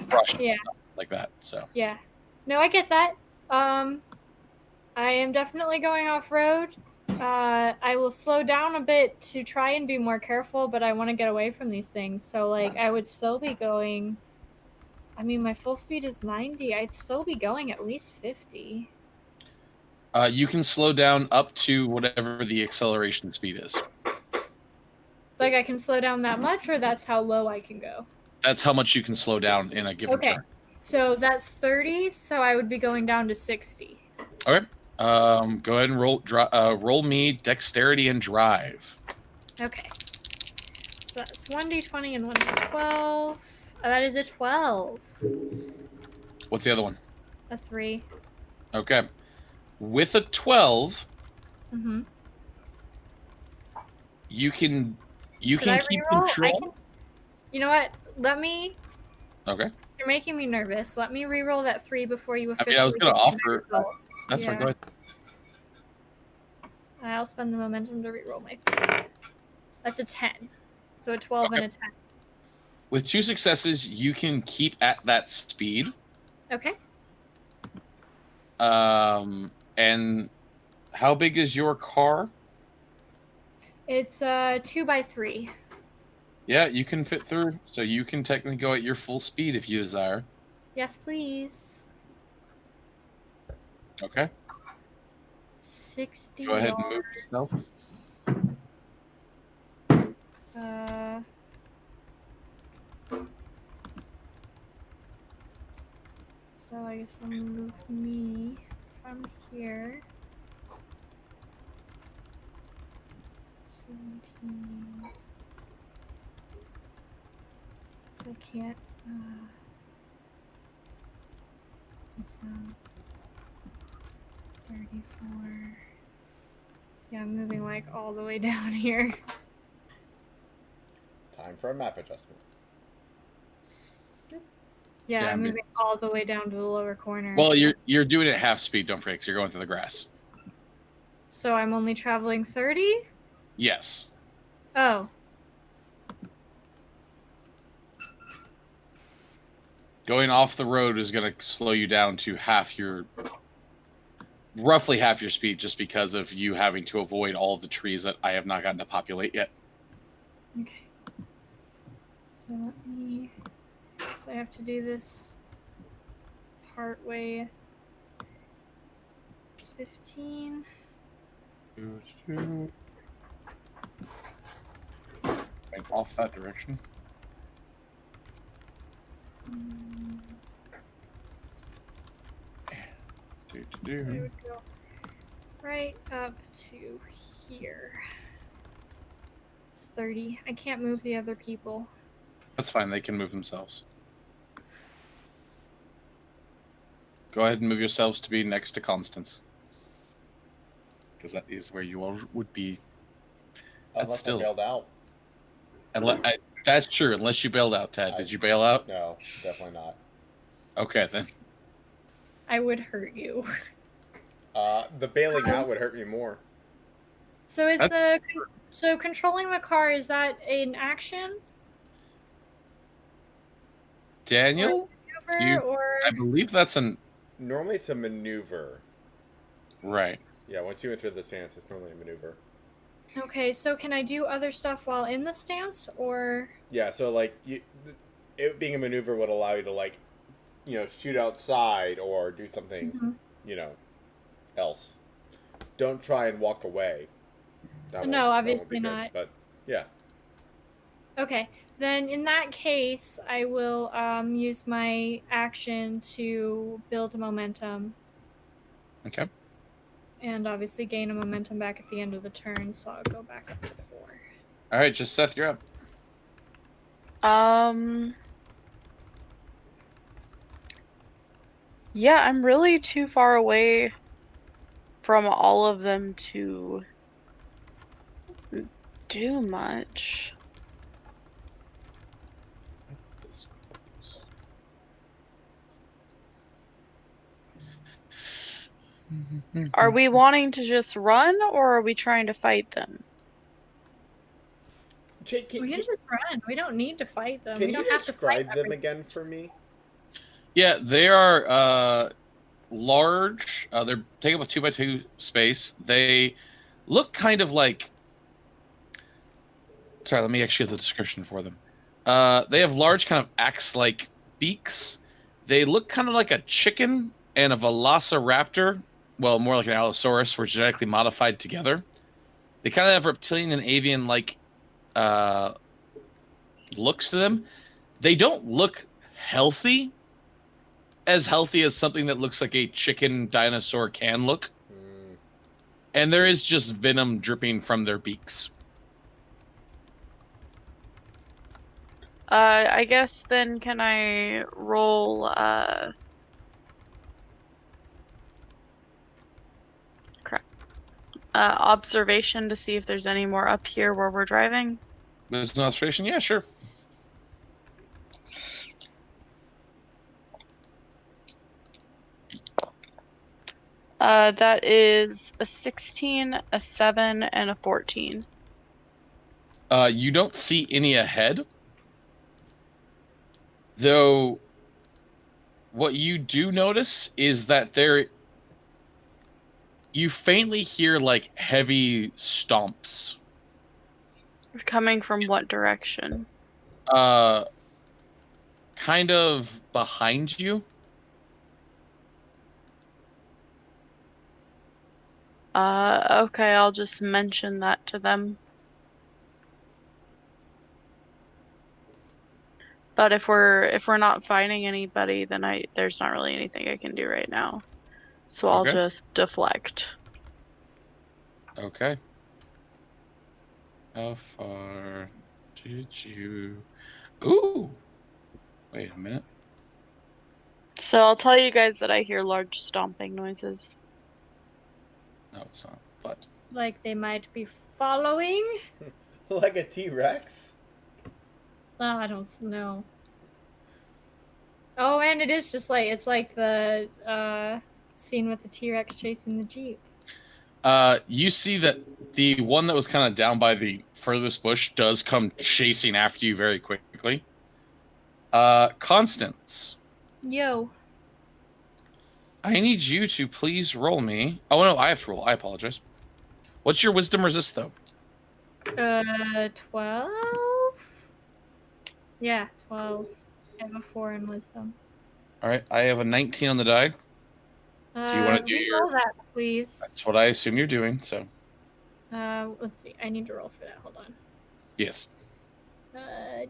Speaker 2: brush, and stuff like that. So
Speaker 3: Yeah. No, I get that. I am definitely going off road. I will slow down a bit to try and be more careful, but I want to get away from these things. So, like, I would still be going. I mean, my full speed is 90. I'd still be going at least 50.
Speaker 2: you can slow down up to whatever the acceleration speed is.
Speaker 3: Like, I can slow down that much, or that's how low I can go?
Speaker 2: That's how much you can slow down in a given
Speaker 3: Okay.
Speaker 2: turn.
Speaker 3: So that's 30, so I would be going down to 60.
Speaker 2: Okay. Go ahead and roll me dexterity and drive.
Speaker 3: Okay. So that's 1d20 and 1d12. That is a 12.
Speaker 2: What's the other one?
Speaker 3: A 3.
Speaker 2: Okay. With a 12,
Speaker 3: Mm-hmm.
Speaker 2: you can
Speaker 3: Should I
Speaker 2: keep
Speaker 3: reroll?
Speaker 2: control.
Speaker 3: You know what? Let me.
Speaker 2: Okay.
Speaker 3: You're making me nervous. Let me reroll that 3 before you
Speaker 2: I
Speaker 3: officially.
Speaker 2: mean, I was gonna
Speaker 3: give me my
Speaker 2: offer.
Speaker 3: results.
Speaker 2: That's fine. Go ahead.
Speaker 3: I'll spend the momentum to reroll my 3. That's a 10. So a 12 and a 10.
Speaker 2: With 2 successes, you can keep at that speed.
Speaker 3: Okay.
Speaker 2: And how big is your car?
Speaker 3: It's 2x3.
Speaker 2: Yeah, you can fit through, so you can technically go at your full speed if you desire.
Speaker 3: Yes, please.
Speaker 2: Okay.
Speaker 3: 60
Speaker 2: Go ahead
Speaker 3: yards.
Speaker 2: and move yourself.
Speaker 3: So I guess I'll move me from here. 17. So I can't. So 34. Yeah, I'm moving like all the way down here.
Speaker 1: Time for a map adjustment.
Speaker 3: Yeah, I'm moving all the way down to the lower corner.
Speaker 2: Well, you're doing it at half speed, don't forget, because you're going through the grass.
Speaker 3: So I'm only traveling 30?
Speaker 2: Yes.
Speaker 3: Oh.
Speaker 2: Going off the road is going to slow you down to roughly half your speed, just because of you having to avoid all of the trees that I have not gotten to populate yet.
Speaker 3: Okay. So I have to do this part way. It's 15.
Speaker 2: Going off that direction.
Speaker 3: So I would go right up to here. It's 30. I can't move the other people.
Speaker 2: That's fine. They can move themselves. Go ahead and move yourselves to be next to Constance. Because that is where you all would be.
Speaker 1: Unless I bailed out.
Speaker 2: That's true, unless you bailed out, Ted. Did you bail out?
Speaker 1: No, definitely not.
Speaker 2: Okay, then.
Speaker 3: I would hurt you.
Speaker 1: The bailing out would hurt me more.
Speaker 3: So so controlling the car, is that an action?
Speaker 2: Daniel? I believe that's
Speaker 1: Normally it's a maneuver.
Speaker 2: Right.
Speaker 1: Yeah, once you enter the stance, it's normally a maneuver.
Speaker 3: Okay, so can I do other stuff while in the stance, or?
Speaker 1: Yeah, so like it being a maneuver would allow you to like, shoot outside or do something, else. Don't try and walk away.
Speaker 3: No, obviously not.
Speaker 1: But yeah.
Speaker 3: Okay, then in that case, I will use my action to build momentum.
Speaker 2: Okay.
Speaker 3: And obviously gain a momentum back at the end of the turn, so I'll go back up to 4.
Speaker 2: All right, just Seth, you're up.
Speaker 4: Yeah, I'm really too far away from all of them to do much. Are we wanting to just run, or are we trying to fight them?
Speaker 1: Jake,
Speaker 3: we can just run. We don't need to fight them.
Speaker 1: Can
Speaker 3: we don't
Speaker 1: you
Speaker 3: have to fight
Speaker 1: describe them again for me?
Speaker 2: Yeah, they are large. They're taking up a 2x2 space. They look kind of like. Sorry, let me actually get the description for them. They have large, kind of axe-like beaks. They look kind of like a chicken and a velociraptor. Well, more like an allosaurus, were genetically modified together. They kind of have reptilian and avian-like looks to them. They don't look healthy as something that looks like a chicken dinosaur can look. And there is just venom dripping from their beaks.
Speaker 4: I guess then can I roll Observation to see if there's any more up here where we're driving.
Speaker 2: There's an observation? Yeah, sure.
Speaker 4: That is a 16, a 7, and a 14.
Speaker 2: You don't see any ahead. Though, what you do notice is that you faintly hear, like, heavy stomps.
Speaker 4: Coming from what direction?
Speaker 2: Kind of behind you.
Speaker 4: Okay, I'll just mention that to them. But if we're not finding anybody, then there's not really anything I can do right now. So I'll just deflect.
Speaker 2: Okay. How far did you... Ooh! Wait a minute.
Speaker 4: So I'll tell you guys that I hear large stomping noises.
Speaker 2: No, it's not, but...
Speaker 3: Like they might be following?
Speaker 1: Like a T-Rex?
Speaker 3: Oh, I don't know. Oh, and it is just like, it's like the scene with the T-Rex chasing the Jeep.
Speaker 2: You see that the one that was kind of down by the furthest bush does come chasing after you very quickly. Constance.
Speaker 3: Yo.
Speaker 2: I need you to please roll me. Oh, no, I have to roll. I apologize. What's your wisdom resist, though?
Speaker 3: 12? Yeah, 12. I have a 4 in wisdom.
Speaker 2: All right, I have a 19 on the die. Do you want to do
Speaker 3: roll that, please?
Speaker 2: That's what I assume you're doing, so.
Speaker 3: Let's see. I need to roll for that. Hold on.
Speaker 2: Yes.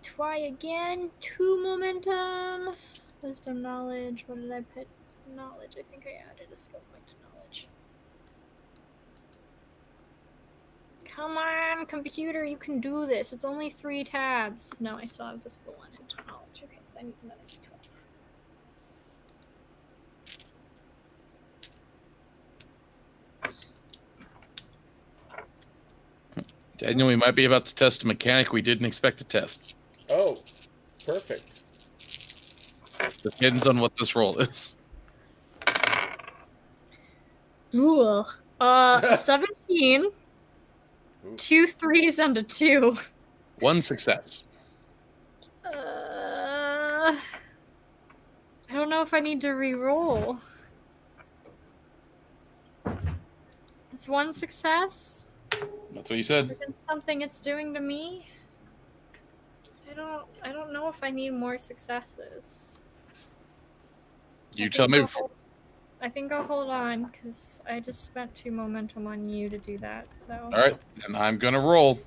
Speaker 3: Try again. 2 momentum. Wisdom, knowledge. What did I put? Knowledge. I think I added a skill point to knowledge. Come on, computer. You can do this. It's only 3 tabs. No, I still have this the one into knowledge. Okay, so I need another d12.
Speaker 2: Daniel, we might be about to test a mechanic we didn't expect to test.
Speaker 1: Oh, perfect.
Speaker 2: Depends on what this roll is.
Speaker 3: Ooh. 17. 2 3s and a 2.
Speaker 2: 1 success.
Speaker 3: I don't know if I need to re-roll. It's 1 success.
Speaker 2: That's what you said.
Speaker 3: Is it something it's doing to me? I don't know if I need more successes.
Speaker 2: You tell me.
Speaker 3: I think I'll hold on because I just spent 2 momentum on you to do that. So.
Speaker 2: All right, then I'm gonna roll.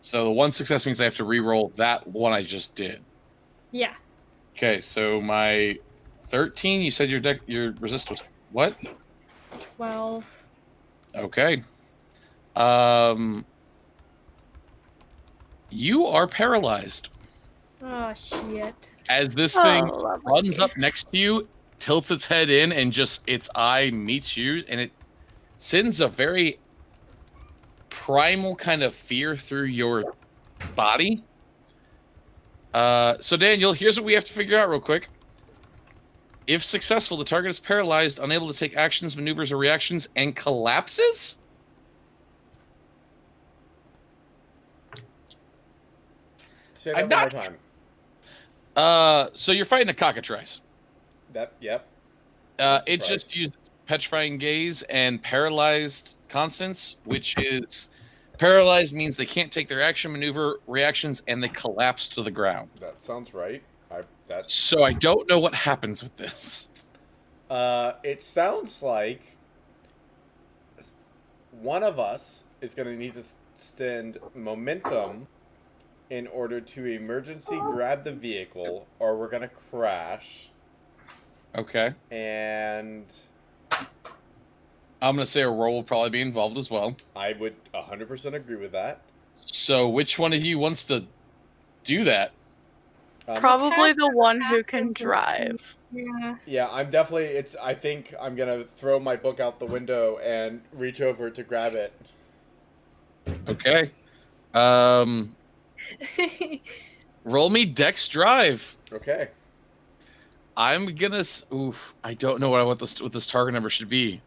Speaker 2: So the 1 success means I have to re-roll that one I just did.
Speaker 3: Yeah.
Speaker 2: Okay, so my 13. You said your resist was what?
Speaker 3: 12.
Speaker 2: Okay. You are paralyzed.
Speaker 3: Oh shit.
Speaker 2: As this thing
Speaker 4: lovely.
Speaker 2: runs up next to you, tilts its head in, and just its eye meets you, and it sends a very primal kind of fear through your body. So Daniel, here's what we have to figure out real quick. If successful, the target is paralyzed, unable to take actions, maneuvers, or reactions, and collapses?
Speaker 1: Say that one more time.
Speaker 2: So you're fighting a cockatrice.
Speaker 1: Yep.
Speaker 2: It just used petrifying gaze and paralyzed Constance, which is paralyzed means they can't take their action, maneuver, reactions, and they collapse to the ground.
Speaker 1: That sounds right.
Speaker 2: So I don't know what happens with this.
Speaker 1: It sounds like one of us is going to need to send momentum in order to emergency grab the vehicle, or we're going to crash.
Speaker 2: Okay.
Speaker 1: And
Speaker 2: I'm going to say a roll will probably be involved as well.
Speaker 1: I would 100% agree with that.
Speaker 2: So which one of you wants to do that?
Speaker 4: Probably the one who
Speaker 3: Attack
Speaker 4: can
Speaker 3: of
Speaker 4: drive.
Speaker 3: Yeah.
Speaker 1: Yeah, I'm definitely. I think I'm gonna throw my book out the window and reach over to grab it.
Speaker 2: Okay. Roll me Dex Drive.
Speaker 1: Okay.
Speaker 2: I'm gonna. Oof, I don't know what this target number should be.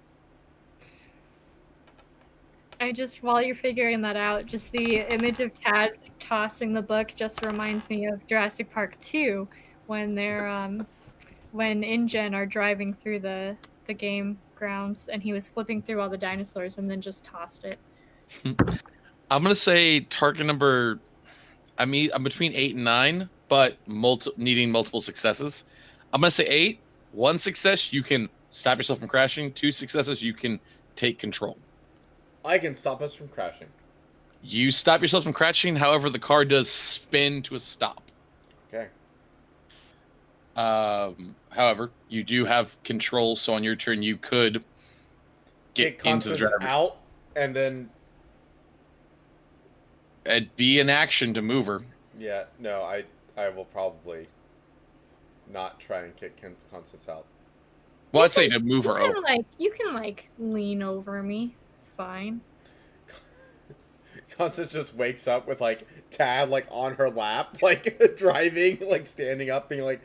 Speaker 3: While you're figuring that out, just the image of Tad tossing the book just reminds me of Jurassic Park 2 when when InGen are driving through the game grounds and he was flipping through all the dinosaurs and then just tossed it.
Speaker 2: I'm gonna say target number. I'm between 8 and 9, but needing multiple successes. I'm gonna say 8. 1 success, you can stop yourself from crashing. 2 successes, you can take control.
Speaker 1: I can stop us from crashing.
Speaker 2: You stop yourself from crashing. However, the car does spin to a stop.
Speaker 1: Okay.
Speaker 2: However, you do have control, so on your turn, you could get into the driver.
Speaker 1: Out, and then
Speaker 2: It'd be an action to move her.
Speaker 1: yeah, no, I will probably not try and kick Constance out.
Speaker 2: Well, I'd say to move her over.
Speaker 3: You can lean over me. It's fine.
Speaker 1: Constance just wakes up with Tad on her lap, driving, standing up, being like.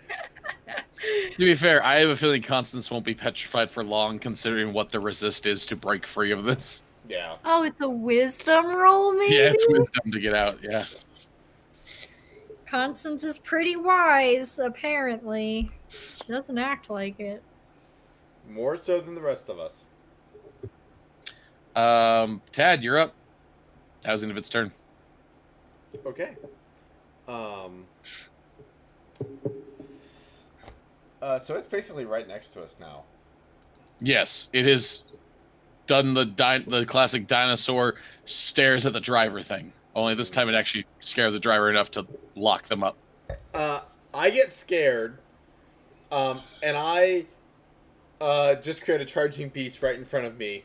Speaker 2: To be fair, I have a feeling Constance won't be petrified for long, considering what the resist is to break free of this.
Speaker 1: Yeah.
Speaker 3: Oh, it's a wisdom roll, maybe?
Speaker 2: Yeah, it's wisdom to get out, yeah.
Speaker 3: Constance is pretty wise, apparently. She doesn't act like it.
Speaker 1: More so than the rest of us.
Speaker 2: Tad, you're up. That was the end of its turn.
Speaker 1: Okay. So it's basically right next to us now.
Speaker 2: Yes, it has done the classic dinosaur stares at the driver thing. Only this time it actually scared the driver enough to lock them up.
Speaker 1: I get scared, and I just create a charging beast right in front of me.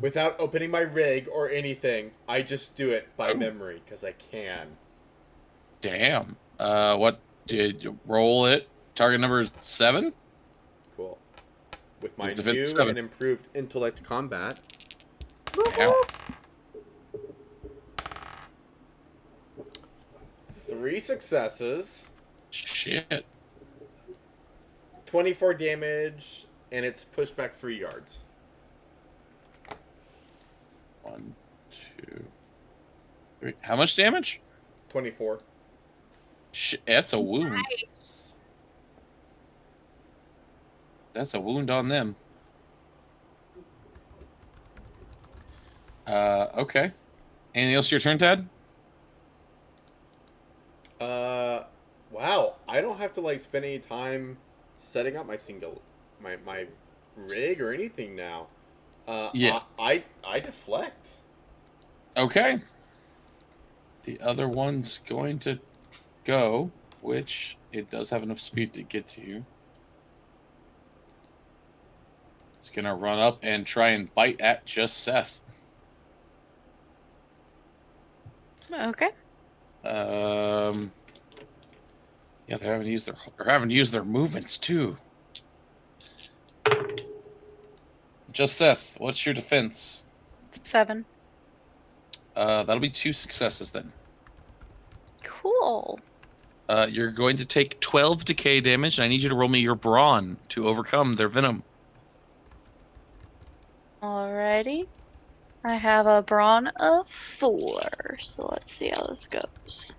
Speaker 1: Without opening my rig or anything, I just do it by memory, because I can.
Speaker 2: Damn. What did you roll it? Target number 7?
Speaker 1: Cool. With my
Speaker 2: Defense
Speaker 1: new
Speaker 2: 7.
Speaker 1: and improved intellect combat.
Speaker 2: Yeah.
Speaker 1: 3 successes.
Speaker 2: Shit.
Speaker 1: 24 damage, and it's pushed back 3 yards.
Speaker 2: 1, 2, 3. How much damage?
Speaker 1: 24.
Speaker 2: Shit, that's a wound.
Speaker 3: Nice.
Speaker 2: That's a wound on them. Okay. Anything else to your turn, Tad?
Speaker 1: Wow. I don't have to spend any time setting up my my rig or anything now.
Speaker 2: Yeah.
Speaker 1: I deflect.
Speaker 2: Okay. The other one's going to go, which it does have enough speed to get to you. It's going to run up and try and bite at just Seth.
Speaker 4: Okay.
Speaker 2: Yeah, they're having to use their movements too. Just Seth, what's your defense?
Speaker 4: 7.
Speaker 2: That'll be 2 successes then.
Speaker 4: Cool.
Speaker 2: You're going to take 12 decay damage, and I need you to roll me your brawn to overcome their venom.
Speaker 4: Alrighty. I have a brawn of 4, so let's see how this goes.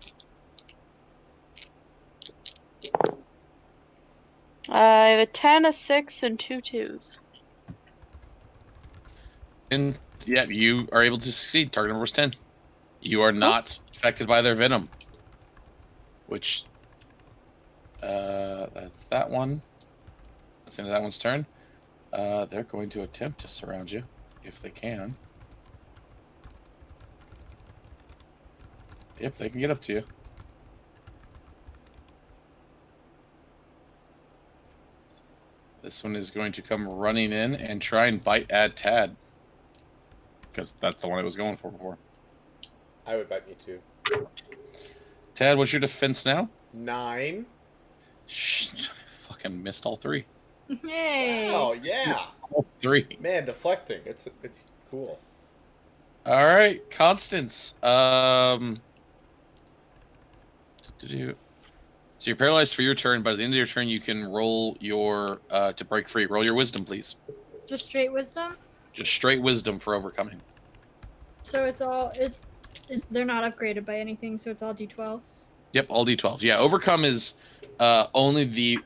Speaker 4: I have a 10, a 6, and 2 2s.
Speaker 2: And yeah, you are able to succeed. Target number was 10. You are not affected by their venom. Which, that's that one. That's the end of that one's turn. They're going to attempt to surround you, if they can. Yep, they can get up to you. This one is going to come running in and try and bite at Tad. Because that's the one I was going for before.
Speaker 1: I would bet me too.
Speaker 2: Tad, what's your defense now?
Speaker 1: 9.
Speaker 2: Shh, fucking missed all 3.
Speaker 3: Hey.
Speaker 1: Oh yeah.
Speaker 2: All 3.
Speaker 1: Man, deflecting. It's cool.
Speaker 2: All right, Constance. So you're paralyzed for your turn, but at the end of your turn, you can roll your to break free. Roll your wisdom, please.
Speaker 3: Just straight wisdom.
Speaker 2: Just straight wisdom for overcoming.
Speaker 3: So they're not upgraded by anything, so it's all d12s.
Speaker 2: Yep, all d12s. Yeah, overcome is only the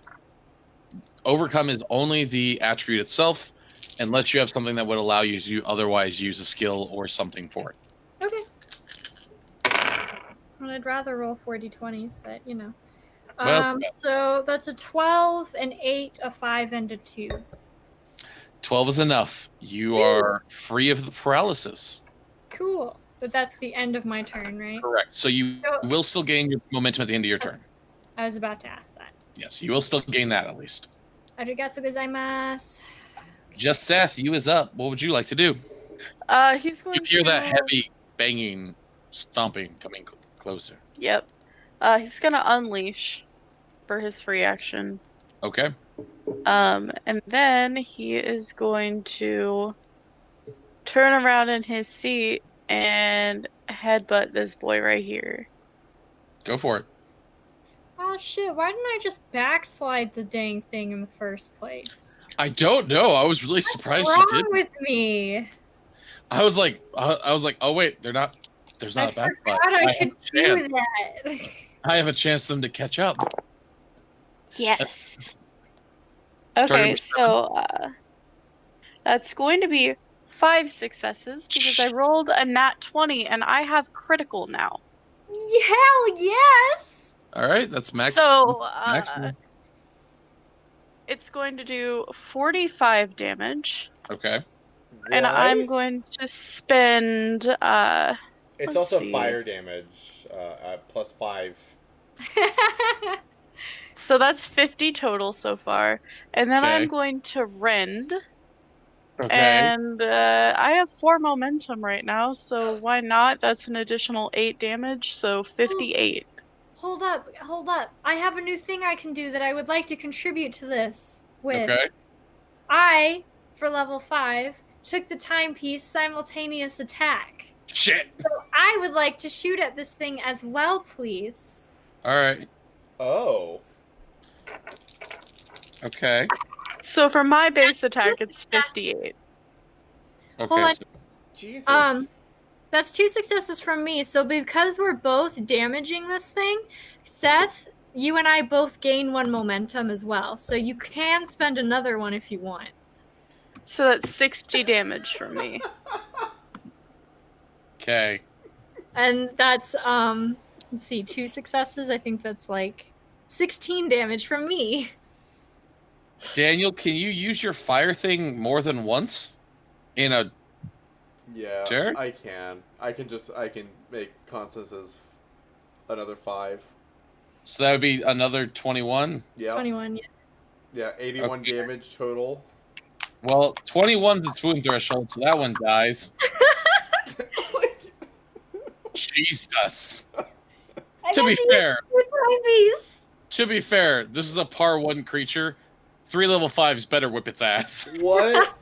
Speaker 2: attribute itself, unless you have something that would allow you to otherwise use a skill or something for it.
Speaker 3: Okay. Well, I'd rather roll 4 d20s, but you know.
Speaker 2: Well,
Speaker 3: so that's a 12, an 8, a 5, and a 2.
Speaker 2: 12 is enough. You are free of the paralysis.
Speaker 3: Cool. But that's the end of my turn, right?
Speaker 2: Correct. So you will still gain your momentum at the end of your turn.
Speaker 3: I was about to ask that.
Speaker 2: Yes, you will still gain that at least.
Speaker 3: Arigato gozaimasu.
Speaker 2: Just Seth, you is up. What would you like to do?
Speaker 4: He's going
Speaker 2: You hear
Speaker 4: to...
Speaker 2: that heavy banging, stomping coming closer.
Speaker 4: Yep. He's gonna unleash for his free action.
Speaker 2: Okay.
Speaker 4: And then he is going to turn around in his seat and headbutt this boy right here.
Speaker 2: Go for it.
Speaker 3: Oh shit, why didn't I just backslide the dang thing in the first place?
Speaker 2: I don't know. I was really surprised
Speaker 3: What's
Speaker 2: you
Speaker 3: wrong
Speaker 2: did.
Speaker 3: with me?
Speaker 2: I was like, oh wait, there's not a backslide.
Speaker 3: I could do that.
Speaker 2: I have a chance for them to catch up.
Speaker 4: Yes. Okay, so that's going to be 5 successes because I rolled a nat 20 and I have critical now.
Speaker 3: Hell yes!
Speaker 2: All right, that's max.
Speaker 4: So
Speaker 2: maximum.
Speaker 4: It's going to do 45 damage.
Speaker 2: Okay.
Speaker 4: And
Speaker 1: What?
Speaker 4: I'm going to spend
Speaker 1: It's
Speaker 4: let's
Speaker 1: also
Speaker 4: see.
Speaker 1: fire damage, plus 5.
Speaker 4: So that's 50 total so far. And then
Speaker 2: Okay.
Speaker 4: I'm going to rend.
Speaker 2: Okay.
Speaker 4: And I have 4 momentum right now, so why not? That's an additional 8 damage, so 58.
Speaker 3: Hold up. I have a new thing I can do that I would like to contribute to this with.
Speaker 2: Okay.
Speaker 3: I, for level 5, took the timepiece simultaneous attack.
Speaker 2: Shit.
Speaker 3: So I would like to shoot at this thing as well, please.
Speaker 2: All right.
Speaker 1: Oh.
Speaker 2: Okay.
Speaker 4: So for my base attack, it's 58.
Speaker 2: Okay.
Speaker 3: Hold on.
Speaker 2: So,
Speaker 1: Jesus.
Speaker 3: That's 2 successes from me. So because we're both damaging this thing, Seth, you and I both gain 1 momentum as well. So you can spend another one if you want.
Speaker 4: So that's 60 damage for me.
Speaker 2: okay.
Speaker 3: And that's let's see, 2 successes. I think that's like 16 damage from me.
Speaker 2: Daniel, can you use your fire thing more than once? In a
Speaker 1: Yeah,
Speaker 2: Sure.
Speaker 1: I can. I can make Constance's another 5.
Speaker 2: so that would be another 21.
Speaker 1: Yeah.
Speaker 3: 21, yeah.
Speaker 1: Yeah, 81
Speaker 2: Okay.
Speaker 1: damage total.
Speaker 2: Well, 21's its wound threshold, so that one dies. Jesus. To be fair, this is a par 1 creature. 3 level 5s better whip its ass.
Speaker 1: What?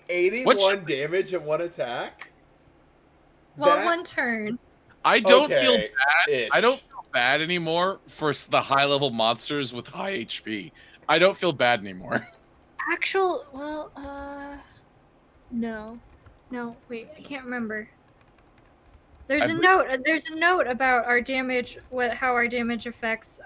Speaker 1: 81
Speaker 2: What?
Speaker 1: damage in 1 attack?
Speaker 3: Well,
Speaker 1: That-
Speaker 3: 1 turn.
Speaker 2: I don't
Speaker 1: Okay,
Speaker 2: feel bad.
Speaker 1: ish.
Speaker 2: I don't feel bad anymore for the high level monsters with high HP. I don't feel bad anymore.
Speaker 3: No, wait, I can't remember. There's a note about our damage, how our damage affects,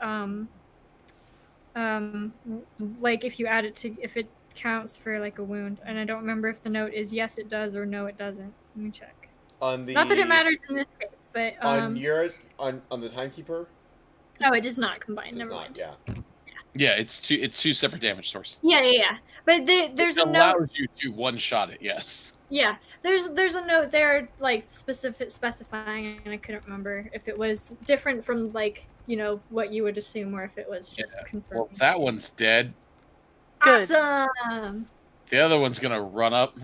Speaker 3: like if you add it to, if it counts for like a wound, and I don't remember if the note is yes it does or no it doesn't. Let me check.
Speaker 1: On the
Speaker 3: Not that it matters in this case, but
Speaker 1: on the timekeeper.
Speaker 3: no, it does not combine.
Speaker 1: Does
Speaker 3: Never
Speaker 1: not,
Speaker 3: mind.
Speaker 1: yeah.
Speaker 2: Yeah, it's two separate damage sources.
Speaker 3: Yeah. But there's
Speaker 2: it
Speaker 3: a note.
Speaker 2: allows you to one shot it. Yes.
Speaker 3: Yeah, there's a note there like specifying, and I couldn't remember if it was different from like what you would assume, or if it was just confirmed.
Speaker 2: Well, that one's dead.
Speaker 4: Good.
Speaker 3: Awesome.
Speaker 2: The other one's gonna run up.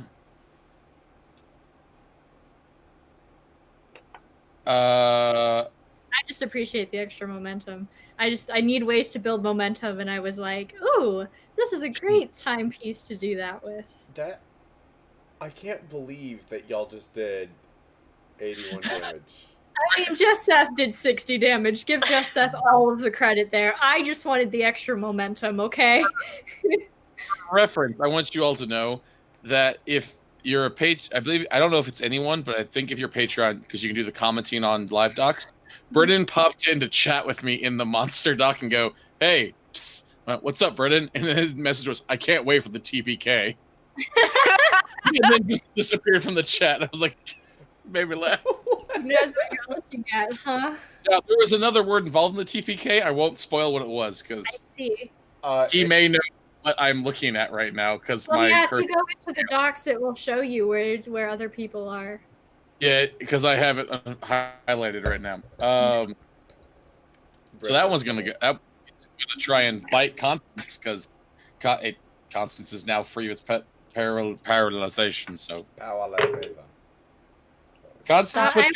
Speaker 3: I just appreciate the extra momentum. I need ways to build momentum, and I was like, ooh, this is a great timepiece to do that with.
Speaker 1: I can't believe that y'all just did 81 damage.
Speaker 3: I mean, Jesseth did 60 damage. Give Jesseth all of the credit there. I just wanted the extra momentum, okay?
Speaker 2: Reference, I want you all to know that if you're a page, I don't know if it's anyone, but I think if you're Patreon, because you can do the commenting on live docs, Brennan popped in to chat with me in the monster doc and go, hey, psst, what's up, Brennan? And then his message was, I can't wait for the TPK. And then just disappeared from the chat. I was like, made me laugh.
Speaker 3: Who knows what you're looking at, huh?
Speaker 2: Yeah, there was another word involved in the TPK. I won't spoil what it was, because he may know what I'm looking at right now. Because
Speaker 3: if you go into the docs, it will show you where other people are.
Speaker 2: Yeah, because I have it highlighted right now. So that one's gonna try and bite Constance, because Constance is now free with paralyzation. So Constance,
Speaker 3: I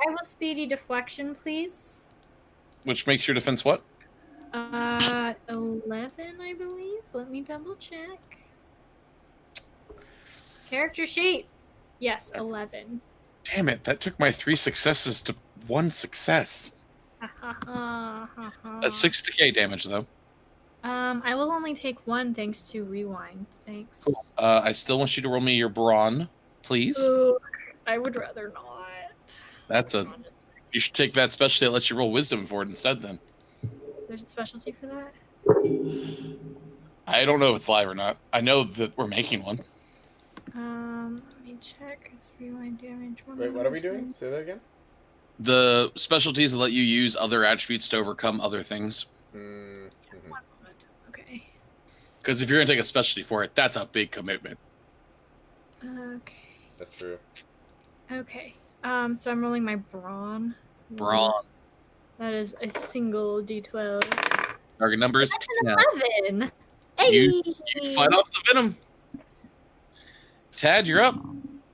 Speaker 3: will speedy deflection, please.
Speaker 2: Which makes your defense what?
Speaker 3: 11, I believe. Let me double check. Character sheet. Yes, 11.
Speaker 2: Damn it! That took my 3 successes to 1 success. That's 6 decay damage, though.
Speaker 3: I will only take 1 thanks to rewind. Thanks.
Speaker 2: Cool. I still want you to roll me your brawn, please.
Speaker 3: Ooh, I would rather not.
Speaker 2: You should take that specialty that lets you roll wisdom for it instead, then.
Speaker 3: There's a specialty for that?
Speaker 2: I don't know if it's live or not. I know that we're making one.
Speaker 3: Let me check. It's rewind damage.
Speaker 1: Wait, what are we doing? Say that again?
Speaker 2: The specialties that let you use other attributes to overcome other things.
Speaker 1: Mm-hmm.
Speaker 3: Okay.
Speaker 2: Because if you're going to take a specialty for it, that's a big commitment.
Speaker 3: Okay.
Speaker 1: That's true.
Speaker 3: Okay. So I'm rolling my brawn.
Speaker 2: Brawn.
Speaker 3: That is a single d12.
Speaker 2: Target number is 10.
Speaker 3: 11. Hey!
Speaker 2: You fight off the venom. Tad, you're up.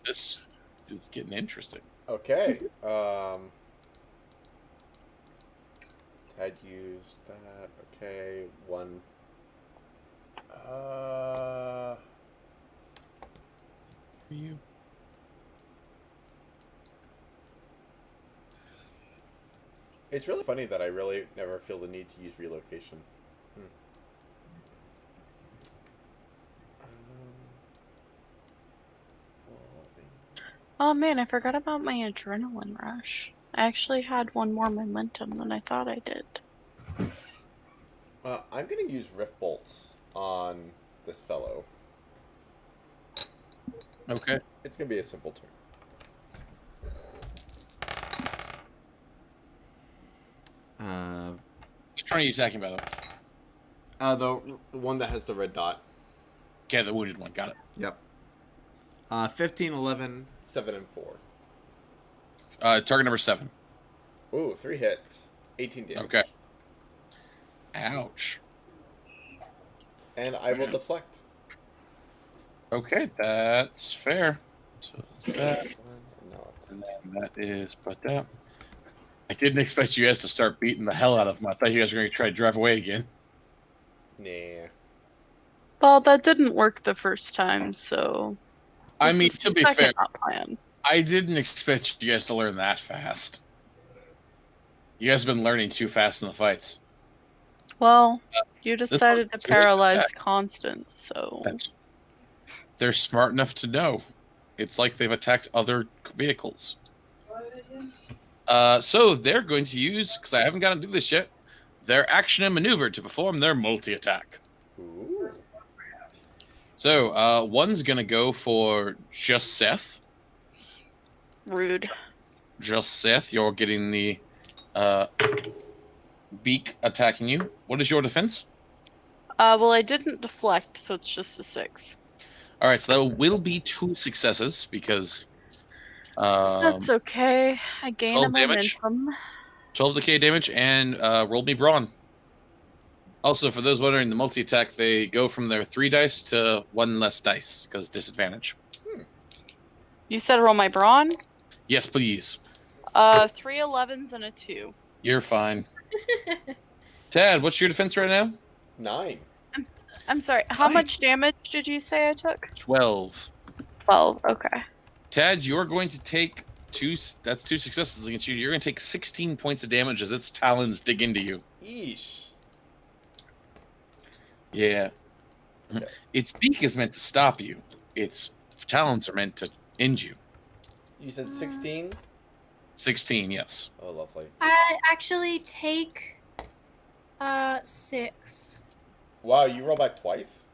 Speaker 2: This is getting interesting.
Speaker 1: Okay. Tad used that. Okay. 1.
Speaker 2: For you.
Speaker 1: It's really funny that I really never feel the need to use relocation.
Speaker 4: Oh man, I forgot about my adrenaline rush. I actually had 1 more momentum than I thought I did.
Speaker 1: I'm going to use Rift Bolts on this fellow.
Speaker 2: Okay.
Speaker 1: It's going to be a simple turn.
Speaker 2: Which one are you attacking, by the way?
Speaker 1: The one that has the red dot.
Speaker 2: Okay, the wounded one. Got it.
Speaker 1: Yep. 15, 11, 7, and 4.
Speaker 2: Target number 7.
Speaker 1: Ooh, 3 hits. 18 damage.
Speaker 2: Okay. Ouch.
Speaker 1: And I will deflect.
Speaker 2: Okay, that's fair. So that,
Speaker 1: No.
Speaker 2: and then that is but that. I didn't expect you guys to start beating the hell out of them. I thought you guys were going to try to drive away again.
Speaker 1: Nah.
Speaker 4: Well, that didn't work the first time, so...
Speaker 2: I
Speaker 4: this
Speaker 2: mean,
Speaker 4: is
Speaker 2: to
Speaker 4: the
Speaker 2: be
Speaker 4: second
Speaker 2: fair,
Speaker 4: plan.
Speaker 2: I didn't expect you guys to learn that fast. You guys have been learning too fast in the fights.
Speaker 4: Well, you decided to
Speaker 2: one's really
Speaker 4: paralyze
Speaker 2: bad.
Speaker 4: Constance, so...
Speaker 2: They're smart enough to know. It's like they've attacked other vehicles. So they're going to use, because I haven't gotten to do this yet, their action and maneuver to perform their multi-attack.
Speaker 1: Ooh.
Speaker 2: So one's going to go for just Seth.
Speaker 4: Rude.
Speaker 2: Just Seth, you're getting the beak attacking you. What is your defense?
Speaker 4: Well, I didn't deflect, so it's just a 6.
Speaker 2: All right, so that will be 2 successes because...
Speaker 4: That's okay. I gain a
Speaker 2: 12 damage.
Speaker 4: momentum.
Speaker 2: 12 decay damage, and rolled me brawn. Also, for those wondering, the multi-attack, they go from their 3 dice to 1 less dice, because disadvantage.
Speaker 4: You said roll my brawn?
Speaker 2: Yes, please.
Speaker 4: 3 11s and a 2.
Speaker 2: You're fine. Tad, what's your defense right now?
Speaker 1: 9.
Speaker 4: I'm sorry. How
Speaker 2: Fine.
Speaker 4: much damage did you say I took?
Speaker 2: 12.
Speaker 4: 12. Okay.
Speaker 2: Tad, you're going to take that's 2 successes against you. You're going to take 16 points of damage as its talons dig into you.
Speaker 1: Eesh.
Speaker 2: Yeah.
Speaker 1: Okay.
Speaker 2: Its beak is meant to stop you. Its talons are meant to end you.
Speaker 1: You said 16?
Speaker 2: 16, yes.
Speaker 1: Oh, lovely.
Speaker 3: I actually take 6.
Speaker 1: Wow, you roll back twice?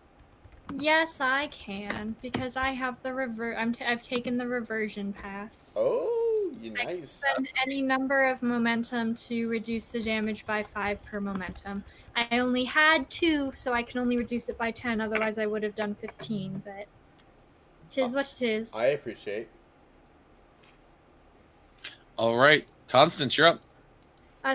Speaker 3: Yes, I can because I have the I've taken the reversion path.
Speaker 1: Oh, you
Speaker 3: I can
Speaker 1: nice.
Speaker 3: spend any number of momentum to reduce the damage by 5 per momentum. I only had 2, so I can only reduce it by 10. Otherwise, I would have done 15. But 'tis what 'tis.
Speaker 1: I appreciate.
Speaker 2: All right. Constance, you're up.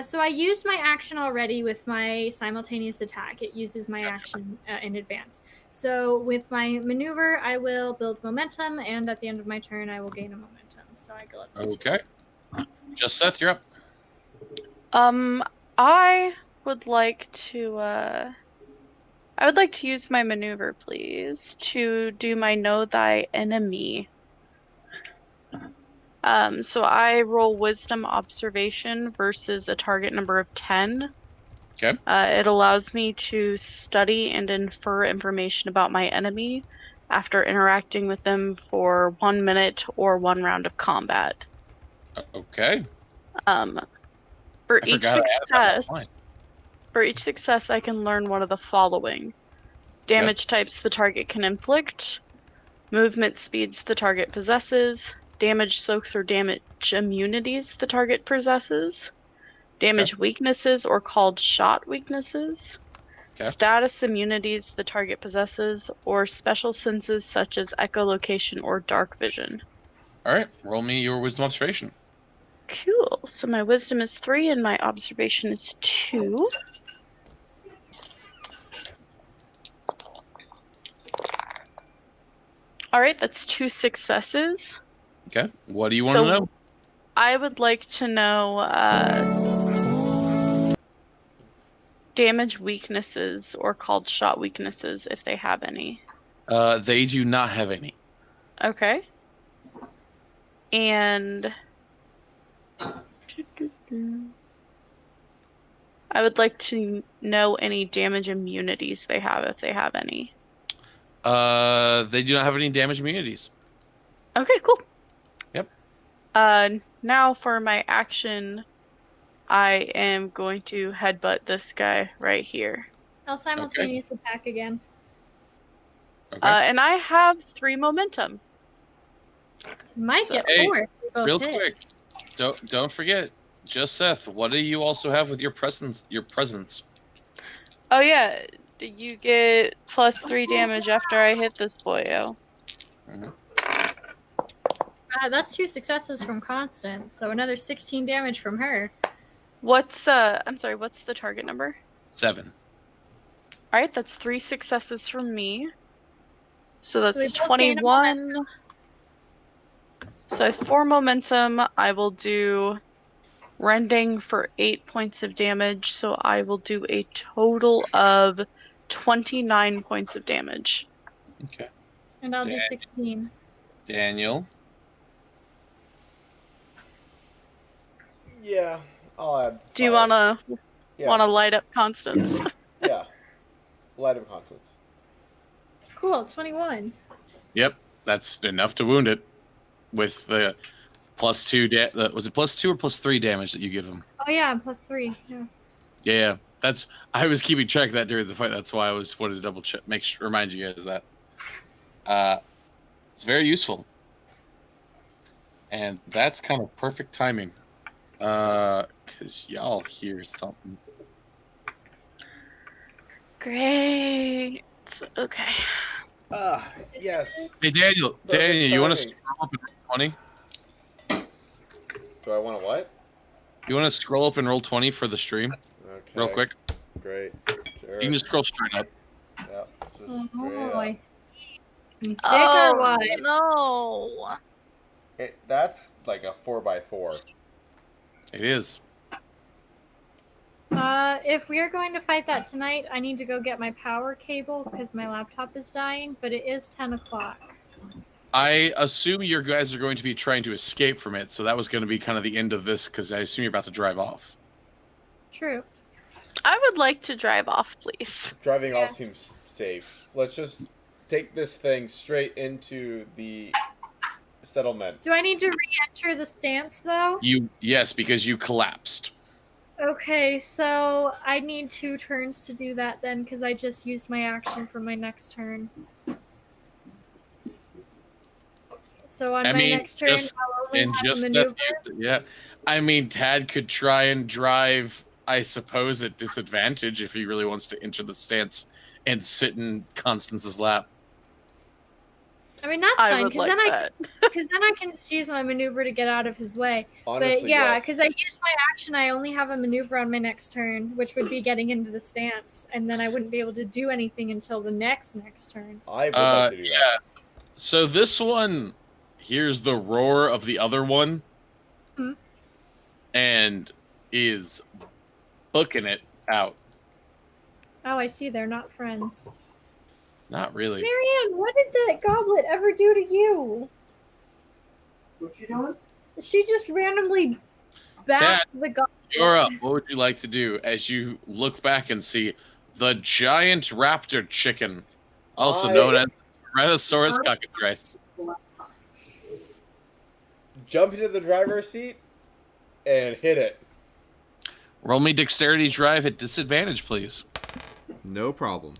Speaker 3: So I used my action already with my simultaneous attack. It uses my action in advance. So with my maneuver, I will build momentum, and at the end of my turn, I will gain a momentum. So I go up to 2.
Speaker 2: Okay. Just Seth, you're up.
Speaker 4: I would like to use my maneuver, please, to do my Know Thy Enemy. So I roll Wisdom Observation versus a target number of 10.
Speaker 2: Okay.
Speaker 4: It allows me to study and infer information about my enemy after interacting with them for 1 minute or 1 round of combat.
Speaker 2: Okay.
Speaker 4: For
Speaker 2: I
Speaker 4: each
Speaker 2: forgot I added that line.
Speaker 4: success, I can learn one of the following: damage types the target can inflict, movement speeds the target possesses, damage soaks or damage immunities the target possesses, damage weaknesses or called shot weaknesses, status immunities the target possesses, or special senses such as echolocation or dark vision.
Speaker 2: All right. Roll me your wisdom observation.
Speaker 4: Cool. So my wisdom is 3 and my observation is 2. All right, that's 2 successes.
Speaker 2: Okay. What do you want to know?
Speaker 4: I would like to know damage weaknesses or called shot weaknesses if they have any.
Speaker 2: They do not have any.
Speaker 4: Okay. And I would like to know any damage immunities they have if they have any.
Speaker 2: They do not have any damage immunities.
Speaker 4: Okay, cool.
Speaker 2: Yep.
Speaker 4: Now for my action, I am going to headbutt this guy right here.
Speaker 3: I'll simultaneous attack again.
Speaker 2: Okay.
Speaker 4: And I have 3 momentum.
Speaker 3: Might get
Speaker 2: Hey,
Speaker 3: 4.
Speaker 2: real quick, don't forget, just Seth. What do you also have with your presence?
Speaker 4: Oh yeah, you get +3 damage after I hit this boyo.
Speaker 3: That's 2 successes from Constance, so another 16 damage from her.
Speaker 4: I'm sorry, what's the target number?
Speaker 2: 7.
Speaker 4: Alright, that's 3 successes from me. So that's
Speaker 3: we both gain a
Speaker 4: 21. So I have 4 momentum. I will do rending for 8 points of damage, so I will do a total of 29 points of damage.
Speaker 2: Okay.
Speaker 3: And I'll do 16.
Speaker 2: Daniel.
Speaker 1: Yeah, I'll add.
Speaker 4: Do you wanna light up Constance?
Speaker 1: Yeah. Light of Constance.
Speaker 3: Cool, 21.
Speaker 2: Yep, that's enough to wound it. With the +2 was it +2 or +3 damage that you give him?
Speaker 3: Oh yeah, +3. Yeah.
Speaker 2: Yeah, I was keeping track of that during the fight. That's why I wanted to double check, remind you guys of that. It's very useful, and that's kind of perfect timing, because y'all hear something.
Speaker 1: Okay.
Speaker 2: Great.
Speaker 4: Okay.
Speaker 1: Yes.
Speaker 2: Hey Daniel, you want to scroll up and roll 20?
Speaker 1: Do I want to what?
Speaker 2: You want to scroll up and roll 20 for the stream, real quick?
Speaker 1: Great. Sure.
Speaker 2: You can just scroll straight up.
Speaker 1: Yeah.
Speaker 3: I see. Bigger
Speaker 4: Oh
Speaker 3: one.
Speaker 4: no!
Speaker 1: That's like a 4x4.
Speaker 2: It is.
Speaker 3: If we are going to fight that tonight, I need to go get my power cable because my laptop is dying, but it is 10 o'clock.
Speaker 2: I assume you guys are going to be trying to escape from it, so that was going to be kind of the end of this, because I assume you're about to drive off.
Speaker 3: True.
Speaker 4: I would like to drive off, please.
Speaker 1: Driving off seems safe. Let's just take this thing straight into the settlement.
Speaker 3: Do I need to re-enter the stance, though?
Speaker 2: Yes, because you collapsed.
Speaker 3: Okay, so I need 2 turns to do that then, because I just used my action for my next turn. So on next turn, I'll only have a maneuver.
Speaker 2: I mean, Tad could try and drive, I suppose, at disadvantage if he really wants to enter the stance and sit in Constance's lap.
Speaker 3: I mean, that's fine, because then I can just use my maneuver to get out of his way.
Speaker 1: Honestly,
Speaker 3: but yeah, because I used my action, I only have a maneuver on my next turn, which would be getting into the stance, and then I wouldn't be able to do anything until the next turn.
Speaker 1: I would like to do that.
Speaker 2: So this one hears the roar of the other one and is booking it out.
Speaker 3: Oh, I see. They're not friends.
Speaker 2: Not really.
Speaker 3: Marianne, what did that goblet ever do to you?
Speaker 5: What you doing?
Speaker 3: She just randomly backed the goblet.
Speaker 2: You're up. What would you like to do as you look back and see the giant raptor chicken, also known as Tyrannosaurus cockatrice?
Speaker 1: Jump into the driver's seat and hit it.
Speaker 2: Roll me dexterity drive at disadvantage, please.
Speaker 1: No problem.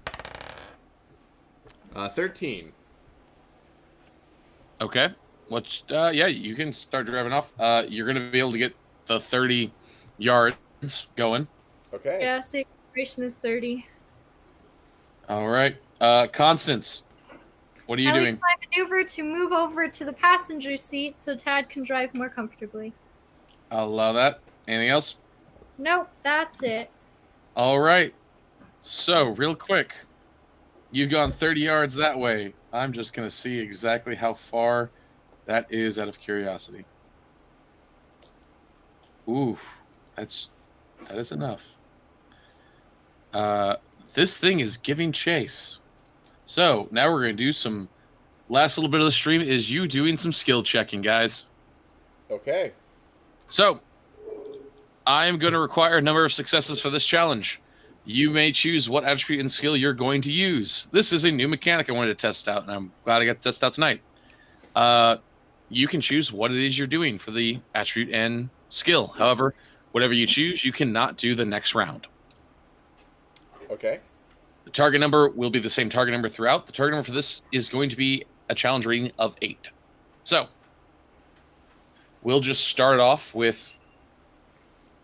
Speaker 1: 13.
Speaker 2: Okay. Yeah, you can start driving off. You're going to be able to get the 30 yards going.
Speaker 1: Okay.
Speaker 3: Yeah, so acceleration is 30.
Speaker 2: All right. Constance, what are you doing?
Speaker 3: I maneuver to move over to the passenger seat so Tad can drive more comfortably.
Speaker 2: I'll allow that. Anything else?
Speaker 3: Nope, that's it.
Speaker 2: All right. So, real quick, you've gone 30 yards that way. I'm just going to see exactly how far that is out of curiosity. Ooh, that is enough. This thing is giving chase. So, now we're going to do some... Last little bit of the stream is you doing some skill checking, guys.
Speaker 1: Okay.
Speaker 2: So, I'm going to require a number of successes for this challenge. You may choose what attribute and skill you're going to use. This is a new mechanic I wanted to test out, and I'm glad I got to test out tonight. You can choose what it is you're doing for the attribute and skill. However, whatever you choose, you cannot do the next round.
Speaker 1: Okay.
Speaker 2: The target number will be the same target number throughout. The target number for this is going to be a challenge rating of 8. So, we'll just start off with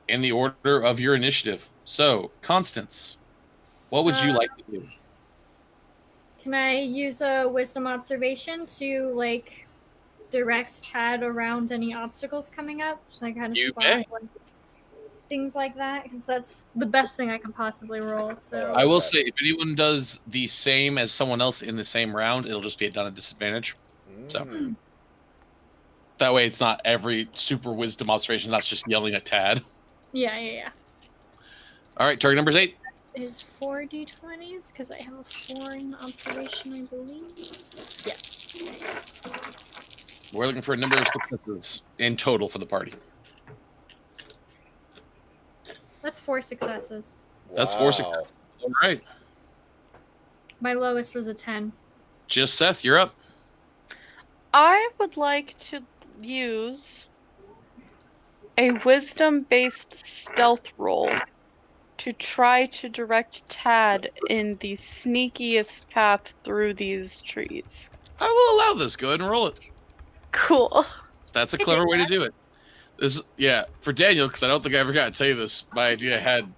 Speaker 2: in the order of your initiative. So, Constance, what would you like to do?
Speaker 3: Can I use a wisdom observation to, direct Tad around any obstacles coming up? So I kind of spot things like that, because that's the best thing I can possibly roll. So
Speaker 2: I will say, if anyone does the same as someone else in the same round, it'll just be done at disadvantage. So that way it's not every super wisdom observation, that's just yelling at Tad.
Speaker 3: Yeah.
Speaker 2: All right, target number is 8.
Speaker 3: Is 4 d20s, because I have a 4 in observation, I believe. Yes.
Speaker 2: We're looking for a number of successes in total for the party.
Speaker 3: That's 4 successes.
Speaker 1: Wow.
Speaker 2: That's 4 successes. All right.
Speaker 3: My lowest was a 10.
Speaker 2: Just Seth, you're up.
Speaker 4: I would like to use a wisdom-based stealth roll to try to direct Tad in the sneakiest path through these trees.
Speaker 2: I will allow this. Go ahead and roll it.
Speaker 4: Cool.
Speaker 2: That's a clever way to do it. For Daniel, because I don't think I ever got to tell you this, my idea I had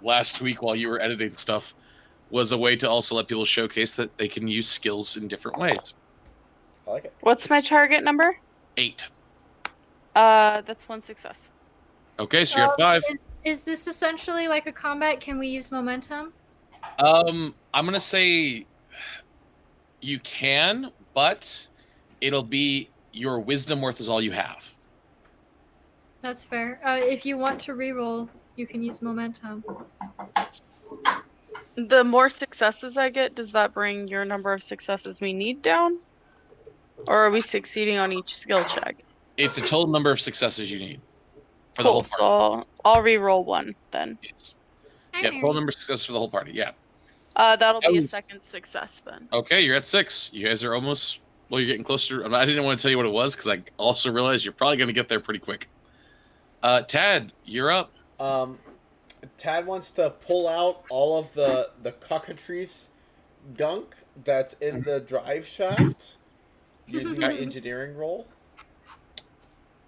Speaker 2: last week while you were editing stuff was a way to also let people showcase that they can use skills in different ways.
Speaker 1: I like it.
Speaker 4: What's my target number?
Speaker 2: 8.
Speaker 4: That's 1 success.
Speaker 2: Okay, so you're at 5.
Speaker 3: Is this essentially like a combat? Can we use momentum?
Speaker 2: I'm gonna say you can, but it'll be your wisdom worth is all you have.
Speaker 3: That's fair. If you want to reroll you can use momentum.
Speaker 4: The more successes I get, does that bring your number of successes we need down? Or are we succeeding on each skill check?
Speaker 2: It's a total number of successes you need for the whole
Speaker 4: Cool,
Speaker 2: party.
Speaker 4: so I'll re-roll one then.
Speaker 2: Yes. Yeah, total number of successes for the whole party. Yeah.
Speaker 4: That'll be a second success then.
Speaker 2: Okay, you're at 6. You guys are almost. Well, you're getting closer. I didn't want to tell you what it was because I also realized you're probably going to get there pretty quick. Tad, you're up.
Speaker 1: Tad wants to pull out all of the cockatrice gunk that's in the drive shaft using my engineering roll.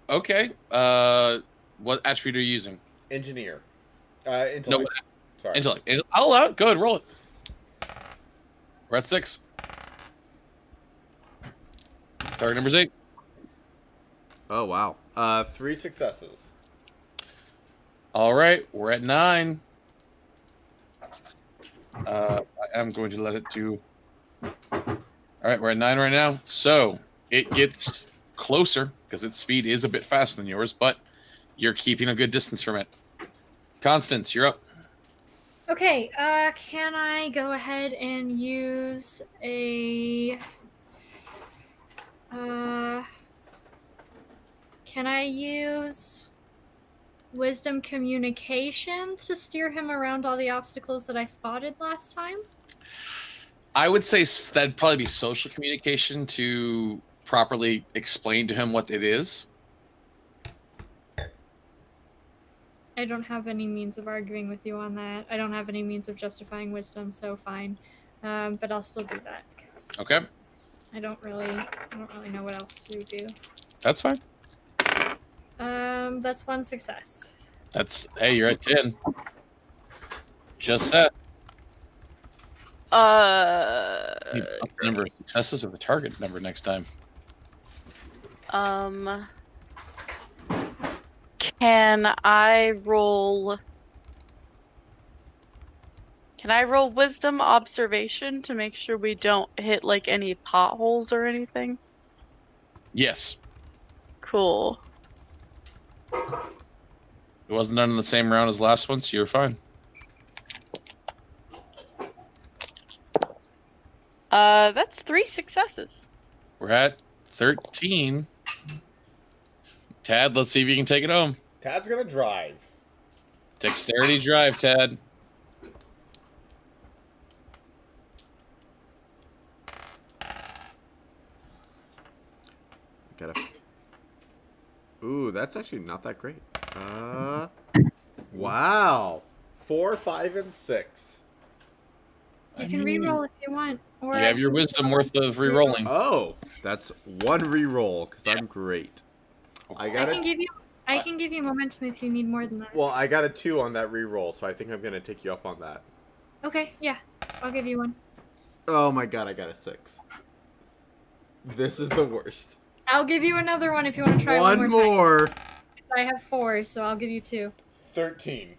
Speaker 2: Okay. What attribute are you using?
Speaker 1: Engineer. Intellect. Sorry.
Speaker 2: Intellect. I'll allow it. Go ahead, roll it. We're at 6. Target number's 8.
Speaker 1: Oh, wow. 3 successes.
Speaker 2: All right, we're at 9. I am going to let it do. All right, we're at 9 right now. So it gets closer because its speed is a bit faster than yours, but you're keeping a good distance from it. Constance, you're up.
Speaker 3: Okay, can I go ahead and use a... can I use Wisdom Communication to steer him around all the obstacles that I spotted last time?
Speaker 2: I would say that'd probably be social communication to properly explain to him what it is.
Speaker 3: I don't have any means of arguing with you on that. I don't have any means of justifying wisdom, so fine. But I'll still do that.
Speaker 2: Okay.
Speaker 3: I don't really know what else to do.
Speaker 2: That's fine.
Speaker 3: That's 1 success.
Speaker 2: Hey, you're at 10. Just set. Number of successes of the target number next time.
Speaker 4: Can I roll wisdom observation to make sure we don't hit like any potholes or anything?
Speaker 2: Yes.
Speaker 4: Cool.
Speaker 2: It wasn't done in the same round as last one, so you're fine.
Speaker 4: That's 3 successes.
Speaker 2: We're at 13. Tad, let's see if you can take it home.
Speaker 1: Tad's gonna drive.
Speaker 2: Dexterity drive, Tad.
Speaker 1: Ooh, that's actually not that great. Wow. 4, 5, and 6.
Speaker 3: You can re-roll if you want. Or
Speaker 2: You have your wisdom worth of re-rolling.
Speaker 1: Oh, that's 1 re-roll because I'm great. I
Speaker 3: can give you momentum if you need more than that.
Speaker 1: Well, I got a 2 on that re-roll, so I think I'm gonna take you up on that.
Speaker 3: Okay, yeah, I'll give you 1.
Speaker 1: Oh my god, I got a 6. This is the worst.
Speaker 3: I'll give you another one if you want to try
Speaker 1: one more.
Speaker 3: Time. I have 4, so I'll give you 2.
Speaker 1: 13.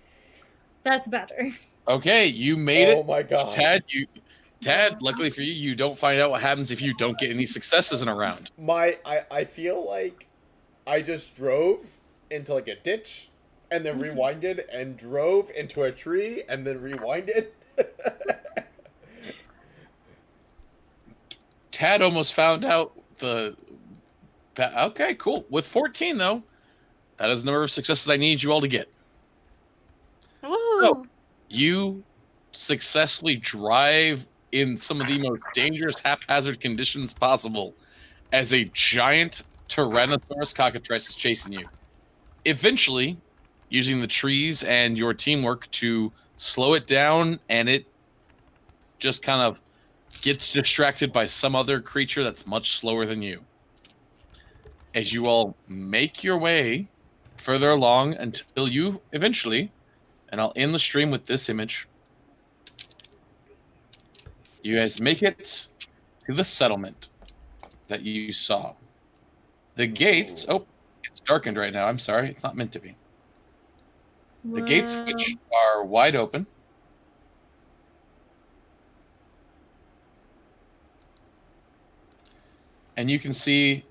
Speaker 3: That's better.
Speaker 2: Okay, you made it.
Speaker 1: Oh my god.
Speaker 2: Tad, luckily for you, you don't find out what happens if you don't get any successes in a round.
Speaker 1: I feel like I just drove into like a ditch and then rewinded and drove into a tree and then rewinded.
Speaker 2: Tad almost found out okay, cool. With 14 though, that is the number of successes I need you all to get.
Speaker 4: Woo!
Speaker 2: So, you successfully drive in some of the most dangerous, haphazard conditions possible as a giant Tyrannosaurus cockatrice is chasing you. Eventually, using the trees and your teamwork to slow it down, and it just kind of gets distracted by some other creature that's much slower than you. As you all make your way further along until you eventually, and I'll end the stream with this image. You guys make it to the settlement that you saw. The gates... Oh, it's darkened right now. I'm sorry. It's not meant to be. The gates, which are wide open. And you can see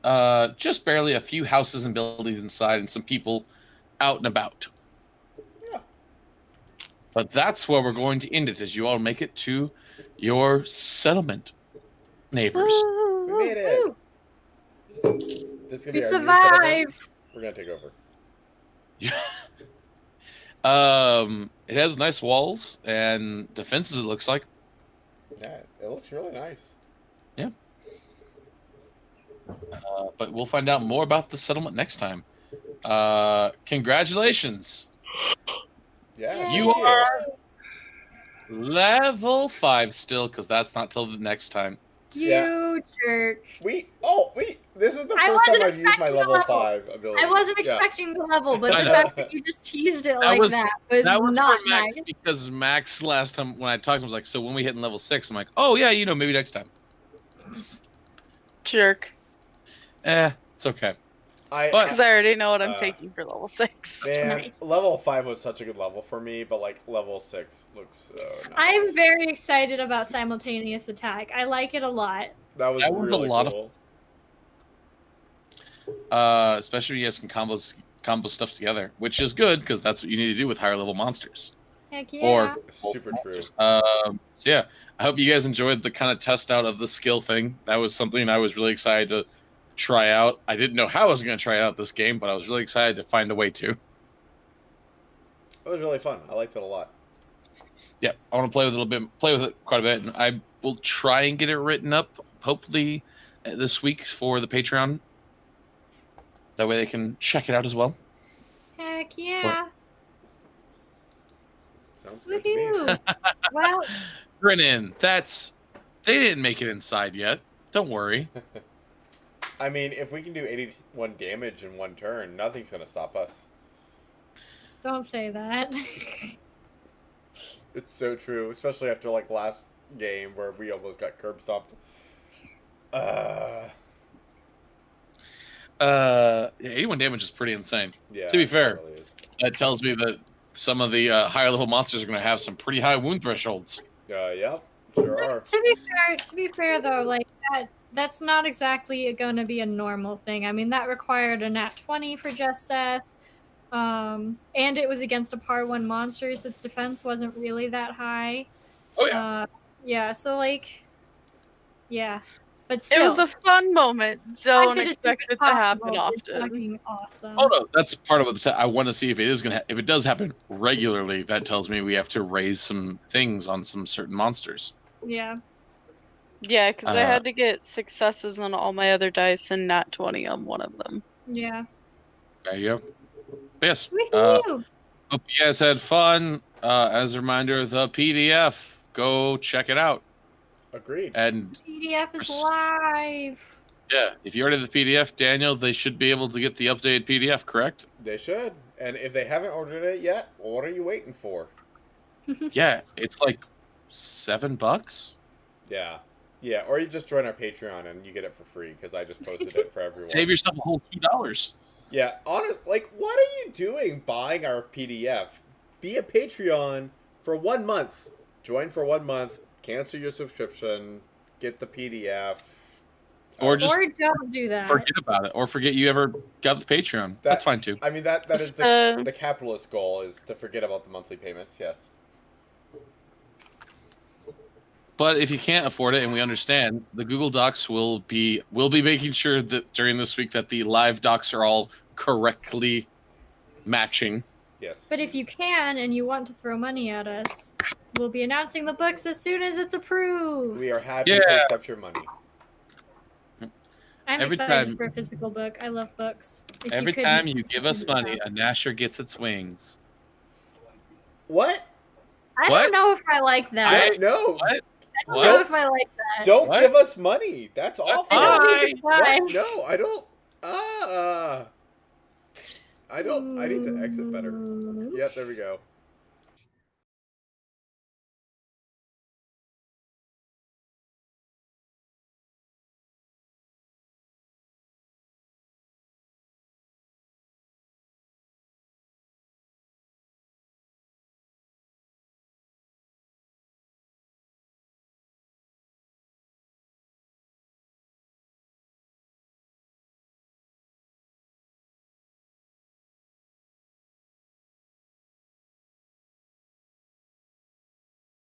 Speaker 2: just barely a few houses and buildings inside and some people out and about. But that's where we're going to end it, as you all make it to your settlement, neighbors.
Speaker 1: We made it.
Speaker 3: Woo!
Speaker 1: This is gonna
Speaker 3: We
Speaker 1: be our new settlement.
Speaker 3: survived.
Speaker 1: We're gonna take over.
Speaker 2: It has nice walls and defenses, it looks like.
Speaker 1: Yeah, it looks really nice.
Speaker 2: Yeah. But we'll find out more about the settlement next time. Congratulations.
Speaker 1: Yeah,
Speaker 2: You
Speaker 1: thank
Speaker 2: are level 5 still, because that's not till the next time.
Speaker 3: You jerk.
Speaker 1: This is the
Speaker 3: I
Speaker 1: first
Speaker 3: wasn't
Speaker 1: time I've used my
Speaker 3: expecting the
Speaker 1: level
Speaker 3: level.
Speaker 1: 5 ability.
Speaker 3: I wasn't expecting the level, but
Speaker 2: I
Speaker 3: the
Speaker 2: know.
Speaker 3: fact that you just teased it
Speaker 2: That
Speaker 3: like
Speaker 2: was-
Speaker 3: that was not
Speaker 2: for Max,
Speaker 3: nice.
Speaker 2: because Max last time when I talked to him was like, so when we hit in level 6, I'm like, oh yeah, maybe next time.
Speaker 4: Jerk.
Speaker 2: It's okay.
Speaker 1: But
Speaker 4: Because I already know what I'm
Speaker 1: Uh,
Speaker 4: taking for level 6.
Speaker 1: man,
Speaker 3: Nice.
Speaker 1: level 5 was such a good level for me, but like level 6 looks so nice.
Speaker 3: I'm very excited about simultaneous attack. I like it a lot.
Speaker 1: That was
Speaker 2: That was a
Speaker 1: really
Speaker 2: lot of-
Speaker 1: cool.
Speaker 2: Especially when you guys can combo stuff together, which is good because that's what you need to do with higher level monsters.
Speaker 3: Heck yeah.
Speaker 2: Or
Speaker 1: Super true.
Speaker 2: monsters. So yeah, I hope you guys enjoyed the kind of test out of the skill thing. That was something I was really excited to try out. I didn't know how I was going to try out this game, but I was really excited to find a way to.
Speaker 1: It was really fun. I liked it a lot.
Speaker 2: Yeah, I want to play with it quite a bit, and I will try and get it written up, hopefully this week for the Patreon. That way they can check it out as well.
Speaker 3: Heck yeah.
Speaker 1: Sounds good to me.
Speaker 3: Woohoo. Well,
Speaker 2: Brennan, they didn't make it inside yet. Don't worry.
Speaker 1: I mean, if we can do 81 damage in one turn, nothing's gonna stop us.
Speaker 3: don't say that.
Speaker 1: It's so true, especially after like last game where we almost got curb stomped.
Speaker 2: 81 damage is pretty insane.
Speaker 1: Yeah.
Speaker 2: To be
Speaker 1: it
Speaker 2: fair.
Speaker 1: really is.
Speaker 2: That tells me that some of the higher level monsters are going to have some pretty high wound thresholds.
Speaker 1: Yep, sure are.
Speaker 3: To be fair though, like that's not exactly going to be a normal thing. I mean, that required a nat 20 for Just Seth. And it was against a par 1 monster, so its defense wasn't really that high.
Speaker 2: Oh yeah.
Speaker 3: Yeah, so like yeah. But still,
Speaker 4: It was a fun moment. Don't
Speaker 3: If
Speaker 4: expect
Speaker 3: it's
Speaker 4: it to happen
Speaker 3: possible, it's
Speaker 4: often.
Speaker 3: fucking awesome.
Speaker 2: Oh no, that's part of what I want to see if it is going to. If it does happen regularly, that tells me we have to raise some things on some certain monsters.
Speaker 3: Yeah.
Speaker 4: Yeah, because I
Speaker 2: Uh,
Speaker 4: had to get successes on all my other dice and nat 20 on one of them.
Speaker 3: Yeah.
Speaker 2: There you go. But yes.
Speaker 3: Woohoo!
Speaker 2: Hope you guys had fun. As a reminder, the PDF. Go check it out.
Speaker 1: Agreed.
Speaker 2: And
Speaker 3: PDF is live.
Speaker 2: yeah, if you ordered the PDF, Daniel, they should be able to get the updated PDF, correct?
Speaker 1: They should. And if they haven't ordered it yet, what are you waiting for?
Speaker 2: Yeah, it's like $7.
Speaker 1: Yeah. Yeah, or you just join our Patreon and you get it for free because I just posted it for everyone.
Speaker 2: Save yourself a whole $2.
Speaker 1: Yeah, like, what are you doing buying our PDF? Be a Patreon for 1 month. Join for 1 month, cancel your subscription, get the PDF.
Speaker 2: Or just
Speaker 3: Or don't do that.
Speaker 2: forget about it, or forget you ever got the Patreon. That's fine too.
Speaker 1: I mean, that is the capitalist goal, is to forget about the monthly payments, yes.
Speaker 2: But if you can't afford it, and we understand, the Google Docs will be making sure that during this week that the live docs are all correctly matching.
Speaker 1: Yes.
Speaker 3: But if you can and you want to throw money at us, we'll be announcing the books as soon as it's approved.
Speaker 1: We are happy
Speaker 2: Yeah.
Speaker 1: to accept your money.
Speaker 3: I'm
Speaker 2: Every
Speaker 3: excited
Speaker 2: time-
Speaker 3: for a physical book. I love books. If
Speaker 2: Every
Speaker 3: could-
Speaker 2: time you give us money, a Nasher gets its wings.
Speaker 1: What?
Speaker 3: I
Speaker 2: What?
Speaker 3: don't know if I like that.
Speaker 1: No.
Speaker 2: What?
Speaker 3: I don't
Speaker 2: What?
Speaker 3: know if I like that.
Speaker 1: Don't
Speaker 2: What?
Speaker 1: give us money. That's awful.
Speaker 3: I don't
Speaker 2: Bye.
Speaker 3: need to try.
Speaker 1: What? No, I don't. I don't. I need to exit better. Yep, there we go.